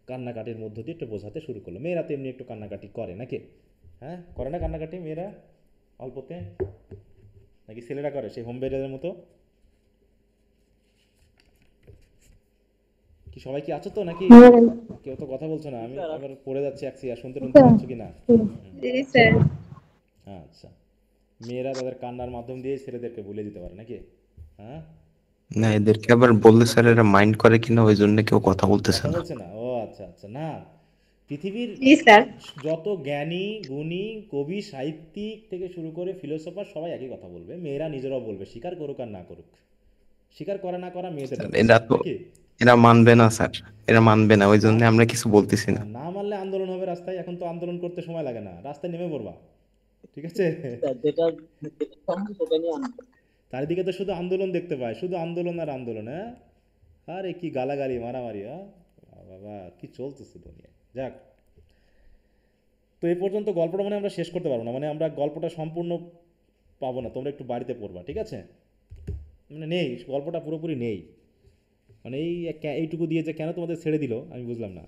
কান্নাকাটির মধ্য দিয়ে একটু বোঝাতে শুরু করলো। মেয়েরা তো এমনি একটু কান্নাকাটি করে নাকি? হ্যাঁ, করে না কান্নাকাটি মেয়েরা অল্পতে? নাকি ছেলেরা করে সেই হোম বেডারের মতো? কি সবাই কি আছো তো নাকি? কেউ তো কথা বলছো না, আমি আবার পড়ে যাচ্ছি আর শুনতে পাচ্ছ কি না? আচ্ছা, মেয়েরা তাদের কান্নার মাধ্যম দিয়ে ছেলেদেরকে ভুলে দিতে পারে নাকি? হ্যাঁ, না, এদেরকে আবার বললে স্যার এরা মাইন্ড করে কিনা ওই জন্য কেউ কথা বলতেছে কথা না। বলছে না? ও আচ্ছা আচ্ছা। না, পৃথিবীর যত জ্ঞানী গুণী কবি সাহিত্যিক থেকে শুরু করে ফিলোসফার সবাই একই কথা বলবে, মেয়েরা নিজেরাও বলবে, স্বীকার করুক আর না করুক। স্বীকার করা না করা মেয়েদের ব্যাপার, এরা তো নাকি? এরা মানবে না স্যার, এরা মানবে না, ওই জন্য আমরা কিছু বলতেছি না। না মানলে আন্দোলন হবে রাস্তায়। এখন তো আন্দোলন করতে সময় লাগে না, রাস্তায় নেমে পড়বা, ঠিক আছে? চারিদিকে তো শুধু আন্দোলন দেখতে পায়, শুধু আন্দোলন আর আন্দোলন। হ্যাঁ, আরে কি গালাগালি মারামারি, হ্যাঁ বাবা, কি চলতেছে দুনিয়া। যাক, তো এই পর্যন্ত গল্পটা মানে আমরা শেষ করতে পারবো না, মানে আমরা গল্পটা সম্পূর্ণ পাবো না, তোমরা একটু বাড়িতে পড়বা, ঠিক আছে? মানে নেই, গল্পটা পুরোপুরি নেই, মানে এইটুকু দিয়ে যে কেন তোমাদের ছেড়ে দিল আমি বুঝলাম না।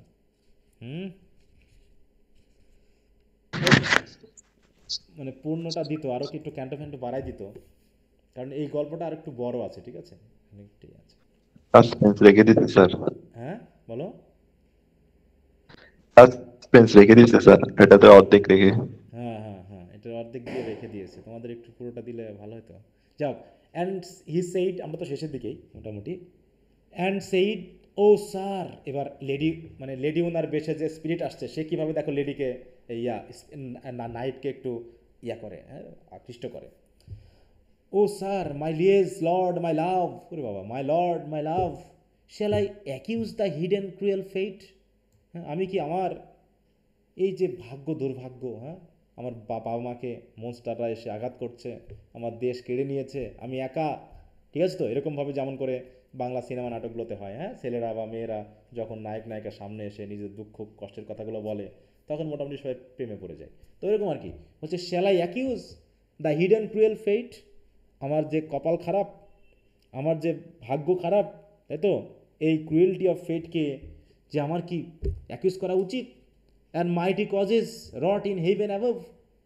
মানে পূর্ণটা দিত, আরও কি একটু ক্যান্টো ফ্যান্টো বাড়াই দিত, কারণ এই গল্পটা আর একটু বড় আছে, ঠিক আছে? অনেকটাই আছে। সাসপেন্স রেখে দিতে স্যার, হ্যাঁ বলো। সাসপেন্স রেখে দিতে স্যার, এটাতে অর্ধেক রেখে। হ্যাঁ হ্যাঁ হ্যাঁ, এটা অর্ধেক দিয়ে রেখে দিয়েছে, তোমাদের একটু পুরোটা দিলে ভালো হতো। যাও, অ্যান্ড হি সেইড, আমরা তো শেষের দিকেই মোটামুটি। অ্যান্ড সেইড, ও স্যার, এবার লেডি, মানে লেডি ওনার বেশে যে স্পিরিট আসছে, সে কীভাবে দেখো লেডিকে নাইটকে একটু করে, হ্যাঁ, আকৃষ্ট করে। ও sir, my লিয়েজ Lord, my love, ওরে বাবা, my lord, my love, shall I accuse the hidden cruel fate? হ্যাঁ, আমি কি আমার এই যে ভাগ্য দুর্ভাগ্য, হ্যাঁ, আমার বাবা মাকে মনস্টাররা এসে আঘাত করছে, আমার দেশ কেড়ে নিয়েছে, আমি একা, ঠিক আছে তো? এরকমভাবে যেমন করে বাংলা সিনেমা নাটকগুলোতে হয়, হ্যাঁ, ছেলেরা বা মেয়েরা যখন নায়ক নায়িকার সামনে এসে নিজের দুঃখ কষ্টের কথাগুলো বলে, তখন মোটামুটি সবাই প্রেমে পড়ে যায়। তো এরকম আর কি হচ্ছে, shall I accuse the hidden cruel fate? আমার যে কপাল খারাপ, আমার যে ভাগ্য খারাপ, তাই তো, এই ক্রুয়েলটি অফ ফেটকে যে আমার কি অ্যাকিউজ করা উচিত? And mighty causes wrought in heaven above,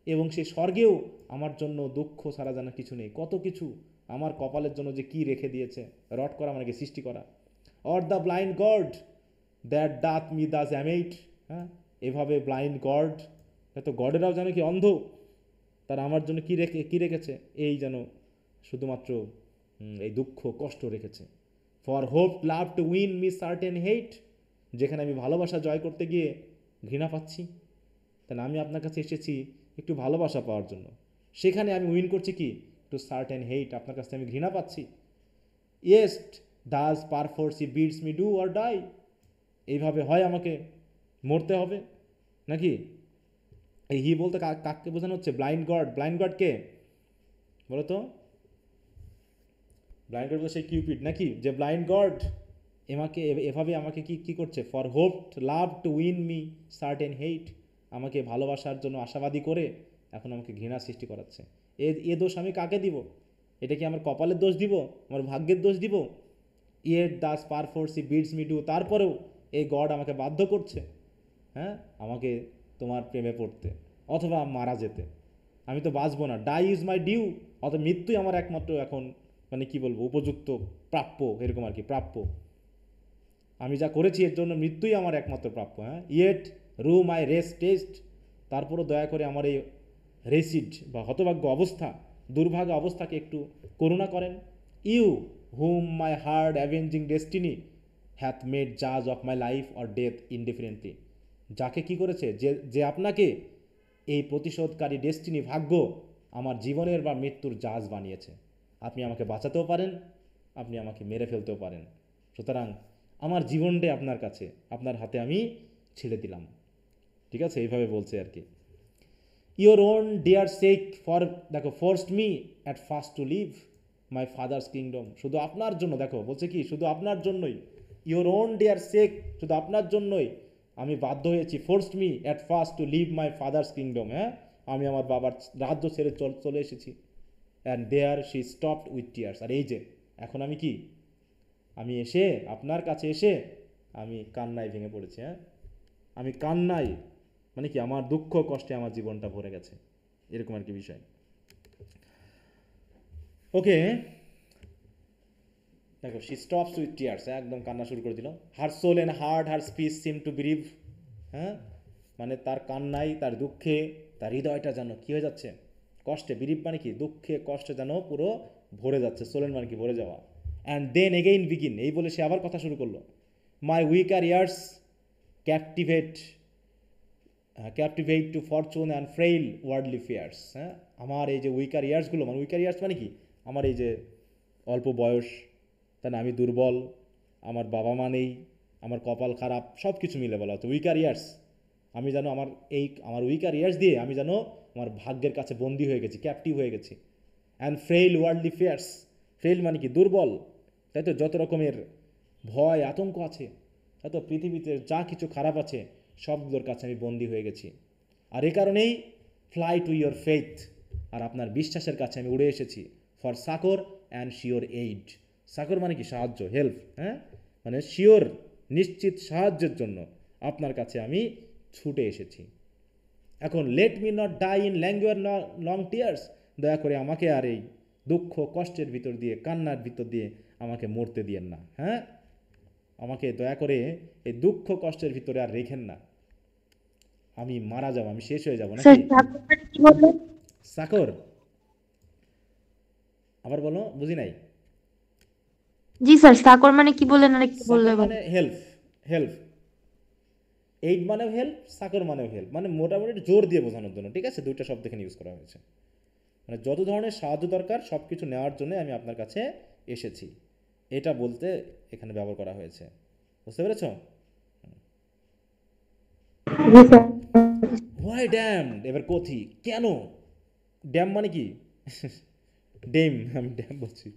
এবং সে স্বর্গেও আমার জন্য দুঃখ ছাড়া জানা কিছু নেই, কত কিছু আমার কপালের জন্য যে কি রেখে দিয়েছে, রট করা মানে কি, সৃষ্টি করা। Or the blind god that doth me the amate, হ্যাঁ, এভাবে ব্লাইন্ড গড, এত গডেরাও যেন কি অন্ধ, তারা আমার জন্য কি রেখেছে, এই যেন শুধুমাত্র এই দুঃখ কষ্ট রেখেছে। For hope love to win me certain hate, যেখানে আমি ভালোবাসা জয় করতে গিয়ে ঘৃণা পাচ্ছি, তাহলে আমি আপনার কাছে এসেছি একটু ভালোবাসা পাওয়ার জন্য, সেখানে আমি উইন করছি কি, টু সার্টেন হেট, আপনার কাছে আমি ঘৃণা পাচ্ছি। Yes thus perforce he bids me do or die, এইভাবে হয় আমাকে মরতে হবে নাকি? এই হি বলতে কাকে বোঝানো হচ্ছে? Blind god. ব্লাইন্ড গড কে বলো তো? ব্লাইন্ড গড বলতে সেই কিউপিড নাকি? যে ব্লাইন্ড গড এভাবে আমাকে কি করছে? For hope love to win me certain hate, আমাকে ভালোবাসার জন্য আশাবাদী করে এখন আমাকে ঘৃণা সৃষ্টি করাচ্ছে। এ দোষ আমি কাকে দিব? এটা কি আমার কপালের দোষ দিব, আমার ভাগ্যের দোষ দিব? Yet thus perforce he bids me do, তারপরেও এই গড আমাকে বাধ্য করছে, হ্যাঁ, আমাকে তোমার প্রেমে পড়তে অথবা মারা যেতে। আমি তো বাঁচবো না, ডাই ইজ মাই ডিউ, অথবা মৃত্যুই আমার একমাত্র এখন মানে কি বলবো, উপযুক্ত, প্রাপ্য, এরকম আর কি, প্রাপ্য। আমি যা করেছি এর জন্য মৃত্যুই আমার একমাত্র প্রাপ্য। হ্যাঁ, ইয়েট রু মাই রেস টেস্ট, তারপরও দয়া করে আমার এই রেসিড বা হতভাগ্য অবস্থা, দুর্ভাগ্য অবস্থাকে একটু করুণা করেন। You whom my hard avenging destiny hath made জাজ of my life or death indifferently, যাকে কি করেছে, যে আপনাকে এই প্রতিশোধকারী ডেস্টিনি, ভাগ্য, আমার জীবনের বা মৃত্যুর জাজ বানিয়েছে। আপনি আমাকে বাঁচাতেও পারেন, আপনি আমাকে মেরে ফেলতেও পারেন। সুতরাং আমার জীবনটাই আপনার কাছে, আপনার হাতে আমি ছেড়ে দিলাম। ঠিক আছে, এইভাবে বলছে আর কি। Your own dear sake for, দেখো, forced me at first to leave my father's kingdom, শুধু আপনার জন্য, দেখো বলছে কি, শুধু আপনার জন্যই, ইয়োর ওন ডিয়ার সেক, শুধু আপনার জন্যই আমি বাধ্য হয়েছি, forced me at first to leave my father's kingdom, হ্যাঁ, আমি আমার বাবার রাজ্য ছেড়ে চলে এসেছি। And there she stopped with tears, আর এই যে এখন আমি কি, আমি এসে আপনার কাছে এসে আমি কান্নায় ভেঙে পড়েছি। হ্যাঁ, আমি কান্নায়, মানে কি, আমার দুঃখ কষ্টে আমার জীবনটা ভরে গেছে, এরকম আর কি বিষয়। ওকে, দেখো, শি স্টপস উইথ টিয়ার্স, একদম কান্না শুরু করে দিল। Her soul and heart her speech seem to bereave, হ্যাঁ, মানে তার কান্নায়, তার দুঃখে, তার হৃদয়টা যেন কী হয়ে যাচ্ছে, কষ্টে, ব্রিভ মানে কি, দুঃখে কষ্টে যেন পুরো ভরে যাচ্ছে, সোলের মানে কি, ভরে যাওয়া। অ্যান্ড দেন এগেইন বিগিন, এই বলে সে আবার কথা শুরু করলো। My weaker years captivate to fortune and frail worldly fears, হ্যাঁ, আমার এই যে উইকার ইয়ার্সগুলো, মানে উইকার ইয়ার্স মানে কি, আমার এই যে অল্প বয়স, তাই না, আমি দুর্বল, আমার বাবা মা নেই, আমার কপাল খারাপ, সব কিছু মিলে বলা হচ্ছে উইকার ইয়ার্স। আমি যেন আমার উইকার ইয়ার্স দিয়ে আমি যেন আমার ভাগ্যের কাছে বন্দী হয়ে গেছি, ক্যাপটিভ হয়ে গেছি। অ্যান্ড ফ্রেইল ওয়ার্ল্ডলি ফেয়ার্স, ফ্রেইল মানে কি, দুর্বল, তাই তো, যত রকমের ভয় আতঙ্ক আছে, তাই তো, পৃথিবীতে যা কিছু খারাপ আছে সবগুলোর কাছে আমি বন্দী হয়ে গেছি। আর এ কারণেই ফ্লাই টু ইয়োর ফেথ, আর আপনার বিশ্বাসের কাছে আমি উড়ে এসেছি। ফর সাকর অ্যান্ড শিওর এইড, সাকর মানে কি, সাহায্য, হেল্প, হ্যাঁ, মানে শিওর, নিশ্চিত সাহায্যের জন্য আপনার কাছে আমি ছুটে এসেছি। এখন let me not die in languor long tears, দয়া করে আমাকে আর এই দুঃখ কষ্টের ভিতর দিয়ে, কান্নার ভিতর দিয়ে আমাকে মরতে দিয়েন না, হ্যাঁ, আমাকে দয়া করে এই দুঃখ কষ্টের ভিতরে আর রেখেন না, আমি মারা যাব, আমি শেষ হয়ে যাব নাকি। সাকর, আবার বলো, বুঝি নাই। জি স্যার, সাকর মানে কি বললেন, আর একটু বললে মানে হেল্প, হেল্প, এইড মানেও হেল্প, সাকর মানেও হেল্প, মানে মোটামুটি জোর দিয়ে বোঝানোর জন্য, ঠিক আছে, দুইটা শব্দ এখানে ইউজ করা হয়েছে, মানে যত ধরনের সাহায্য দরকার সব কিছু নেওয়ার জন্য আমি আপনার কাছে এসেছি, এটা বলতে এখানে ব্যবহার করা হয়েছে, বুঝতে পেরেছ? হোয়াই ড্যাম, এবার কথি, কেন, ড্যাম মানে কি, ডেম, আমি ড্যাম বলছি,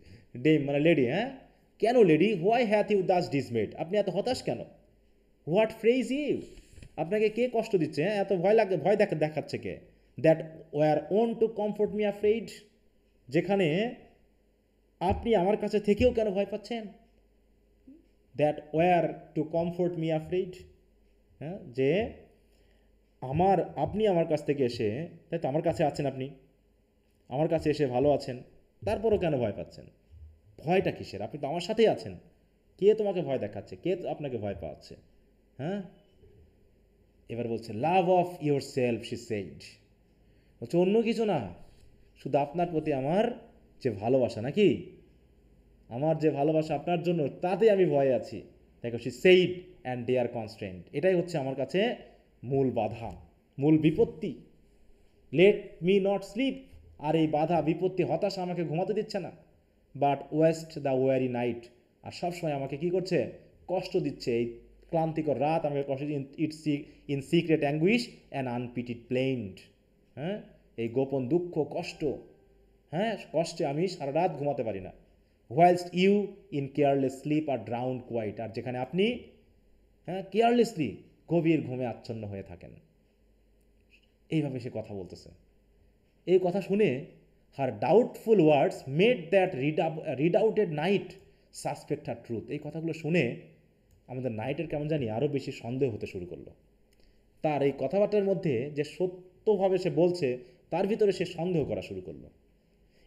ডেম মানে লেডি, হ্যাঁ, কেন lady, why hath you thus dismayed, আপনি এত হতাশ কেন, হোয়াট ফ্রেজ ইউ, আপনাকে কে কষ্ট দিচ্ছে, হ্যাঁ, এত ভয় দেখাচ্ছে কে, that were wont to comfort me afraid, যেখানে আপনি আমার কাছে থেকেও কেন ভয় পাচ্ছেন, that were to comfort me afraid, হ্যাঁ, যে আপনি আমার কাছ থেকে এসে, তাই তো, আমার কাছে আছেন, আপনি আমার কাছে এসে ভালো আছেন, তারপরও কেন ভয় পাচ্ছেন, ভয়টা কিসের, আপনি তো আমার সাথেই আছেন, কে তোমাকে ভয় দেখাচ্ছে, কে আপনাকে ভয় পাচ্ছে, হ্যাঁ। এবার বলছে love of your self, she said, বলছে অন্য কিছু না, শুধু আপনার প্রতি আমার যে ভালোবাসা, নাকি, আমার যে ভালোবাসা আপনার জন্য, তাতে আমি ভয়ে আছি, দেখো, she said and they are constraint, এটাই হচ্ছে আমার কাছে মূল বাধা, মূল বিপত্তি। লেট মি নট স্লিপ, আর এই বাধা, বিপত্তি, হতাশা আমাকে ঘুমাতে দিচ্ছে না। But waste the weary night, আর সবসময় আমাকে কি করছে, কষ্ট দিচ্ছে, এই ক্লান্তিকর রাত আমাকে কষ্ট, ইন সিক্রেট অ্যাঙ্গুইশ অ্যান্ড আনপিটিড প্লেন্ড, হ্যাঁ, এই গোপন দুঃখ কষ্ট, হ্যাঁ, কষ্টে আমি সারা রাত ঘুমাতে পারি না। Whilst you in careless sleep are drowned quite, আর যেখানে আপনি, হ্যাঁ, কেয়ারলেসলি গভীর ঘুমে আচ্ছন্ন হয়ে থাকেন। এইভাবে সে কথা বলতেছে। এই কথা শুনে her doubtful words made that redoubted knight suspect her truth, এই কথাগুলো শুনে আমাদের নাইটের কেমন জানি আরও বেশি সন্দেহ হতে শুরু করলো। তার এই কথাবার্তার মধ্যে যে সত্যভাবে সে বলছে, তার ভিতরে সে সন্দেহ করা শুরু করলো।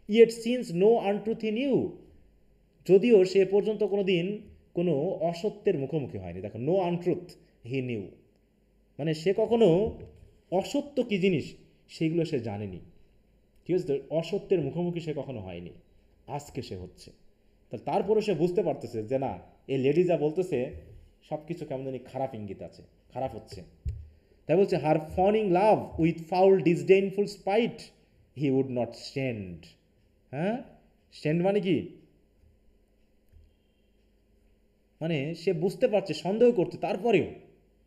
Yet since no untruth in you, যদিও সে পর্যন্ত কোনো দিন কোনো অসত্যের মুখোমুখি হয়নি। দেখো, নো আনট্রুথ হি নিউ, মানে সে কখনো অসত্য কী জিনিস সেগুলো সে জানেনি, ঠিক আছে, অসত্যের মুখোমুখি সে কখনো হয়নি, আজকে সে হচ্ছে। তারপরে সে বুঝতে পারতেছে যে না, এই লেডি যা বলতেছে সব কিছু কেমন জানি খারাপ ইঙ্গিত আছে, খারাপ হচ্ছে। তাই বলছে, her fawning love with foul disdainful spite he would not stand, হ্যাঁ, স্ট্যান্ড মানে কি, মানে সে বুঝতে পারছে, সন্দেহ করছে, তারপরেও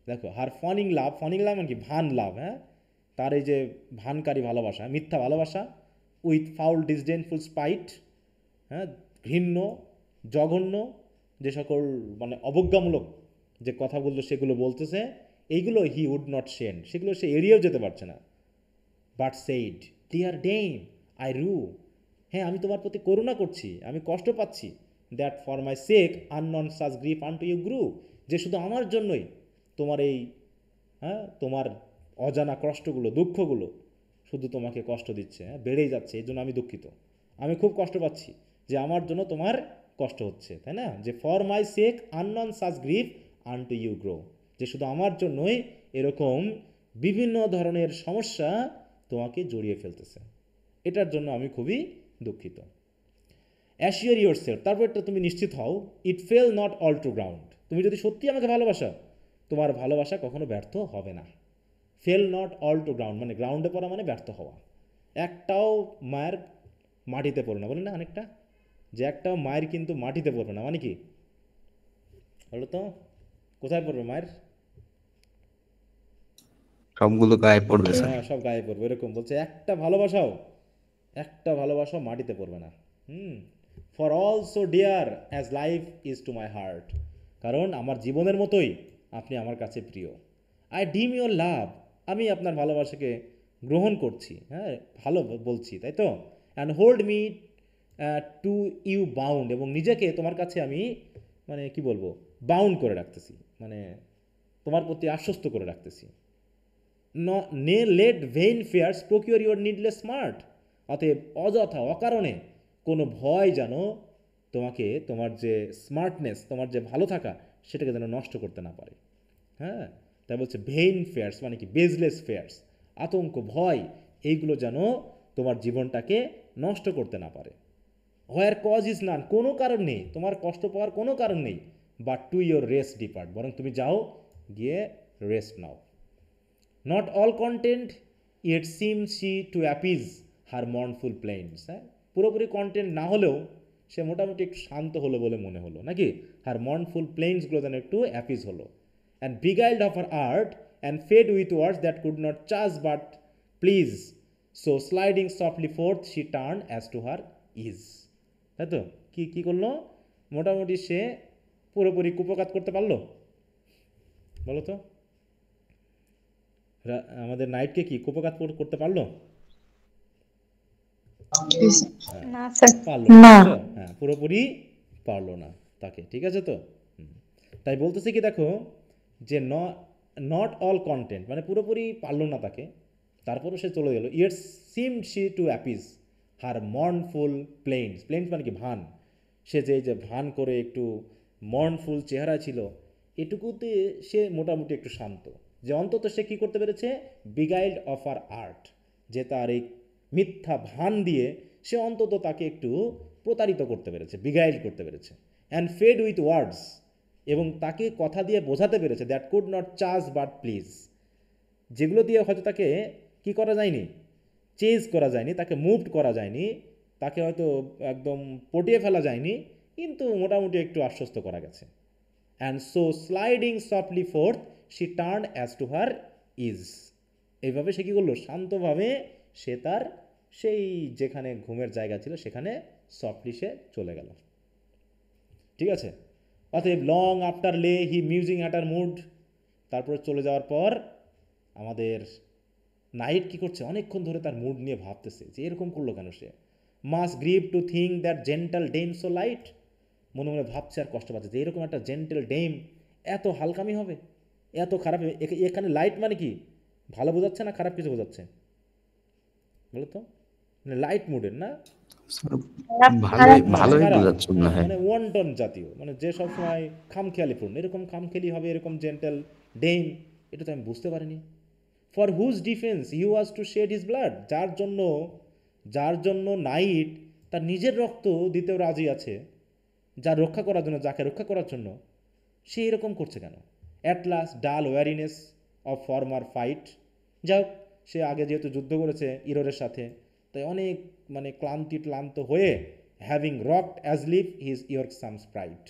দেখো হার ফনিং লাভ মানে কি ভান লাভ, হ্যাঁ, তার এই যে ভানকারী ভালোবাসা, মিথ্যা ভালোবাসা, উইথ ফাউল ডিসডেনফুল স্পাইট, হ্যাঁ, ঘৃণ্য জঘন্য যে সকল মানে অবজ্ঞামূলক যে কথাগুলো সেগুলো বলতেছে, এইগুলো হি উড নট সেন্ড, সেগুলো সে এড়িয়েও যেতে পারছে না। But said dear dame I rue, হ্যাঁ আমি তোমার প্রতি করুণা করছি, আমি কষ্ট পাচ্ছি, that for my sake unknown such grief unto you grew, যে শুধু আমার জন্যই তোমার এই, হ্যাঁ, তোমার অজানা কষ্টগুলো দুঃখগুলো শুধু তোমাকে কষ্ট দিচ্ছে, হ্যাঁ, বেড়েই যাচ্ছে, এই জন্য আমি দুঃখিত, আমি খুব কষ্ট পাচ্ছি যে আমার জন্য তোমার কষ্ট হচ্ছে, তাই না, যে for my sake unknown such grief unto you grow, যে শুধু আমার জন্যই এরকম বিভিন্ন ধরনের সমস্যা তোমাকে জড়িয়ে ফেলতেছে, এটার জন্য আমি খুবই দুঃখিত। অ্যাসিওর ইউর সেলফ, তারপরটা তুমি নিশ্চিত হও, it fell not all to ground, তুমি যদি সত্যি আমাকে ভালোবাসো তোমার ভালোবাসা কখনো ব্যর্থ হবে না। Fail not all to ground মানে গ্রাউন্ডে পড়া মানে ব্যর্থ হওয়া, একটাও মায়ের মাটিতে পড়ে না, বলে না অনেকটা, যে একটাও মায়ের কিন্তু মাটিতে পড়বে না, মানে কি বলো তো, কোথায় পড়বে মায়ের? সবগুলো গায়ে পড়বে স্যার। হ্যাঁ, সব গায়ে পড়বে, এরকম বলছে একটা ভালোবাসাও মাটিতে পড়বে না। For all so dear as life is to my heart, কারণ আমার জীবনের মতোই আপনি আমার কাছে প্রিয়। আই ডিম ইউর লাভ, আমি আপনার ভালোবাসাকে গ্রহণ করছি, হ্যাঁ ভালো বলছি, তাই তো। And hold me to you bound, এবং নিজেকে তোমার কাছে আমি মানে কি বলবো বাউন্ড করে রাখতেছি, মানে তোমার প্রতি আশ্বস্ত করে রাখতেছি। Ne let vain fears procure your needless smart, অতএব অযথা অকারণে কোনো ভয় যেন তোমাকে তোমার যে স্মার্টনেস, তোমার যে ভালো থাকা সেটাকে যেন নষ্ট করতে না পারে। হ্যাঁ, তাই বলছে ভেইন ফেয়ার্স মানে কি বেজলেস ফেয়ার্স, আতঙ্ক ভয় এইগুলো যেন তোমার জীবনটাকে নষ্ট করতে না পারে। হোয়ার কজ ইজ নান, কোনো কারণ নেই, তোমার কষ্ট পাওয়ার কোনো কারণ নেই। But to your rest depart, বরং তুমি যাও গিয়ে রেস্ট নাও। Not all content it seems she to appease her mournful plaints, হ্যাঁ পুরোপুরি কন্টেন্ট না হলেও সে মোটামুটি একটু শান্ত হলো বলে মনে হলো নাকি, হার মর্নফুল প্লেন্টসগুলো যেন একটু অ্যাপিজ হলো। And beguiled of her art and fed with words that could not charge but please, so sliding softly forth she turn as to her ease, তাই তো। কী করলো, মোটামুটি সে পুরোপুরি কুপকাত করতে পারলো, বলো তো আমাদের নাইটকে কি কুপকাত করতে পারলো? না স্যার, পারলো না। না, হ্যাঁ পুরোপুরি পারলো না তাকে, ঠিক আছে তো। তাই বলতেছে কি দেখো, যে নট অল কন্টেন্ট মানে পুরোপুরি পারলো না তাকে, তারপরও সে চলে গেল। Yet seem she to appease her mournful plaints মানে কি ভান, সে যে ভান করে একটু মর্নফুল চেহারা ছিল, এটুকুতে সে মোটামুটি একটু শান্ত, যে অন্তত সে কী করতে পেরেছে, বিগাইল্ড অফ আর আর্ট, যে তার এই মিথ্যা ভান দিয়ে সে অন্তত তাকে একটু প্রতারিত করতে পেরেছে, বিগাইল্ড করতে পেরেছে। অ্যান্ড ফেড উইথ ওয়ার্ডস, এবং তাকে কথা দিয়ে বোঝাতে পেরেছে, that could not charge but please, যেগুলো দিয়ে হয়তো তাকে কি করা যায়নি, চেজ করা যায়নি, তাকে মুভড করা যায়নি, তাকে হয়তো একদম পটিয়ে ফেলা যায়নি, কিন্তু মোটামুটি একটু আশ্বস্ত করা গেছে। And so sliding softly forth she turn as to her is, এইভাবে সে কী করলো, শান্তভাবে সে তার সেই যেখানে ঘুমের জায়গা ছিল সেখানে সফটলি সে চলে গেল, ঠিক আছে। অতএব লং আফটার লে হি মিউজিং অ্যাট আর মুড, তারপরে চলে যাওয়ার পর আমাদের নাইট কী করছে, অনেকক্ষণ ধরে তার মুড নিয়ে ভাবতেছে যে এরকম করলো কেন সে। Much grieve to think that gentle dame so light, মনে মনে ভাবছে আর কষ্ট পাচ্ছে যে এরকম একটা জেন্টেল ডেম এত হালকামি হবে, এত খারাপ। এখানে লাইট মানে কি, ভালো বোঝাচ্ছে না খারাপ কিছু বোঝাচ্ছে বলো তো, মানে লাইট মুডের না, ভালোই বোঝাচ্ছে মনে হয়। মানে ওয়ান্টন জাতীয়, মানে যে সবসময় খামখেয়ালিপূর্ণ, এরকম খামখেয়ালি হবে, এরকম জেন্টাল ডেম, এটা তো আমি বুঝতে পারিনি। For whose defence he was to shed his blood, যার জন্য নাইট তার নিজের রক্ত দিতেও রাজি আছে, যার রক্ষা করার জন্য, যাকে রক্ষা করার জন্য, সে এরকম করছে কেন। অ্যাট লাস্ট ডাল ওয়ারিনেস অফ ফর্মার ফাইট, যাই হোক সে আগে যেহেতু যুদ্ধ করেছে ইরোরের সাথে, তাই অনেক মানে ক্লান্ত হয়ে having rocked asleep his irksome sprite,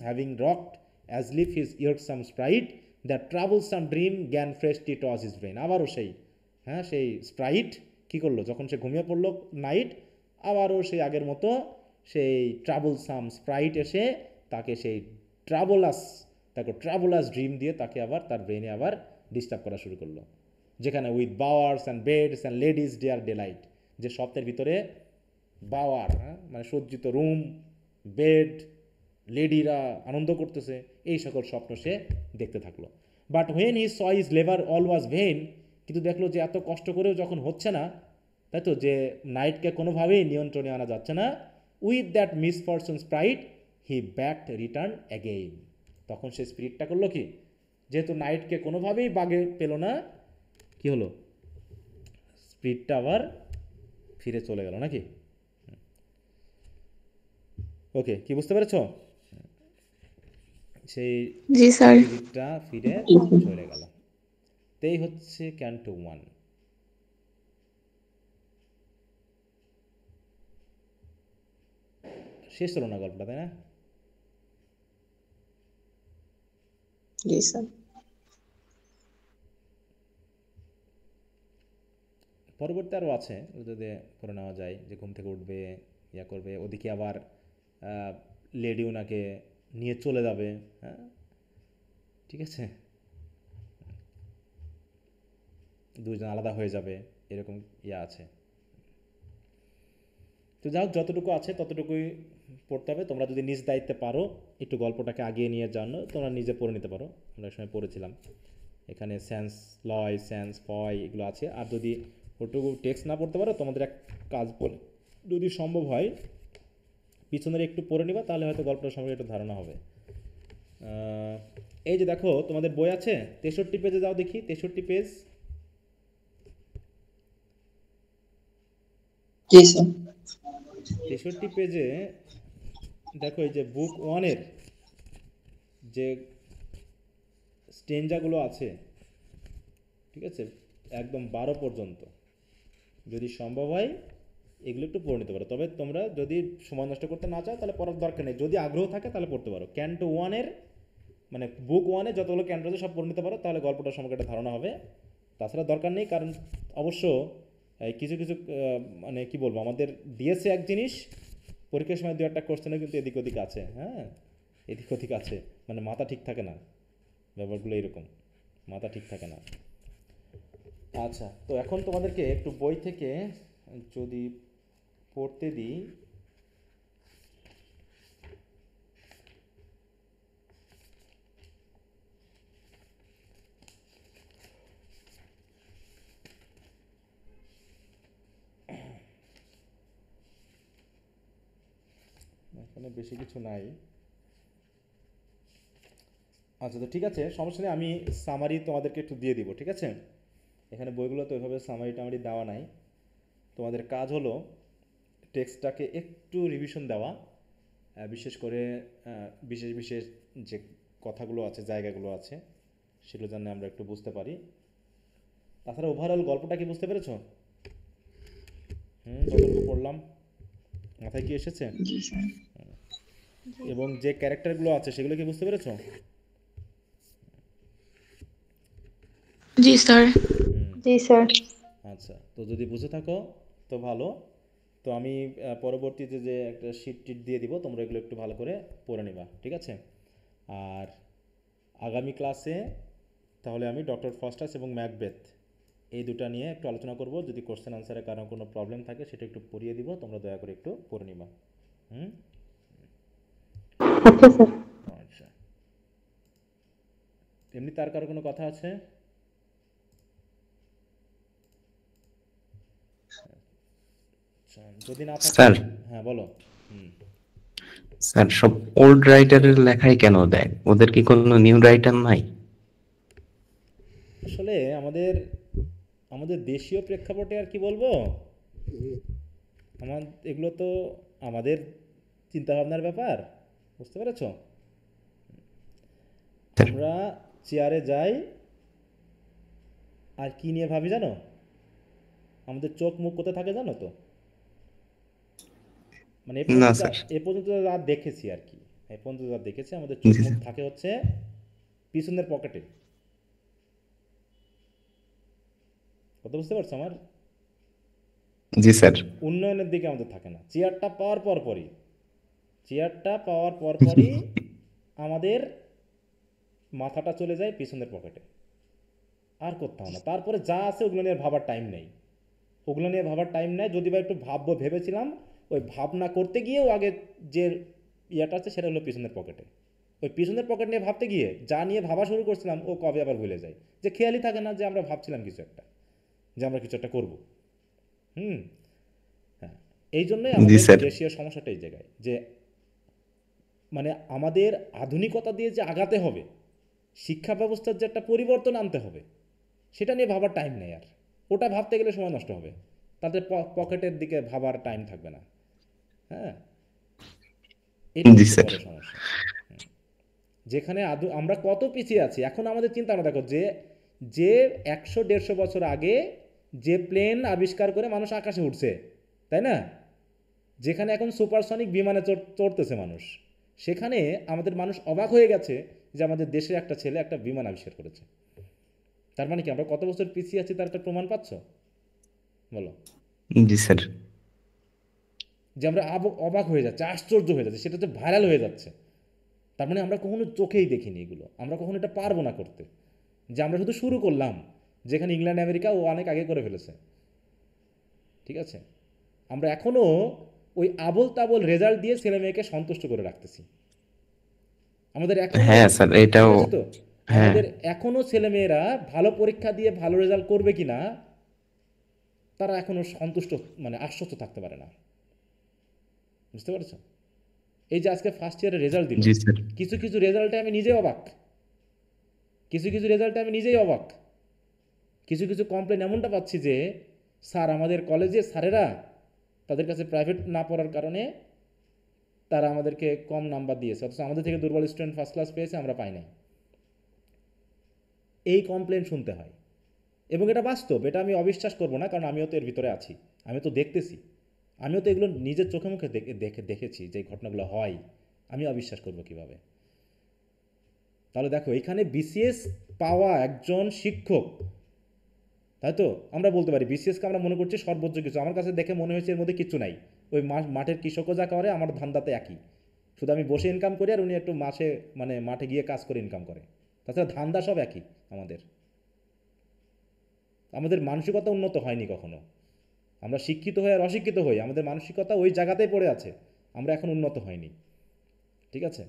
having rocked asleep his irksome sprite that troublesome dream gan freshly toss his brain. আবারও সেই সেই স্প্রাইট কী করলো, যখন সে ঘুমিয়ে পড়লো নাইট, আবারও সেই আগের মতো সেই ট্রাভেলসাম স্প্রাইট এসে তাকে সেই ট্রাভেলাস ড্রিম দিয়ে তাকে আবার তার ব্রেনে আবার ডিস্টার্ব করা শুরু করলো, যেখানে with bowers and beds and ladies dear delight, যে স্বপ্নের ভিতরে বাওয়ার মানে সজ্জিত রুম, বেড, লেডিরা আনন্দ করতেছে, এই সকল স্বপ্ন সে দেখতে থাকলো। But when he saw his labour all was vain, কিন্তু দেখলো যে এত কষ্ট করেও যখন হচ্ছে না, তাই তো, যে নাইটকে কোনোভাবেই নিয়ন্ত্রণে আনা যাচ্ছে না, with that misfortune Sprite he backed return again. তখন সে স্পিরিটটা করলো কি, যেহেতু নাইটকে কোনোভাবেই বাগে পেল না, কি হলো, স্পিরিটটা আবার ফিরে চলে গেল নাকি? ওকে, কি বুঝতে পেরেছ? সেই জি স্যার। স্পিরিটটা ফিরে চলে গেল। তাই হচ্ছে ক্যান্টো 1। শেষ হলো না গল্পটা, তাই না? জি স্যার। পরবর্তী আরও আছে, যদি পড়ে নেওয়া যায়, যে ঘুম থেকে উঠবে, ইয়া করবে, ওদিকে আবার লেডি ওনাকে নিয়ে চলে যাবে, হ্যাঁ, ঠিক আছে, দুজন আলাদা হয়ে যাবে, এরকম ইয়া আছে। তো যাই হোক, যতটুকু আছে ততটুকুই পড়তে হবে। তোমরা যদি নিজ দায়িত্বে পারো একটু গল্পটাকে আগিয়ে নিয়ে জানো, তোমরা নিজে পড়ে নিতে পারো। আমরা সময় পড়েছিলাম, এখানে সেন্স লয়, সেন্স ফয় এগুলো আছে। আর যদি ওটুকু টেক্সট না পড়তে পারো, তোমাদের এক কাজ করে, যদি সম্ভব হয় পিছনের একটু পড়ে নিবা, তাহলে হয়তো গল্পটার সম্পর্কে একটু ধারণা হবে। এই যে দেখো, তোমাদের বই আছে 63 পেজে যাও দেখি, 63 পেজ। জি স্যার। 63 পেজে দেখো, এই যে বুক 1-এর যে স্টেঞ্জাগুলো আছে, ঠিক আছে, একদম 12 পর্যন্ত, যদি সম্ভব হয় এগুলো একটু পড়ে নিতে পারো। তবে তোমরা যদি সময় নষ্ট করতে না চাও তাহলে পড়ার দরকার নেই, যদি আগ্রহ থাকে তাহলে পড়তে পারো। ক্যান্টো 1-এর মানে বুক 1-এ যতগুলো ক্যান্টো আছে সব পড়ে নিতে পারো, তাহলে গল্পটার সম্পর্কে একটা ধারণা হবে। তাছাড়া দরকার নেই, কারণ অবশ্য কিছু কিছু মানে কি বলবো, আমাদের দিয়েছে এক জিনিস, পরীক্ষার সময় 2-1টা কোশ্চেনও কিন্তু এদিক ওদিক আছে, হ্যাঁ, এদিক ওদিক আছে, মানে মাথা ঠিক থাকে না, ব্যাপারগুলো এরকম, মাথা ঠিক থাকে না। আচ্ছা, তো এখন তোমাদেরকে একটু বই থেকে যদি পড়তে দিই, এখানে বেশি কিছু নাই। আচ্ছা, তো ঠিক আছে, সমস্যা নেই, আমি সামারি তোমাদেরকে একটু দিয়ে দিব, ঠিক আছে? এখানে বইগুলো তো ওইভাবে সামারি টামারি দেওয়া নাই। তোমাদের কাজ হলো টেক্সটটাকে একটু রিভিশন দেওয়া, বিশেষ করে বিশেষ বিশেষ যে কথাগুলো আছে, জায়গাগুলো আছে, সেগুলো যেন আমরা একটু বুঝতে পারি। তাছাড়া ওভারঅল গল্পটা কি বুঝতে পেরেছো? যতটুকু পড়লাম মাথায় কি এসেছে? এবং যে ক্যারেক্টারগুলো আছে সেগুলো কি বুঝতে পেরেছো? জি স্যার। জি স্যার। আচ্ছা, তো যদি বুঝে থাকো তো ভালো। তো আমি পরবর্তীতে যে একটা শিট টিট দিয়ে দিব, তোমরা এগুলো একটু ভালো করে পড়ে নিবা, ঠিক আছে? আর আগামী ক্লাসে তাহলে আমি ডক্টর ফস্টাস এবং ম্যাকবেথ এই দুটা নিয়ে একটু আলোচনা করব। যদি কোশ্চেন আনসারে কারো কোনো প্রবলেম থাকে সেটা একটু পড়িয়ে দিব, তোমরা দয়া করে একটু পড়ে নিবা। আচ্ছা, এমনি তার কারো কোনো কথা আছে? যদি না থাকে, স্যার হ্যাঁ বলো। স্যার সব ওল্ড রাইটারের লেখাই কেন দেয়? ওদের কি কোনো নিউ রাইটার নাই? আসলে আমাদের দেশীয় প্রেক্ষাপটে আর কি বলবো, এগুলো তো আমাদের চিন্তাভাবনার ব্যাপার, বুঝতে পেরেছ? আমরা চেয়ারে যাই আর কি নিয়ে ভাবি জানো? আমাদের চোখ মুখ কোথায় থাকে জানো তো? মানে এ পর্যন্ত যা দেখেছি আর কি, এই পর্যন্ত যা দেখেছি আমাদের চোখ জি মুখ স্যার। থাকে হচ্ছে পিছনের পকেটে। কথা বুঝতে পারছো আমার? জি স্যার। উন্নয়নের দিকে আমাদের থাকে না। চেয়ারটা পাওয়ার পরপরই আমাদের মাথাটা চলে যায় পিছনের পকেটে, আর কোথাও না। তারপরে যা আছে ওগুলো নিয়ে ভাবার টাইম নেই, যদি বা একটু ভাববো ভেবেছিলাম, ওই ভাবনা করতে গিয়েও আগে যে ইয়েটা আছে সেটা হলো পিছনের পকেটে। ওই পিছনের পকেট নিয়ে ভাবতে গিয়ে যা নিয়ে ভাবা শুরু করছিলাম ও কবে আবার ভুলে যায়, যে খেয়ালই থাকে না যে আমরা ভাবছিলাম কিছু একটা, যে আমরা কিছু একটা করবো। হ্যাঁ, এই জন্যই জি আমাদের স্যার। দেশীয় সমস্যাটা এই জায়গায়, যে মানে আমাদের আধুনিকতা দিয়ে যে আগাতে হবে, শিক্ষা ব্যবস্থার যে একটা পরিবর্তন আনতে হবে, সেটা নিয়ে ভাবার টাইম নেই আর। ওটা ভাবতে গেলে সময় নষ্ট হবে, তাতে পকেটের দিকে ভাবার টাইম থাকবে না। হ্যাঁ, এটা জি হচ্ছে স্যার। বড় সমস্যা। যেখানে আমরা কত পিছিয়ে আছি এখন। আমাদের চিন্তা ভাবনা দেখো, যে 100-150 বছর আগে যে প্লেন আবিষ্কার করে মানুষ আকাশে উঠছে, তাই না? যেখানে এখন সুপারসনিক বিমানে চড়তেছে মানুষ, সেখানে আমাদের মানুষ অবাক হয়ে গেছে যে আমাদের দেশের একটা ছেলে একটা বিমান আবিষ্কার করেছে। তার মানে কি আমরা কত বছর পিছিয়ে আছি তার একটা প্রমাণ পাচ্ছ? বলো। জি স্যার। যে আমরা অবাক হয়ে যাচ্ছে, আশ্চর্য হয়ে যাচ্ছে, সেটা হচ্ছে ভাইরাল হয়ে যাচ্ছে। তার মানে আমরা কখনো চোখেই দেখিনি এগুলো, আমরা কখনো এটা পারবো না করতে। যে আমরা শুধু শুরু করলাম, যেখানে ইংল্যান্ড আমেরিকা ও অনেক আগে করে ফেলেছে। ঠিক আছে, আমরা এখনও ওই আবল তাবল রেজাল্ট দিয়ে ছেলে মেয়েকে সন্তুষ্ট করে রাখতেছি। আমাদের এখনো, হ্যাঁ স্যার, এটাও। ঠিক আছে তো, হ্যাঁ আমাদের এখনো ছেলে মেয়েরা ভালো পরীক্ষা দিয়ে ভালো রেজাল্ট করবে কিনা তারা এখনো সন্তুষ্ট, মানে আশ্বস্ত থাকতে পারে না। বুঝতে পারছো? এই যে আজকে ফার্স্ট ইয়ারের রেজাল্ট দিল, জি স্যার। কিছু কিছু রেজাল্টে আমি নিজেই অবাক, কিছু কিছু কমপ্লেন এমনটা পাচ্ছি যে স্যার, আমাদের কলেজে স্যারেরা তাদের কাছে প্রাইভেট না পড়ার কারণে তারা আমাদেরকে কম নাম্বার দিয়েছে, অথচ আমাদের থেকে দুর্বল স্টুডেন্ট ফার্স্ট ক্লাস পেয়েছে, আমরা পাই নাই। এই কমপ্লেন শুনতে হয়, এবং এটা বাস্তব, এটা আমি অবিশ্বাস করবো না, কারণ আমিও তো এর ভিতরে আছি, আমি তো দেখতেছি, আমিও তো এগুলো নিজের চোখে মুখে দেখেছি যে এই ঘটনাগুলো হয়। আমি অবিশ্বাস করবো কিভাবে? তাহলে দেখো, এখানে বিসিএস পাওয়া একজন শিক্ষক, তাই তো আমরা বলতে পারি বিসিএসকে আমরা মনে করছি সর্বোচ্চ কিছু। আমার কাছে দেখে মনে হয়েছে এর মধ্যে কিছু নাই, ওই মাঠের কৃষকও যা করে আমার ধান্দাতে একই, শুধু আমি বসে ইনকাম করি আর উনি একটু মাঠে গিয়ে কাজ করে ইনকাম করে, তাছাড়া ধান্দা সব একই। আমাদের মানসিকতা উন্নত হয়নি কখনো। আমরা শিক্ষিত হই আর অশিক্ষিত হই, আমাদের মানসিকতা ওই জায়গাতেই পড়ে আছে, আমরা এখন উন্নত হয়নি। ঠিক আছে?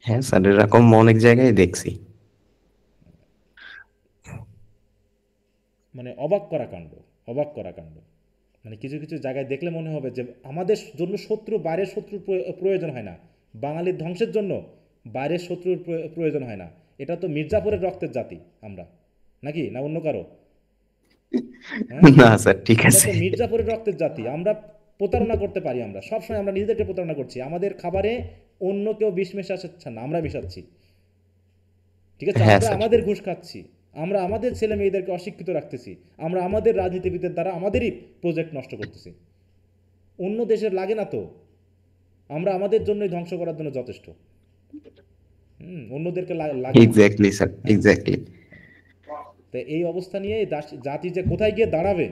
হ্যাঁ স্যার, এরকম অনেক জায়গায় দেখছি। মানে অবাক করা কাণ্ড। মানে কিছু কিছু জায়গায় দেখলে মনে হবে যে আমাদের জন্য বাইরের শত্রুর প্রয়োজন হয় না, বাঙালির ধ্বংসের জন্য বাইরের শত্রুর প্রয়োজন হয় না। এটা তো মির্জাপুরের রক্তের জাতি আমরা, নাকি না অন্য কারো? হ্যাঁ, না স্যার, ঠিক আমরা আছে। তো মির্জাপুরের রক্তের জাতি, আমরা প্রতারণা করতে পারি, আমরা সবসময় আমরা নিজেদেরকে প্রতারণা করছি। আমাদের খাবারে অন্য কেউ বিষ মেশাচ্ছে না, আমরা মেশাচ্ছি। ঠিক আছে, হ্যাঁ আমরা স্যার। আমাদের ঘুষ খাচ্ছি, আমরা আমাদের ছেলে মেয়েদেরকে অশিক্ষিত রাখতেছি, আমরা আমাদের রাজনীতিবিদদের দ্বারা আমাদেরই প্রজেক্ট নষ্ট করতেছি। অন্য দেশের লাগে না তো, আমরা আমাদের জন্যই ধ্বংস করার জন্য যথেষ্ট। অন্যদেরকে লাগে না। এক্স্যাক্টলি স্যার, হ্যাঁ, এক্স্যাক্টলি। তো এই অবস্থা নিয়ে জাতি যে কোথায় গিয়ে দাঁড়াবে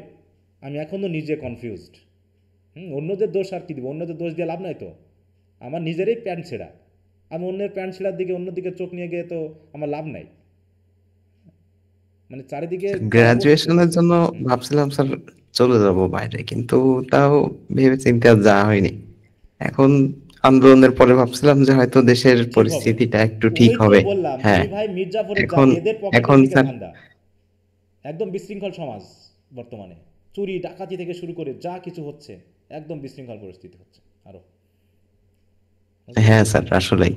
আমি এখনও নিজে কনফিউজড। অন্যদের দোষ আর কি দিব? অন্যদের দোষ দিয়ে লাভ নাই তো, আমার নিজেরই প্যান্ট ছেঁড়া, আমি অন্যের প্যান্ট ছেঁড়ার দিকে অন্যদিকে চোখ নিয়ে গিয়ে তো আমার লাভ নাই। মানে চারিদিকে গ্রাজুয়েশনের জন্য ভাবছিলাম স্যার চলে যাব বাইরে, কিন্তু তাও ভেবে চিন্তে আর যাওয়া হয়নি। এখন আন্দোলনের পরে ভাবছিলাম যে হয়তো দেশের পরিস্থিতিটা একটু ঠিক ওই তো হবে। বললাম, হ্যাঁ, এই ভাই মির্জাপুরের এখন জাতি, এদের পকেটের এখন দিকে স্যার ধান্দা। একদম বিশৃঙ্খল সমাজ বর্তমানে, চুরি ডাকাতি থেকে শুরু করে যা কিছু হচ্ছে একদম বিশৃঙ্খল পরিস্থিতি হচ্ছে আরো। হ্যাঁ স্যার, আসলেই।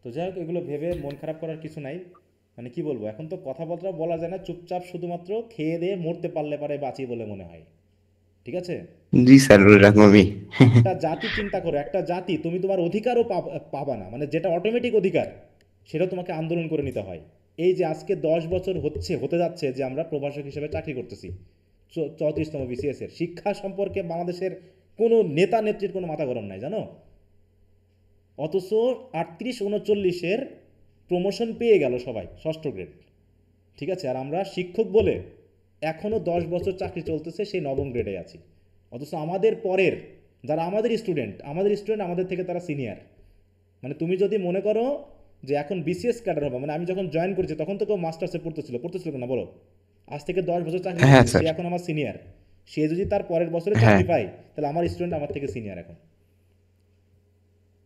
তো যাই হোক, এগুলো ভেবে মন খারাপ করার কিছু নাই। মানে কি বলবো, এখন তো কথাবার্তা বলা যায় না, চুপচাপ শুধুমাত্র খেয়ে দিয়ে মরতে পারলে পারে বাঁচি বলে মনে হয়। ঠিক আছে? জি স্যার, ওইরকমই। একটা জাতি চিন্তা করো, একটা জাতি তুমি তোমার অধিকারও পাবা না, মানে যেটা অটোমেটিক অধিকার সেটাও তোমাকে আন্দোলন করে নিতে হয়। এই যে আজকে 10 বছর হতে যাচ্ছে যে আমরা প্রভাষক হিসেবে চাকরি করতেছি 34তম বিসিএস এর, শিক্ষা সম্পর্কে বাংলাদেশের কোনো নেতা নেত্রীর কোনো মাথা গরম নাই জানো, অথচ 38-39-এর প্রমোশন পেয়ে গেল সবাই 6ষ্ঠ গ্রেড, ঠিক আছে, আর আমরা শিক্ষক বলে এখনও 10 বছর চাকরি চলতেছে, সেই 9ম গ্রেডে আছি। অথচ আমাদের পরের যারা আমাদের স্টুডেন্ট আমাদের থেকে তারা সিনিয়র। মানে তুমি যদি মনে করো যে এখন বিসিএস ক্যাডার হবে, মানে আমি যখন জয়েন করেছি তখন তো কেউ মাস্টার্সে পড়তেছিল না বলো, আজ থেকে 10 বছর চাকরি হ্যাঁ করছে, স্যার, সে এখন আমার সিনিয়র। সে যদি তার পরের বছরে হ্যাঁ চাকরি পায় তাহলে আমার স্টুডেন্ট আমার থেকে সিনিয়র এখন,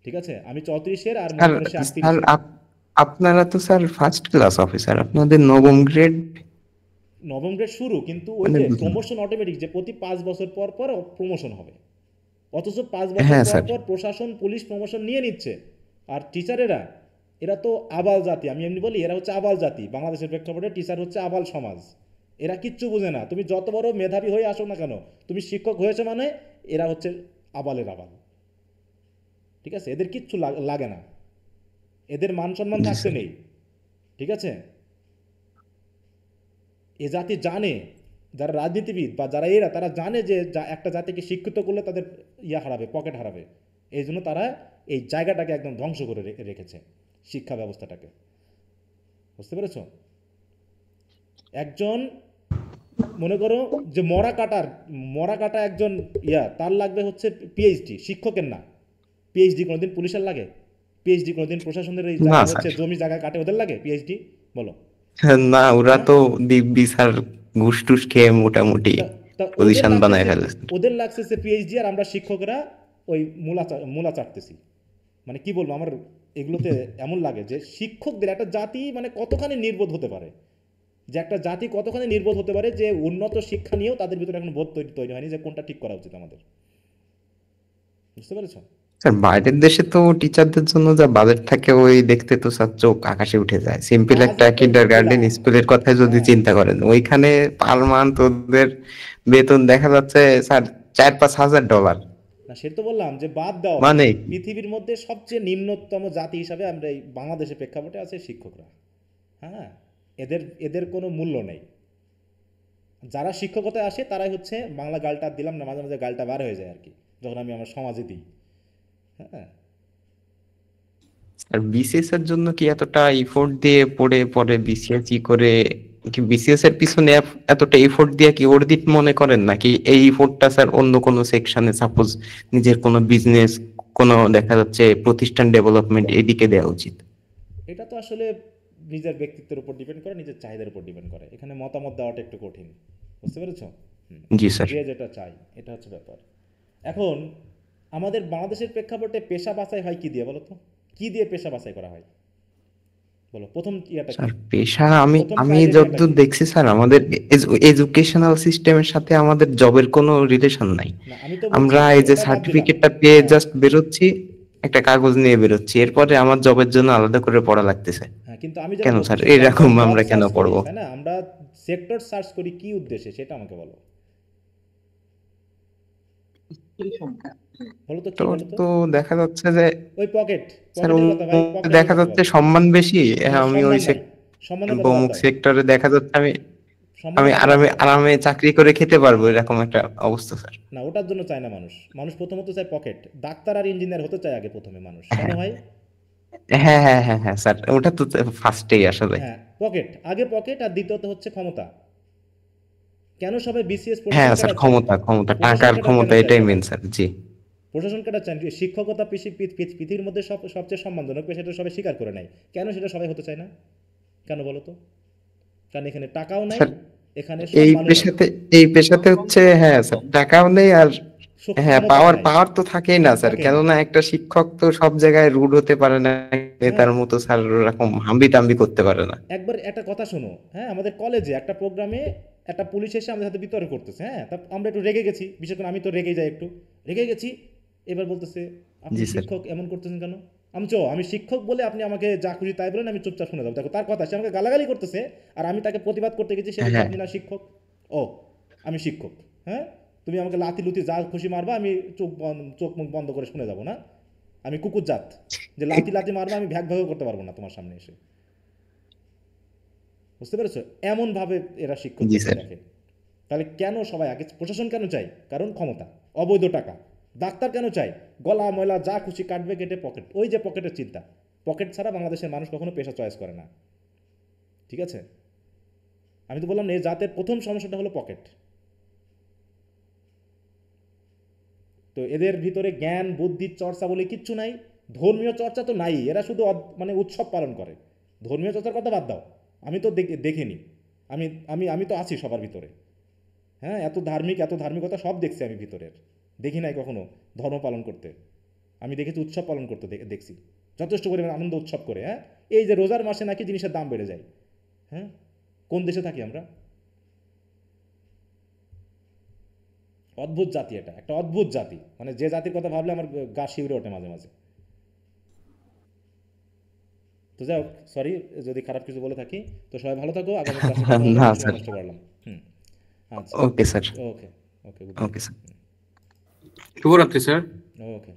ঠিক আছে। আমি 34-এর আর মনে স্যার। করো সে স্যার 38-এর। আপনারা তো স্যার ফার্স্ট ক্লাস অফিসার, আপনাদের 9ম গ্রেড 9ম গ্রেড শুরু, কিন্তু ওই মানে যে বুঝলাম। প্রমোশন অটোমেটিক, যে প্রতি 5 বছর পর পর প্রমোশন হবে। অথচ 5 বছর হ্যাঁ পর স্যার, পর প্রশাসন পুলিশ প্রমোশন নিয়ে নিচ্ছে, আর টিচারেরা এরা তো আবাল জাতি। আমি এমনি বলি এরা হচ্ছে আবাল জাতি। বাংলাদেশের প্রেক্ষাপটে টিচার হচ্ছে আবাল সমাজ। এরা কিচ্ছু বোঝে না, তুমি যত বড় মেধাবী হয়ে আসো না কেন, তুমি শিক্ষক হয়েছে মানে এরা হচ্ছে আবালের আবাল, ঠিক আছে। এদের কিচ্ছু লাগে না, এদের মান সম্মান জি থাকতে স্যার। নেই, ঠিক আছে। এ জাতি জানে, যারা রাজনীতিবিদ বা যারা এরা, তারা জানে যে একটা জাতিকে শিক্ষিত করলে তাদের হারাবে, পকেট হারাবে। এই জন্য তারা এই জায়গাটাকে একদম ধ্বংস করে রেখেছে, শিক্ষা ব্যবস্থাটাকে। বুঝতে পেরেছ? একজন মনে করো যে মরা কাটা একজন তার লাগবে হচ্ছে পিএইচডি, শিক্ষকের না। পিএইচডি কোনোদিন পুলিশের লাগে? পিএইচডি কোনোদিন প্রশাসনের এই না জায়গা স্যার, হচ্ছে জমি জায়গা কাটে ওদের লাগে পিএইচডি? বলো। না ওরা হ্যাঁ, তো দিব্যি স্যার ঘুষ টুস খেয়ে মোটামুটি তা পজিশন বানায় ফেলেছে। ওদের লাগছে পিএইচডি, আর আমরা শিক্ষকরা ওই মূলা চাটতেছি। মানে কি বলবো, আমার এগুলোতে এমন লাগে যে শিক্ষকদের একটা জাতি মানে কতখানি নির্বোধ হতে পারে, যে একটা জাতি কতখানি নির্বোধ হতে পারে, যে উন্নত শিক্ষা নিয়েও তাদের ভিতরে এখন বোধ তৈরি হয়নি যে কোনটা ঠিক করা উচিত আমাদের। বুঝতে পেরেছো? স্যার বাইরের দেশে তো টিচারদের জন্য যা বাজেট থাকে ওই দেখতে তো স্যার চোখ আকাশে উঠে যায়। সিম্পল একটা বাজেট তো কিন্ডারগার্টেন বুঝলাম, স্কুলের কথা যদি হ্যাঁ, চিন্তা করেন, ওইখানে পার মান্থ ওদের বেতন দেখা যাচ্ছে স্যার $4-5 হাজার। না সে তো বললাম যে বাদ দাও, মানে পৃথিবীর মধ্যে সবচেয়ে নিম্নতম জাতি হিসাবে আমরা এই বাংলাদেশের প্রেক্ষাপটে আছে শিক্ষকরা। হ্যাঁ, এদের কোনো মূল্য নেই। যারা শিক্ষকতায় আসে তারাই হচ্ছে বাংলা গালটা দিলাম না, মাঝে মাঝে গালটা বার হয়ে যায় আর কি, যখন আমি আমার সমাজে দিই। হ্যাঁ, আর বিসিএস এর জন্য কি এতটা এফোর্ট দিয়ে পড়ে পরে বিসিএস করে কি বিসিএস এর পিছনে এতটা এফোর্ট দিয়ে কি অর্জিত মনে করেন, নাকি এই এফোর্টটা স্যার অন্য কোনো সেকশনে সাপোজ নিজের কোনো বিজনেস, কোনো দেখা যাচ্ছে প্রতিষ্ঠান ডেভেলপমেন্ট এদিকে দেওয়া উচিত? এটা তো আসলে নিজের ব্যক্তিত্বের উপর ডিপেন্ড করে, নিজের চাহিদার উপর ডিপেন্ড করে। এখানে মতামত দেওয়াটা একটু কঠিন। বুঝতে পেরেছো? জি স্যার। যে যেটা চাই এটা হচ্ছে ব্যাপার। এখন আমাদের বাংলাদেশের প্রেক্ষাপটে পেশা বাছাই হয় কি দিয়ে বলো তো? কি দিয়ে পেশা বাছাই করা হয় বলো? প্রথম ইয়াটা কি? স্যার পেশা আমি প্রথম আমি ক্রাইটেরিয়াটা যতদূর কি? দেখছি স্যার আমাদের এডুকেশনাল সিস্টেমের সাথে আমাদের জবের কোনো রিলেশন নাই। না আমি তো বলছি আমরা এই যে ওটা বাদ দিলাম। সার্টিফিকেটটা পেয়ে হ্যাঁ জাস্ট বেরোচ্ছি, একটা কাগজ নিয়ে বেরোচ্ছি, এরপরে আমার জবের জন্য আলাদা করে পড়া লাগতেছে। হ্যাঁ, কিন্তু আমি যেটা কেন বলতে স্যার চাই, আমরা এরকম জব আমরা কেন সার্চ করি, পড়বো? তাই না? আমরা সেক্টর সার্চ করি কি উদ্দেশ্যে সেটা আমাকে বলো। বলো তো কি, তোর বলো তো? তো দেখা যাচ্ছে যে ওই পকেট, স্যার পকেটের কথা ভাই, পকেটের দেখা কথা যাচ্ছে বলো। সম্মান বেশি, না আমি ওই সম্মান নাই, সম্মানের কথা বাদ অমুক দাও, সেক্টরে দেখা যাচ্ছে আমি সম্মানের আমি কথা বাদ আরামে দাও। আরামে চাকরি করে খেতে পারবো, এরকম একটা অবস্থা স্যার। না ওটার জন্য চায় না মানুষ। মানুষ প্রথমত চায় পকেট। ডাক্তার আর ইঞ্জিনিয়ার হতে চায় আগে প্রথমে মানুষ, কেন ভাই? হ্যাঁ হ্যাঁ হ্যাঁ হ্যাঁ স্যার, ওটা তো ফার্স্টেই আসলে। হ্যাঁ, পকেট আগে, পকেট, আর দ্বিতীয়ত হচ্ছে ক্ষমতা। কেন সবাই বিসিএস হ্যাঁ প্রশাসন স্যার, ক্যাডার চায়? ক্ষমতা ক্ষমতা প্রশাসন টাকার ক্যাডার ক্ষমতা, কেন চায় এটাই সবাই? Main sir. জি প্রশাসন ক্যাডার চায় শিক্ষকতা পৃথিবীর মধ্যে সবচেয়ে সম্মানজনক পেশা, সেটা সবাই স্বীকার করে নেয়। কেন সেটা সবাই হতে চায় না? কেন বলো তো? কারণ এখানে টাকাও নাই, স্যার, এখানে এই সম্মানও নাই, পেশাতে হচ্ছে হ্যাঁ স্যার টাকাও নেই, আর হ্যাঁ ক্ষমতাও নাই। পাওয়ার তো থাকেই না স্যার, থাকেই না। কেননা একটা শিক্ষক তো সব জায়গায় রুড হতে পারে না, নেতার হ্যাঁ, মতো স্যার ওরকম হাম্বি টাম্বি করতে পারে না। একবার একটা কথা শোনো। হ্যাঁ, আমাদের কলেজে একটা প্রোগ্রামে একটা পুলিশ এসে আমাদের সাথে বিতর্ক করতেছে। হ্যাঁ, তা আমরা একটু রেগে গেছি, বিশেষ করে আমি তো রেগে যাই, একটু রেগে গেছি। এবার বলতেছে আপনি জি স্যার। শিক্ষক এমন করতেছেন কেন? আমি শিক্ষক বলে আপনি আমাকে যা খুশি তাই বলেন, আমি চুপচাপ শুনে যাবো। দেখো তার কথা, সে আমাকে গালাগালি করতেছে, আর আমি তাকে প্রতিবাদ করতে গেছি, সে বলছে হ্যাঁ আপনি না শিক্ষক। ও, আমি শিক্ষক? হ্যাঁ, তুমি আমাকে লাথি লুতি যা খুশি মারবা, আমি চোখ মুখ বন্ধ করে শুনে যাবো না? আমি কুকুর জাত যে লাথি লাথি মারবা, আমি ভ্যাগ ভ্যাগও করতে পারবো না তোমার সামনে এসে। বুঝতে পেরেছো? এমন ভাবে এরা শিক্ষক জি স্যার। দেখে। তাহলে কেন সবাই আগে প্রশাসন কেন চাই? কারণ ক্ষমতা, অবৈধ টাকা। ডাক্তার কেন চাই? গলা ময়লা যা খুশি কাটবে, কেটে পকেট, ওই যে পকেটের চিন্তা। পকেট ছাড়া বাংলাদেশের মানুষ কখনো পেশা চয়েস করে না, ঠিক আছে? আমি তো বললাম না, এই জাতের প্রথম সমস্যাটা হলো পকেট। তো এদের ভিতরে জ্ঞান বুদ্ধির চর্চা বলে কিচ্ছু নাই, ধর্মীয় চর্চা তো নাই, এরা শুধু মানে উৎসব পালন করে। ধর্মীয় চর্চার কথা বাদ দাও, আমি তো দেখিনি, আমি আমি আমি তো আছি সবার ভিতরে, হ্যাঁ, এত ধার্মিকতা সব দেখছি আমি ভিতরের, দেখি নাই কখনো ধর্ম পালন করতে। আমি দেখেছি উৎসব পালন করতে, দেখছি যথেষ্ট পরিমাণ আনন্দ উৎসব করে। হ্যাঁ, এই যে রোজার মাসে নাকি জিনিসের দাম বেড়ে যায়, হ্যাঁ, কোন দেশে থাকি আমরা? অদ্ভুত জাতি, এটা একটা অদ্ভুত জাতি, মানে যে জাতির কথা ভাবলে আমার গা শিউরে ওঠে মাঝে মাঝে। তো যাই হোক, সরি যদি খারাপ কিছু বলে থাকি। তো সবাই ভালো থাকো, আগামী ক্লাসে না স্যার, নষ্ট করলাম। আচ্ছা, ওকে স্যার, ওকে ওকে ওকে স্যার। শুভরাত্রি স্যার। ওকে।